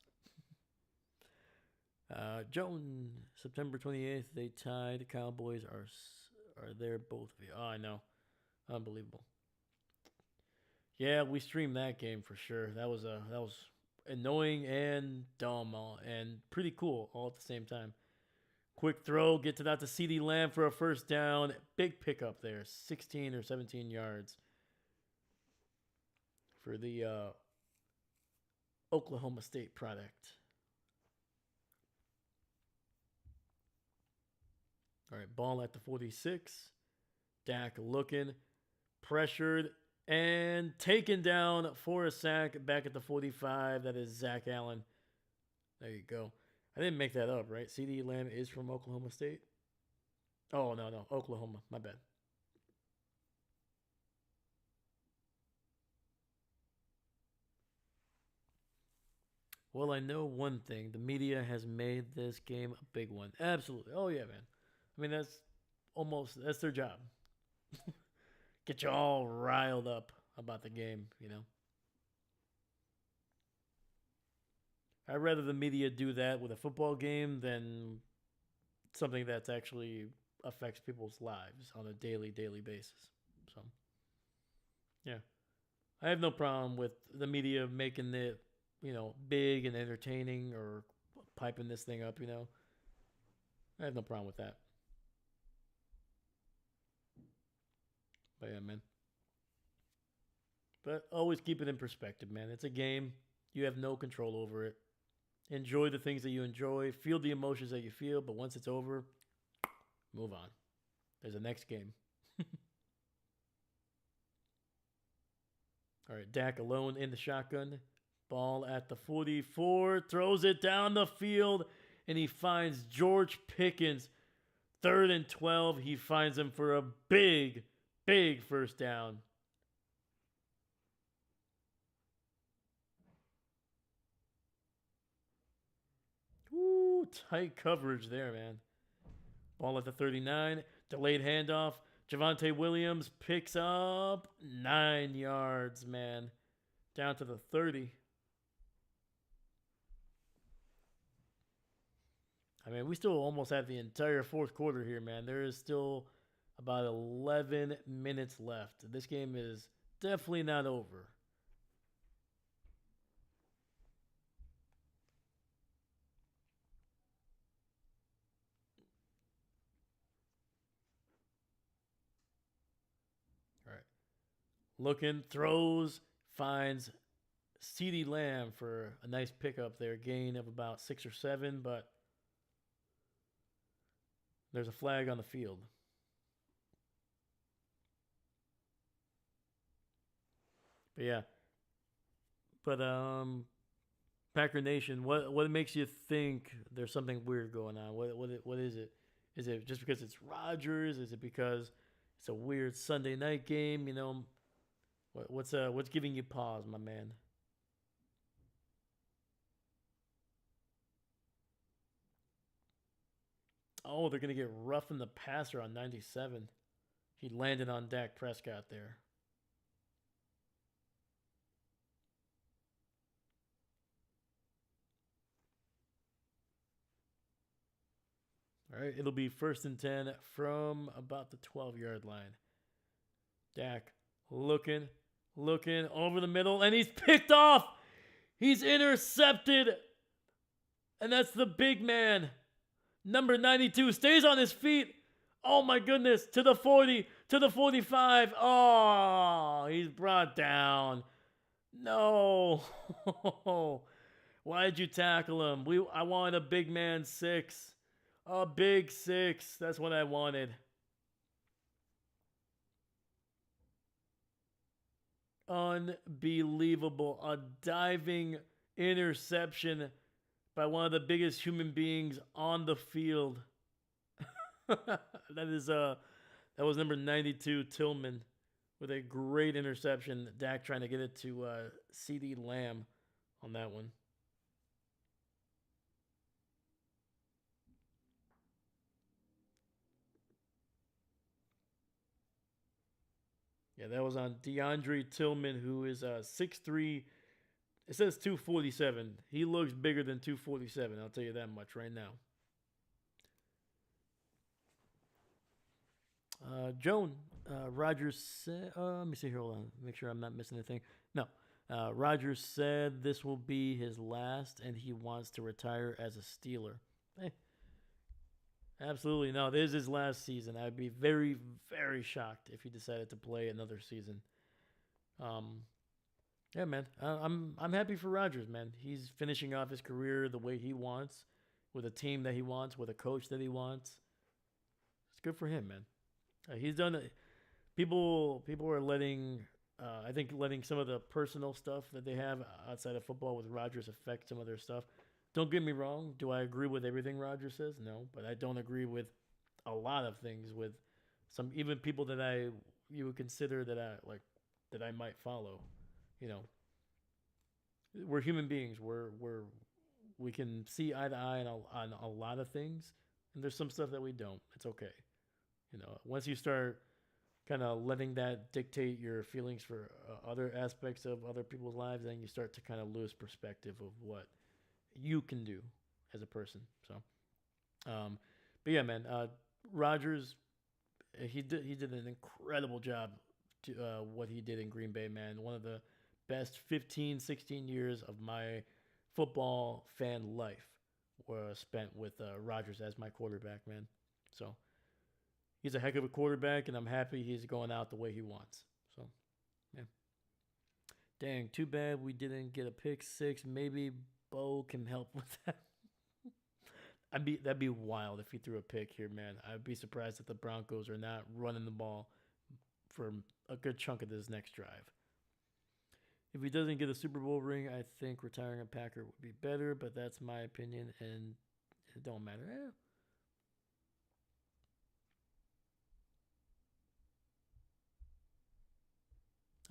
Joan, September 28th, they tied. Cowboys are there both of you. Oh, I know. Unbelievable. Yeah, we streamed that game for sure. That was annoying and dumb and pretty cool all at the same time. Quick throw, gets it out to CD Lamb for a first down. Big pickup there, 16 or 17 yards for the Oklahoma State product. All right, ball at the 46. Dak looking, pressured, and taken down for a sack back at the 45. That is Zach Allen. There you go. I didn't make that up, right? CD Lamb is from Oklahoma State. Oh, no. Oklahoma. My bad. Well, I know one thing. The media has made this game a big one. Absolutely. Oh, yeah, man. I mean, that's their job. Get you all riled up about the game, you know? I'd rather the media do that with a football game than something that's actually affects people's lives on a daily basis. So, yeah. I have no problem with the media making it, big and entertaining or piping this thing up. I have no problem with that. But yeah, man. But always keep it in perspective, man. It's a game. You have no control over it. Enjoy the things that you enjoy. Feel the emotions that you feel. But once it's over, move on. There's a next game. All right, Dak alone in the shotgun. Ball at the 44. Throws it down the field. And he finds George Pickens. 3rd and 12. He finds him for a big first down. Ooh, tight coverage there, man. Ball at the 39. Delayed handoff. Javonte Williams picks up 9 yards, man. Down to the 30. I mean, we still almost have the entire fourth quarter here, man. There is still about 11 minutes left. This game is definitely not over. All right. Looking, throws, finds CD Lamb for a nice pickup there. Gain of about 6 or 7, but there's a flag on the field. But yeah. But Packer Nation, what makes you think there's something weird going on? What is it? Is it just because it's Rodgers? Is it because it's a weird Sunday night game? What's giving you pause, my man? Oh, they're gonna get rough in the passer on 97. He landed on Dak Prescott there. All right, it'll be 1st and 10 from about the 12-yard line. Dak looking over the middle, and he's picked off. He's intercepted, and that's the big man. Number 92 stays on his feet. Oh my goodness, to the 40, to the 45. Oh, he's brought down. No. Why'd you tackle him? I wanted a big man 6. A big 6. That's what I wanted. Unbelievable. A diving interception by one of the biggest human beings on the field. That was number 92 Tillman with a great interception. Dak trying to get it to CD Lamb on that one. Yeah, that was on DeAndre Tillman, who is 6'3", It says 247. He looks bigger than 247. I'll tell you that much right now. Joan Rogers said, let me see here. Hold on. Make sure I'm not missing anything. No. Rogers said this will be his last and he wants to retire as a Steeler. Hey, absolutely. No, this is his last season. I'd be very, very shocked if he decided to play another season. Um, yeah, man. I'm happy for Rogers, man. He's finishing off his career the way he wants, with a team that he wants, with a coach that he wants. It's good for him, man. He's done. People are letting. I think letting some of the personal stuff that they have outside of football with Rodgers affect some of their stuff. Don't get me wrong. Do I agree with everything Rodgers says? No, but I don't agree with a lot of things with some even people that you would consider that I like that I might follow. You know, we're human beings. We can see eye to eye on a lot of things, and there's some stuff that we don't. It's okay. Once you start kind of letting that dictate your feelings for other aspects of other people's lives, then you start to kind of lose perspective of what you can do as a person. So, but yeah, man, Rogers, he did an incredible job to what he did in Green Bay, man. One of the best 15, 16 years of my football fan life were spent with Rogers as my quarterback, man. So he's a heck of a quarterback, and I'm happy he's going out the way he wants. So, yeah. Dang, too bad we didn't get a pick six. Maybe Bo can help with that. That'd be wild if he threw a pick here, man. I'd be surprised if the Broncos are not running the ball for a good chunk of this next drive. If he doesn't get a Super Bowl ring, I think retiring a Packer would be better, but that's my opinion, and it don't matter.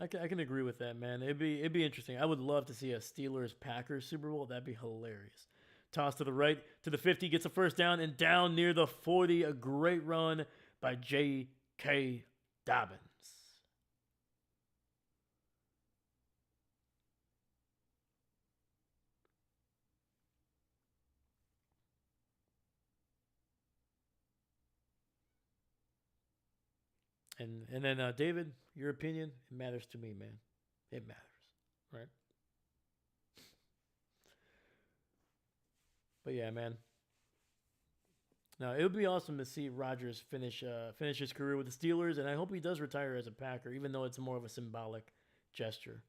I can agree with that, man. It'd be interesting. I would love to see a Steelers Packers Super Bowl. That'd be hilarious. Toss to the right to the 50, gets a first down, and down near the 40. A great run by J.K. Dobbins. And then David, your opinion, it matters to me, man. It matters, right? But yeah, man. Now it would be awesome to see Rodgers finish his career with the Steelers, and I hope he does retire as a Packer, even though it's more of a symbolic gesture.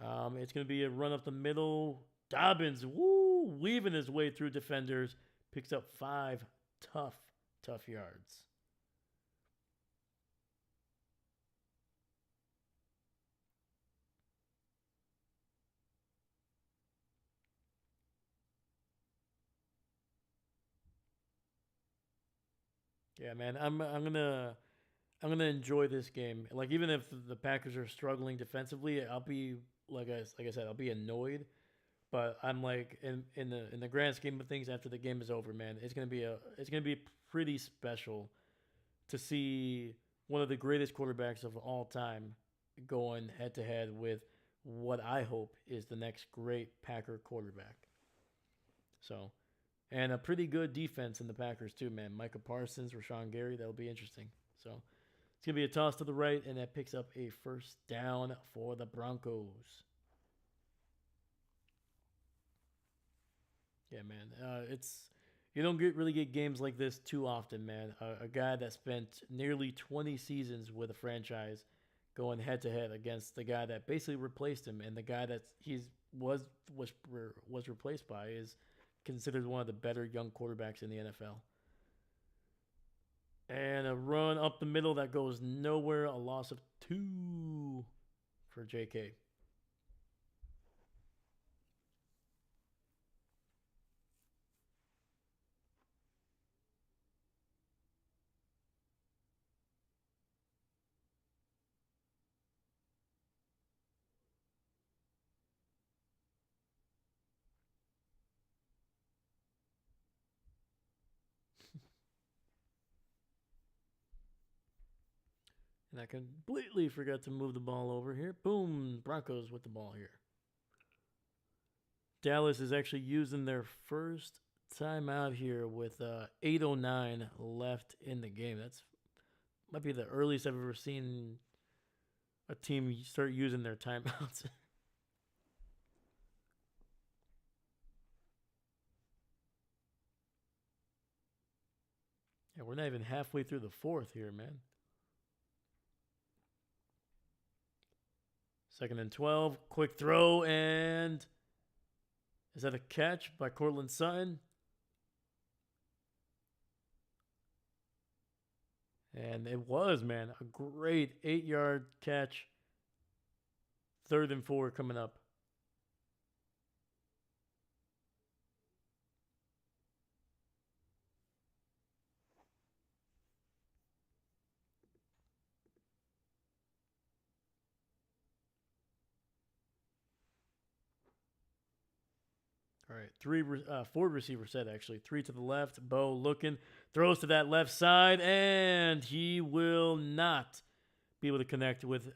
It's going to be a run up the middle. Dobbins, woo, weaving his way through defenders, picks up 5 tough, tough yards. Yeah, man, I'm gonna enjoy this game. Like even if the Packers are struggling defensively, I'll be like I said, I'll be annoyed. But I'm like in the grand scheme of things, after the game is over, man, it's gonna be pretty special to see one of the greatest quarterbacks of all time going head to head with what I hope is the next great Packer quarterback. So, and a pretty good defense in the Packers too, man. Micah Parsons, Rashawn Gary, that'll be interesting. So it's gonna be a toss to the right, and that picks up a first down for the Broncos. Yeah, man. It's you don't really get games like this too often, man. A guy that spent nearly 20 seasons with a franchise going head to head against the guy that basically replaced him, and the guy that he's was replaced by is considered one of the better young quarterbacks in the NFL. And a run up the middle that goes nowhere. A loss of 2 for J.K. And I completely forgot to move the ball over here. Boom, Broncos with the ball here. Dallas is actually using their first timeout here with 8:09 left in the game. That's might be the earliest I've ever seen a team start using their timeouts. Yeah, we're not even halfway through the fourth here, man. 2nd and 12. Quick throw, and is that a catch by Cortland Sutton? And it was, man, a great 8-yard catch. 3rd and 4 coming up. All right, four receiver set actually. 3 to the left. Bo looking, throws to that left side, and he will not be able to connect with.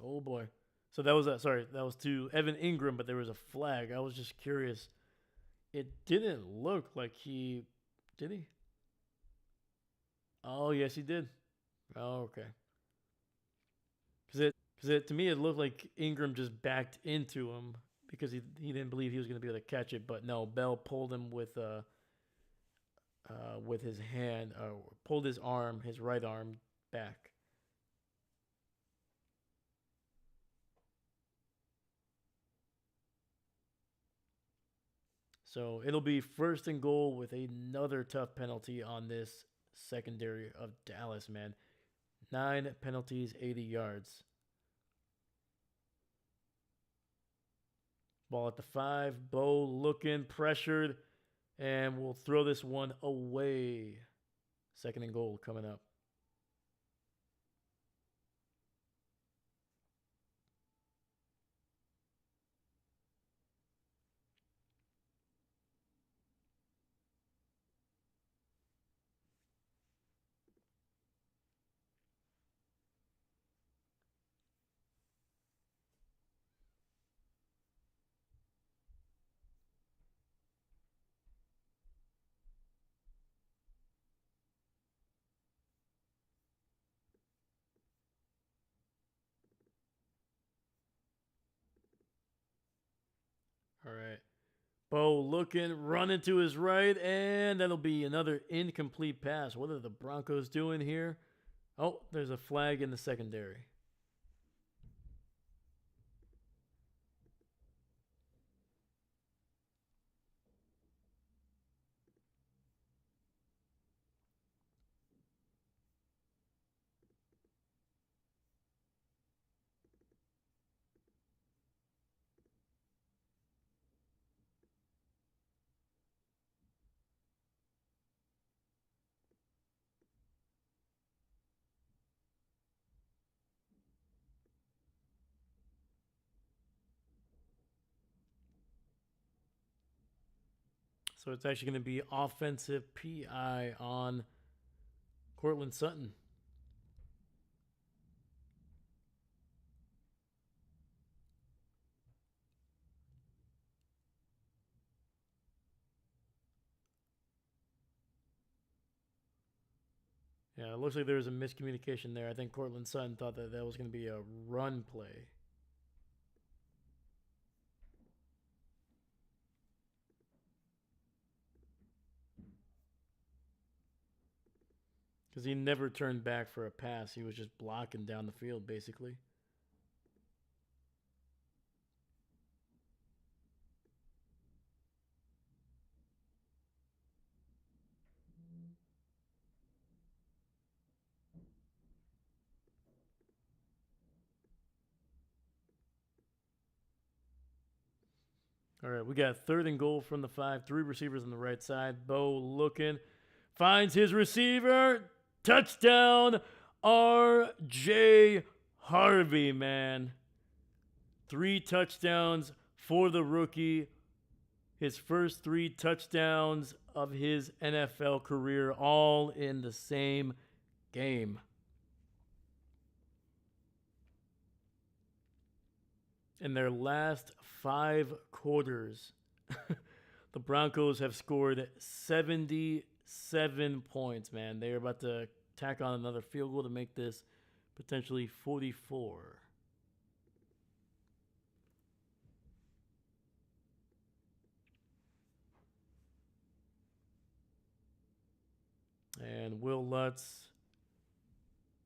Oh boy. So that was that was to Evan Ingram, but there was a flag. I was just curious. It didn't look like he did he? Oh yes, he did. Oh okay. Because it to me it looked like Ingram just backed into him because he didn't believe he was going to be able to catch it, but no, Bell pulled him with his hand, pulled his arm, his right arm back. So it'll be 1st and goal with another tough penalty on this secondary of Dallas, man. 9 penalties, 80 yards. Ball at the 5. Bo looking, pressured, and we'll throw this one away. 2nd and goal coming up. All right. Bo looking, running to his right, and that'll be another incomplete pass. What are the Broncos doing here? Oh, there's a flag in the secondary. So it's actually going to be offensive PI on Cortland Sutton. Yeah, it looks like there was a miscommunication there. I think Cortland Sutton thought that that was going to be a run play. Because he never turned back for a pass. He was just blocking down the field, basically. All right, we got 3rd and goal from the 5. 3 receivers on the right side. Bo looking. Finds his receiver. Touchdown, R.J. Harvey, man. 3 touchdowns for the rookie. His first 3 touchdowns of his NFL career, all in the same game. In their last 5 quarters, the Broncos have scored 77 points, man. They are about to tack on another field goal to make this potentially 44. And Will Lutz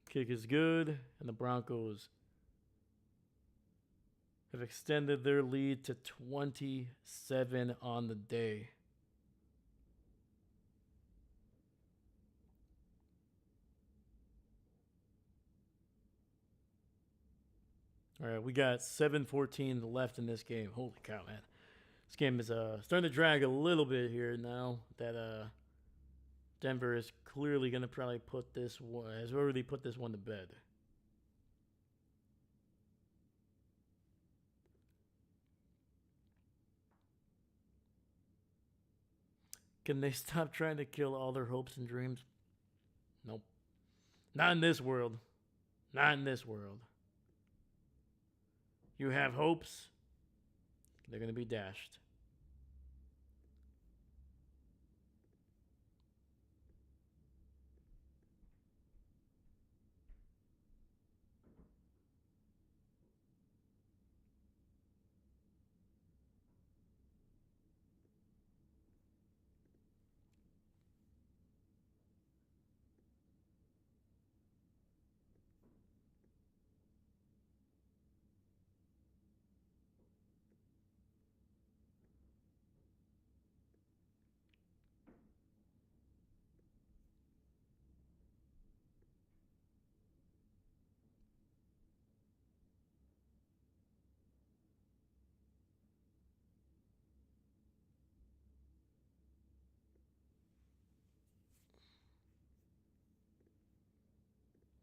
kick is good, and the Broncos have extended their lead to 27 on the day. All right, we got 7:14 left in this game. Holy cow, man. This game is starting to drag a little bit here now that Denver is clearly going to probably has already put this one to bed. Can they stop trying to kill all their hopes and dreams? Nope. Not in this world. Not in this world. You have hopes, they're going to be dashed.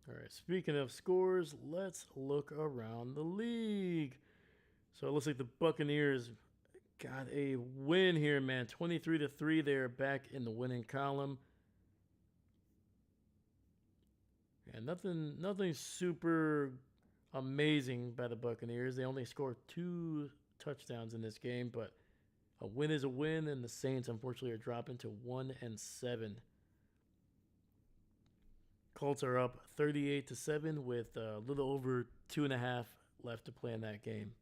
All right, speaking of scores, let's look around the league. So it looks like the Buccaneers got a win here, man. 23-3. They're back in the winning column. And nothing super amazing by the Buccaneers. They only scored 2 touchdowns in this game, but a win is a win, and the Saints unfortunately are dropping to 1-7. Colts are up 38-7 with a little over 2.5 left to play in that game.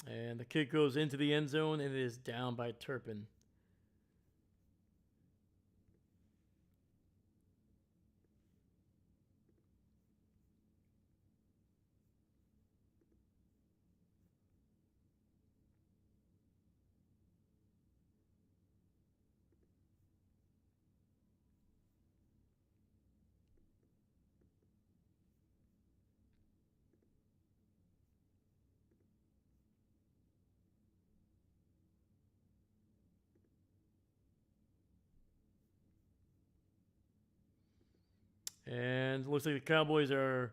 And the kick goes into the end zone, and it is down by Turpin. And it looks like the Cowboys are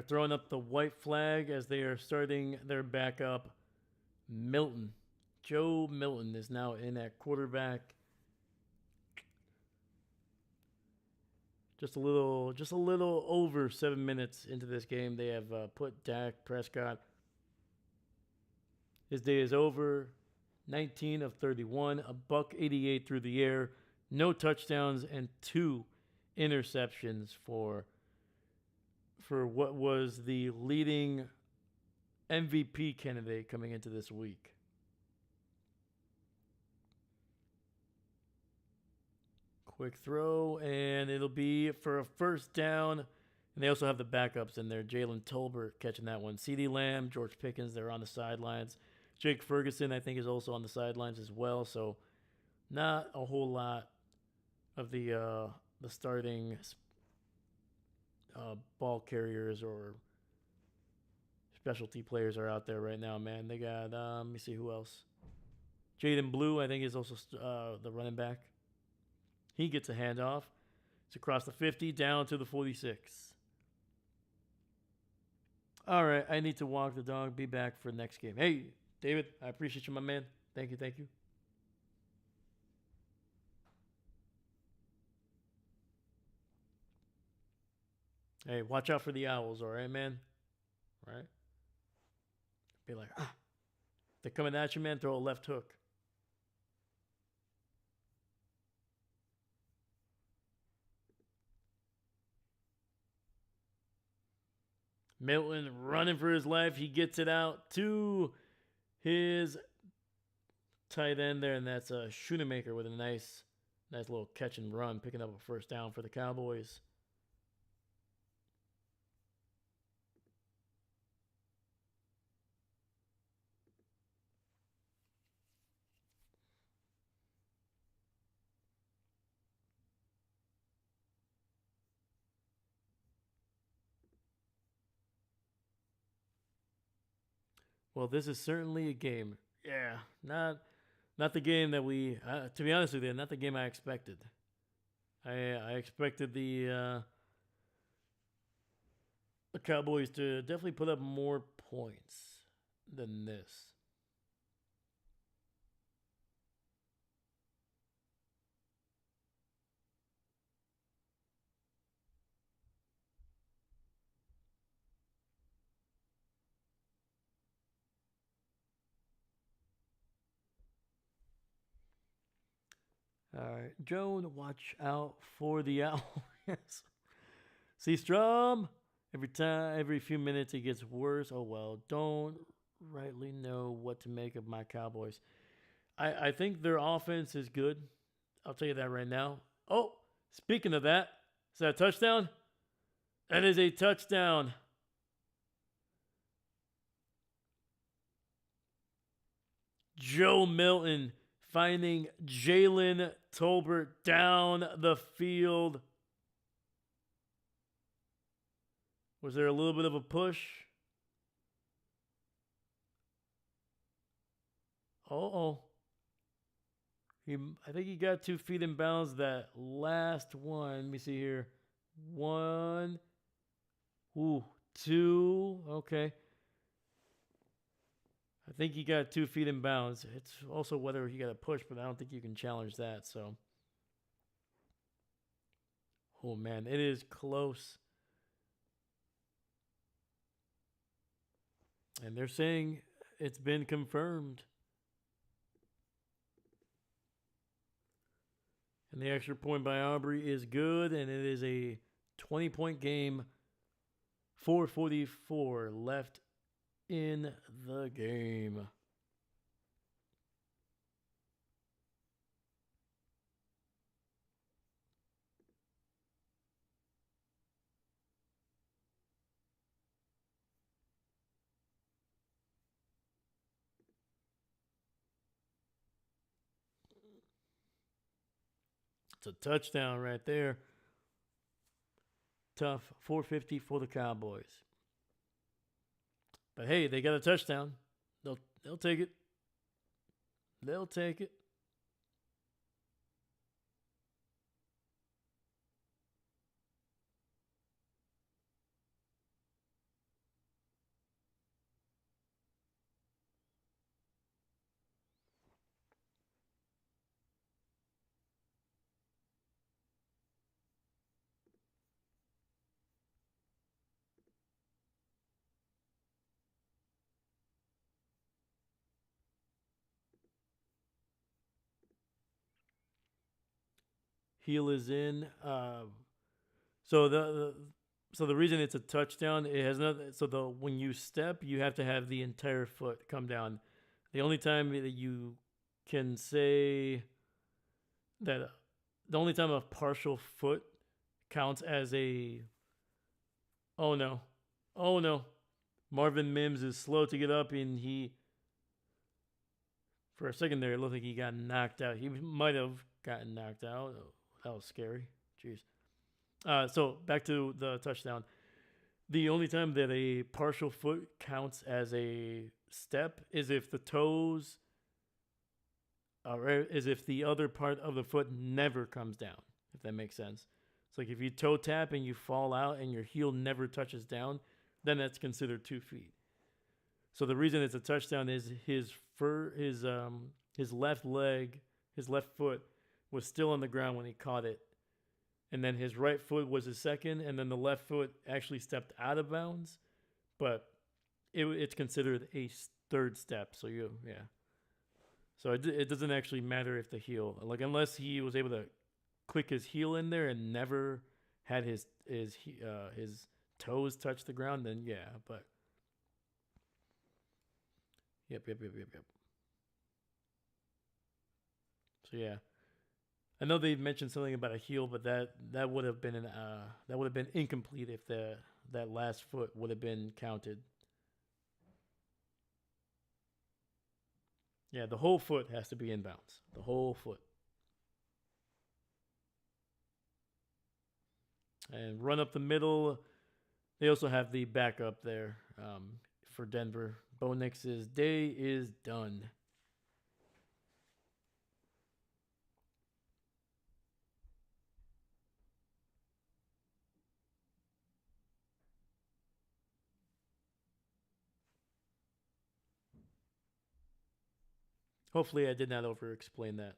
throwing up the white flag as they are starting their backup, Milton. Joe Milton is now in at quarterback. Just a little over 7 minutes into this game, they have put Dak Prescott. His day is over. 19 of 31, a buck 88 through the air, no touchdowns, and 2 interceptions for what was the leading MVP candidate coming into this week. Quick throw, and it'll be for a first down. And they also have the backups in there. Jalen Tolbert catching that one. CeeDee Lamb, George Pickens, they're on the sidelines. Jake Ferguson, I think, is also on the sidelines as well. So not a whole lot of the starting ball carriers or specialty players are out there right now, man. They got, let me see who else. Jaden Blue, I think, is also the running back. He gets a handoff. It's across the 50 down to the 46. All right, I need to walk the dog. Be back for the next game. Hey, David, I appreciate you, my man. Thank you, thank you. Hey, watch out for the owls, all right, man? All right? Be like, they're coming at you, man. Throw a left hook. Milton running for his life. He gets it out to his tight end there, and that's a Schoonemaker with a nice little catch and run, picking up a first down for the Cowboys. Well, this is certainly a game. Yeah, not the game that we. To be honest with you, not the game I expected. I expected the Cowboys to definitely put up more points than this. All right, Joan, watch out for the owl. Yes. See Strom. Every few minutes it gets worse. Oh well, don't rightly know what to make of my Cowboys. I think their offense is good. I'll tell you that right now. Oh, speaking of that, is that a touchdown? That is a touchdown. Joe Milton finding Jalen Tolbert down the field. Was there a little bit of a push? Oh. I think he got 2 feet in bounds. That last one. Let me see here. 1. Ooh, 2. Okay. I think he got 2 feet in bounds. It's also whether he got a push, but I don't think you can challenge that. So, oh man, it is close. And they're saying it's been confirmed. And the extra point by Aubrey is good, and it is a 20-point game. 4:44 left in the game. It's a touchdown right there. Tough. 450 for the Cowboys. But hey, they got a touchdown. They'll take it. They'll take it. Heel is in. So the reason it's a touchdown, it has nothing. So when you step, you have to have the entire foot come down. The only time that you can say that, the only time a partial foot counts as a. Oh no, oh no, Marvin Mims is slow to get up, and for a second there, it looked like he got knocked out. He might have gotten knocked out. Oh, that was scary. Jeez. So back to the touchdown. The only time that a partial foot counts as a step is if the toes, or is if the other part of the foot never comes down. If that makes sense. It's like if you toe tap and you fall out and your heel never touches down, then that's considered 2 feet. So the reason it's a touchdown is his left leg, his left foot was still on the ground when he caught it, and then his right foot was his second, and then the left foot actually stepped out of bounds, but it's considered a third step. So yeah. So it doesn't actually matter if the heel, like unless he was able to click his heel in there and never had his toes touch the ground, then yeah. But yep. So yeah, I know they mentioned something about a heel, but that would have been that would have been incomplete if that last foot would have been counted. Yeah, the whole foot has to be in bounds. The whole foot. And run up the middle. They also have the backup there for Denver. Bo Nix's day is done. Hopefully, I did not over explain that.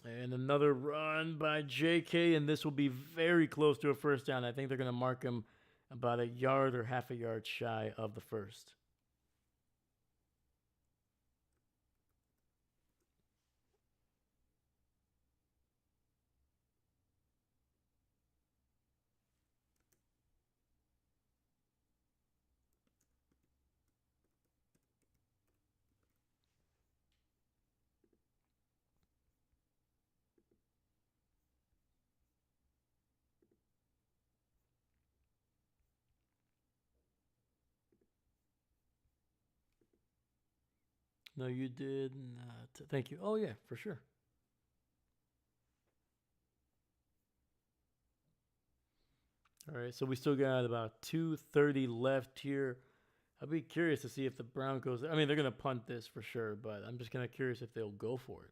And another run by JK, and this will be very close to a first down. I think they're going to mark him about a yard or half a yard shy of the first. No, you did not. Thank you. Oh, yeah, for sure. All right, so we still got about 2:30 left here. I'll be curious to see if the Broncos. I mean, they're gonna punt this for sure, but I'm just kind of curious if they'll go for it.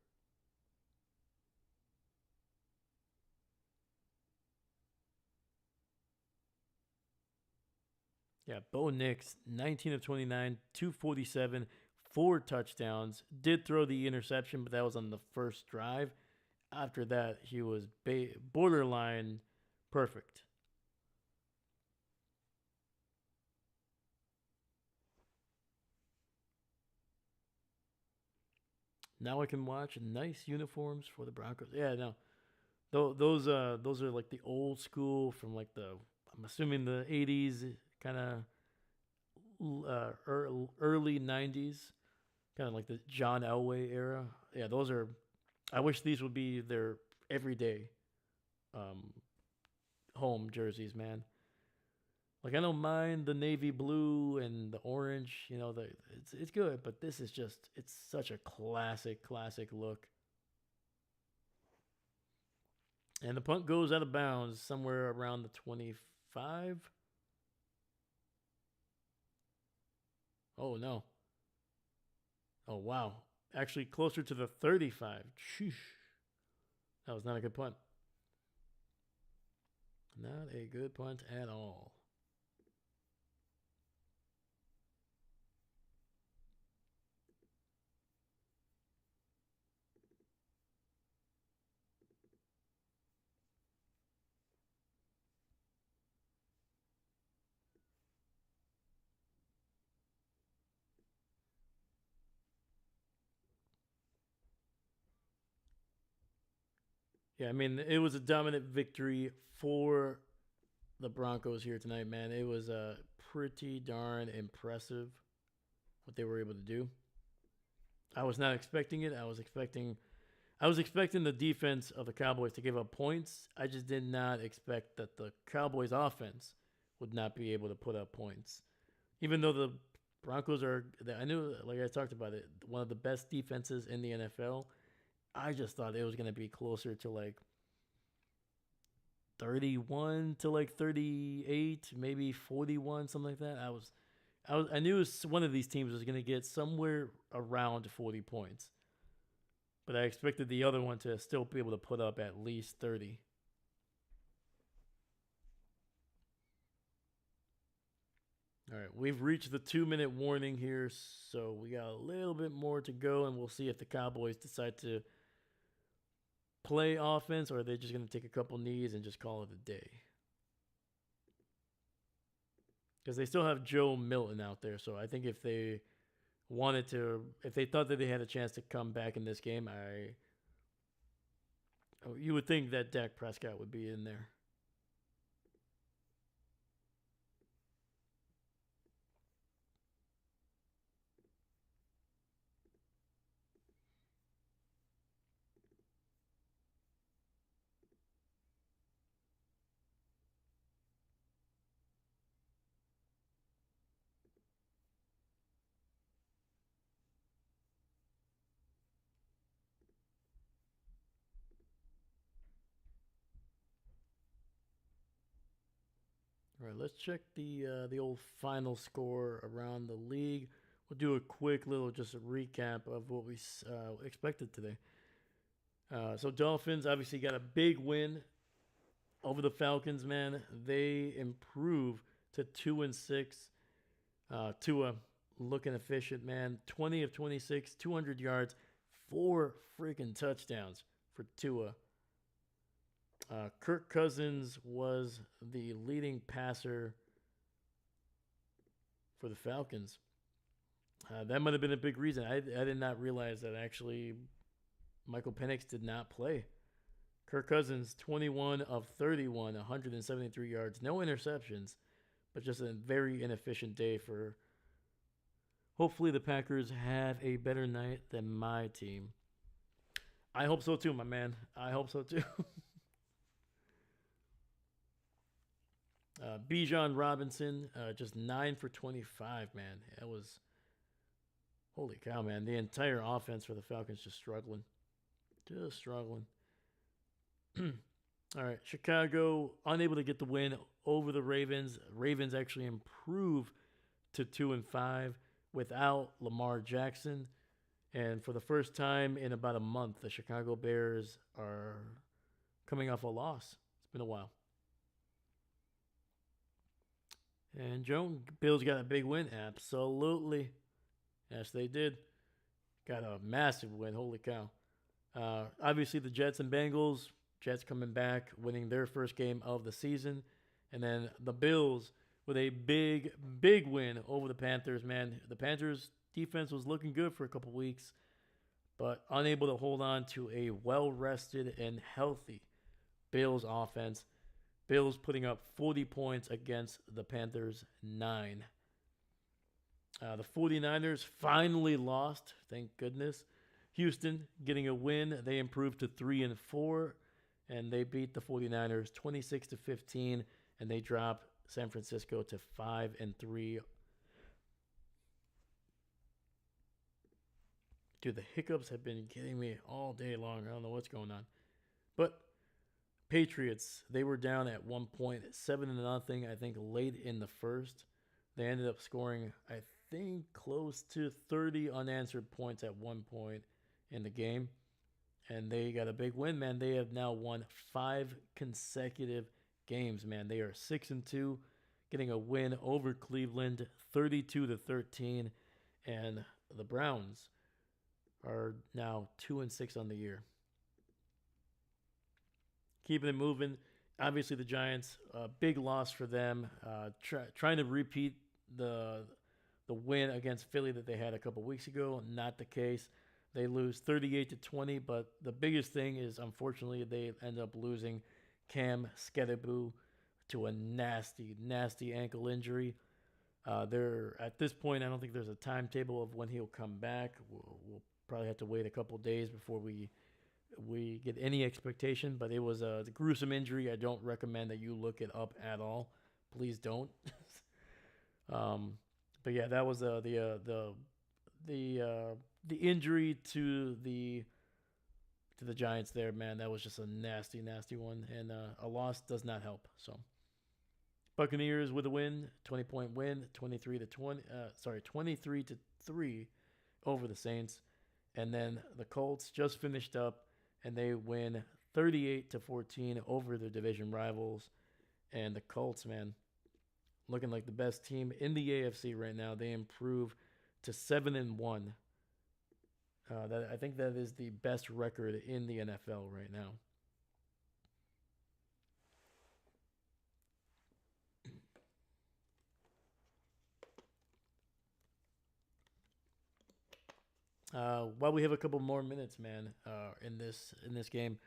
Yeah, Bo Nix, 19 of 29, 247, 4 touchdowns. Did throw the interception, but that was on the first drive. After that, he was borderline perfect. Now I can watch nice uniforms for the Broncos. Yeah, no, those are like the old school from like the, I'm assuming the 80s, kind of early 90s, kind of like the John Elway era. Yeah, those are. I wish these would be their everyday um, home jerseys, man. Like I don't mind the navy blue and the orange. It's good, but this is just, it's such a classic look. And the punt goes out of bounds somewhere around the 25. Oh no. Oh wow. Actually closer to the 35. Sheesh. That was not a good punt. Not a good punt at all. Yeah, I mean, it was a dominant victory for the Broncos here tonight, man. It was pretty darn impressive what they were able to do. I was not expecting it. I was expecting the defense of the Cowboys to give up points. I just did not expect that the Cowboys offense would not be able to put up points. Even though the Broncos are, I knew, like I talked about it, one of the best defenses in the NFL. I just thought it was going to be closer to like 31 to like 38, maybe 41, something like that. I knew one of these teams was going to get somewhere around 40 points, but I expected the other one to still be able to put up at least 30. All right, we've reached the 2 minute warning here, so we got a little bit more to go, and we'll see if the Cowboys decide to play offense or are they just going to take a couple knees and just call it a day. Because they still have Joe Milton out there, so I think if they wanted to, if they thought that they had a chance to come back in this game, you would think that Dak Prescott would be in there. All right, let's check the old final score around the league. We'll do a quick little just a recap of what we expected today. So Dolphins obviously got a big win over the Falcons. Man, they improve to 2-6. Tua looking efficient, man. 20 of 26, 200 yards, 4 freaking touchdowns for Tua. Kirk Cousins was the leading passer for the Falcons. That might have been a big reason. I did not realize that actually Michael Penix did not play. Kirk Cousins, 21 of 31, 173 yards, no interceptions, but just a very inefficient day for. Hopefully, the Packers have a better night than my team. I hope so too, my man. I hope so too. Bijan Robinson, just 9 for 25, man. That was. Holy cow, man. The entire offense for the Falcons just struggling. Just struggling. All right. Chicago unable to get the win over the Ravens. Ravens actually improve to 2-5 without Lamar Jackson. And for the first time in about a month, the Chicago Bears are coming off a loss. It's been a while. And Joe, Bills got a big win. Absolutely. Yes, they did. Got a massive win. Holy cow. Obviously, the Jets and Bengals. Jets coming back, winning their first game of the season. And then the Bills with a big, big win over the Panthers, man. The Panthers' defense was looking good for a couple weeks, but unable to hold on to a well-rested and healthy Bills offense. Bills putting up 40 points against the Panthers' 9. The 49ers finally lost, thank goodness. Houston getting a win. They improved to 3-4, and they beat the 49ers 26-15, and they drop San Francisco to 5-3. Dude, the hiccups have been getting me all day long. I don't know what's going on. But Patriots, they were down at one point, 7-0, I think, late in the first. They ended up scoring, I think, close to 30 unanswered points at one point in the game. And they got a big win, man. They have now won 5 consecutive games, man. They are 6-2, getting a win over Cleveland, 32-13. And the Browns are now 2-6 on the year. Keeping it moving. Obviously, the Giants, big loss for them. Trying to repeat the win against Philly that they had a couple weeks ago. Not the case. They lose 38-20, but the biggest thing is, unfortunately, they end up losing Cam Skidaboo to a nasty, nasty ankle injury. They're at this point, I don't think there's a timetable of when he'll come back. We'll probably have to wait a couple days before we we get any expectation, but it was a gruesome injury. I don't recommend that you look it up at all. Please don't. um, but yeah, that was the the injury to the Giants there, man. That was just a nasty, nasty one, and a loss does not help. So Buccaneers with a win, 20-point win, 23 to 20. 23 to 3 over the Saints, and then the Colts just finished up and they win 38 to 14 over their division rivals. And the Colts, man, looking like the best team in the AFC right now. They improve to 7-1. That I think that is the best record in the NFL right now. While we have a couple more minutes, man, in this game,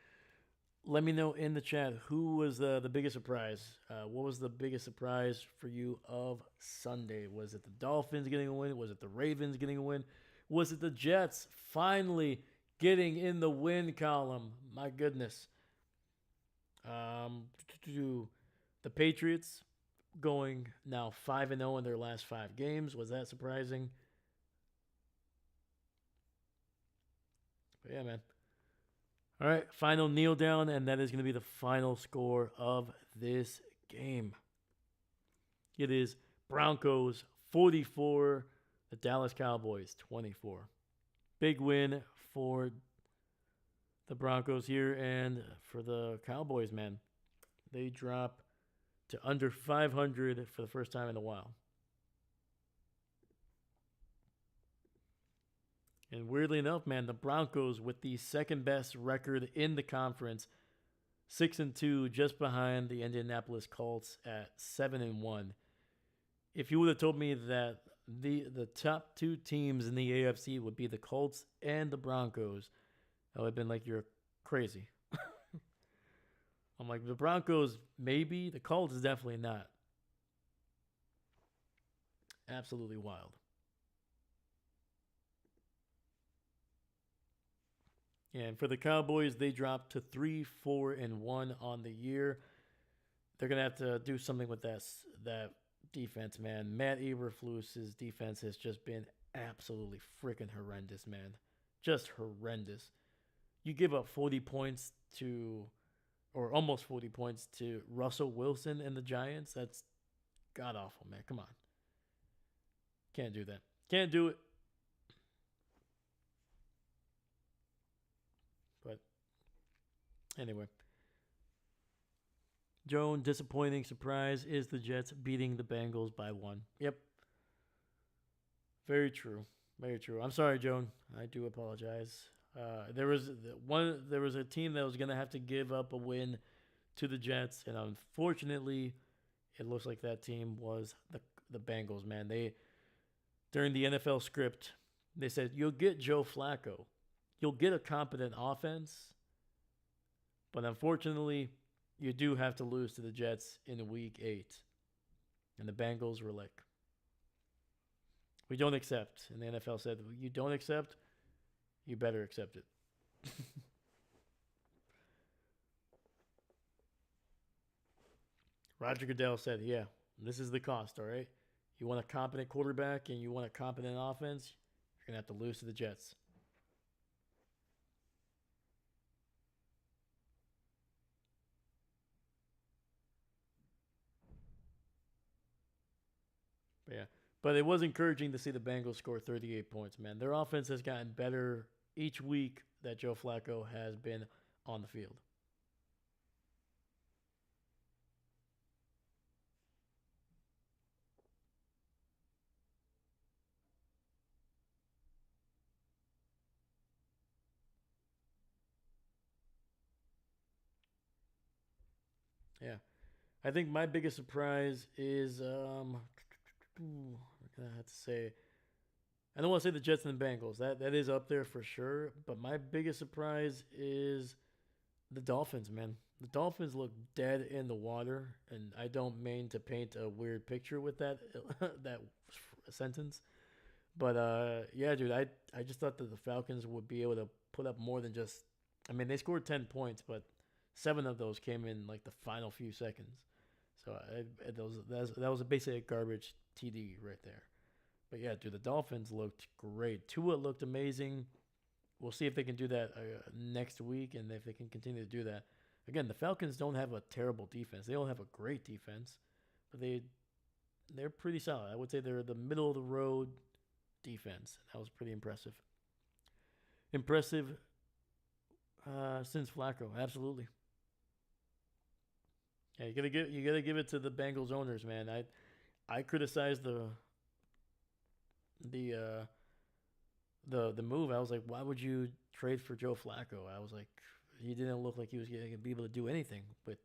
let me know in the chat who was the biggest surprise. What was the biggest surprise for you of Sunday? Was it the Dolphins getting a win? Was it the Ravens getting a win? Was it the Jets finally getting in the win column? My goodness. Um, the Patriots going now 5-0 in their last 5 games. Was that surprising? But yeah, man. All right, final kneel down, and that is going to be the final score of this game. It is Broncos 44, the Dallas Cowboys 24. Big win for the Broncos here, and for the Cowboys, man. They drop to under 500 for the first time in a while. And weirdly enough, man, the Broncos with the second best record in the conference, 6-2, just behind the Indianapolis Colts at 7-1. If you would have told me that the top two teams in the AFC would be the Colts and the Broncos, I would have been like, you're crazy. I'm like, the Broncos, maybe. The Colts is definitely not. Absolutely wild. And for the Cowboys, they dropped to 3-4-1 on the year. They're gonna have to do something with that defense, man. Matt Eberflus's defense has just been absolutely freaking horrendous, man. Just horrendous. You give up 40 points to, or almost 40 points to Russell Wilson and the Giants. That's god awful, man. Come on. Can't do that. Can't do it. But anyway. Joan, disappointing surprise is the Jets beating the Bengals by 1. Yep. Very true. Very true. I'm sorry, Joan. I do apologize. There was a team that was going to have to give up a win to the Jets, and unfortunately, it looks like that team was the Bengals, man. They, during the NFL script, they said, you'll get Joe Flacco. You'll get a competent offense. But unfortunately, you do have to lose to the Jets in week 8. And the Bengals were like, we don't accept. And the NFL said, you don't accept, you better accept it. Roger Goodell said, yeah, this is the cost, all right? You want a competent quarterback and you want a competent offense, you're going to have to lose to the Jets. But yeah. But it was encouraging to see the Bengals score 38 points, man. Their offense has gotten better each week that Joe Flacco has been on the field. Yeah. I think my biggest surprise is what can I have to say? I don't want to say the Jets and the Bengals. That is up there for sure. But my biggest surprise is the Dolphins, man. The Dolphins look dead in the water, and I don't mean to paint a weird picture with that that sentence. But yeah, dude, I just thought that the Falcons would be able to put up more than just I mean, they scored 10 points, but 7 of those came in like the final few seconds. So that was basically a garbage TD right there. But yeah, dude, the Dolphins looked great. Tua looked amazing. We'll see if they can do that next week and if they can continue to do that. Again, the Falcons don't have a terrible defense. They don't have a great defense, but they're pretty solid. I would say they're the middle of the road defense. That was pretty impressive. Impressive since Flacco, absolutely. Yeah, you gotta give it to the Bengals owners, man. I criticized the uh, the move. I was like, why would you trade for Joe Flacco? I was like, he didn't look like he was going to be able to do anything with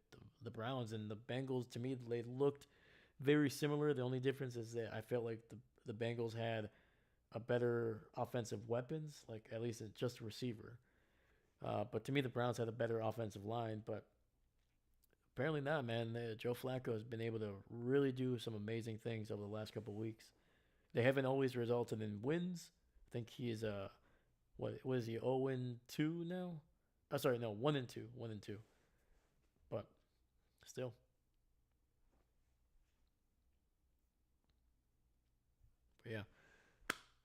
the Browns and the Bengals. To me, they looked very similar. The only difference is that I felt like the Bengals had a better offensive weapons, like at least just a receiver. But to me, the Browns had a better offensive line. But apparently not, man. Joe Flacco has been able to really do some amazing things over the last couple of weeks. They haven't always resulted in wins. I think he is what is he 0-2 now? Oh, sorry, no, 1-2, 1-2. But still, but yeah.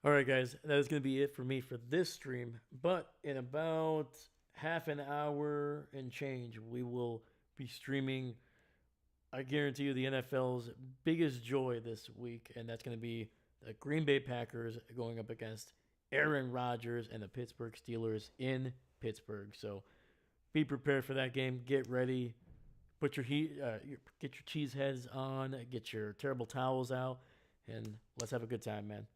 All right, guys, that is going to be it for me for this stream. But in about half an hour and change, we will be streaming. I guarantee you the NFL's biggest joy this week, and that's going to be the Green Bay Packers going up against Aaron Rodgers and the Pittsburgh Steelers in Pittsburgh. So be prepared for that game. Get ready. Put get your cheese heads on. Get your terrible towels out, and let's have a good time, man.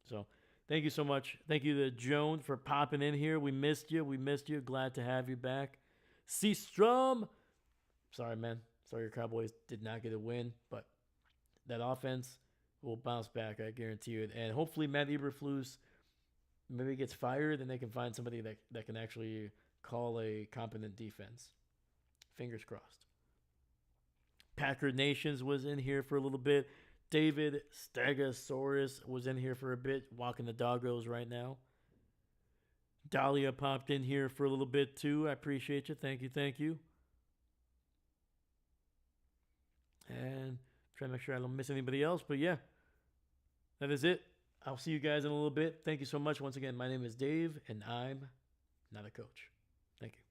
So thank you so much. Thank you to Joan for popping in here. We missed you. We missed you. Glad to have you back. C Strum. Sorry, man. Sorry your Cowboys did not get a win, but that offense will bounce back. I guarantee you. And hopefully Matt Eberflus maybe gets fired and they can find somebody that can actually call a competent defense. Fingers crossed. Packer Nations was in here for a little bit. David Stegosaurus was in here for a bit, walking the doggos right now. Dahlia popped in here for a little bit too. I appreciate you. Thank you. Thank you. And try to make sure I don't miss anybody else. But yeah, that is it. I'll see you guys in a little bit. Thank you so much. Once again, my name is Dave, and I'm not a coach. Thank you.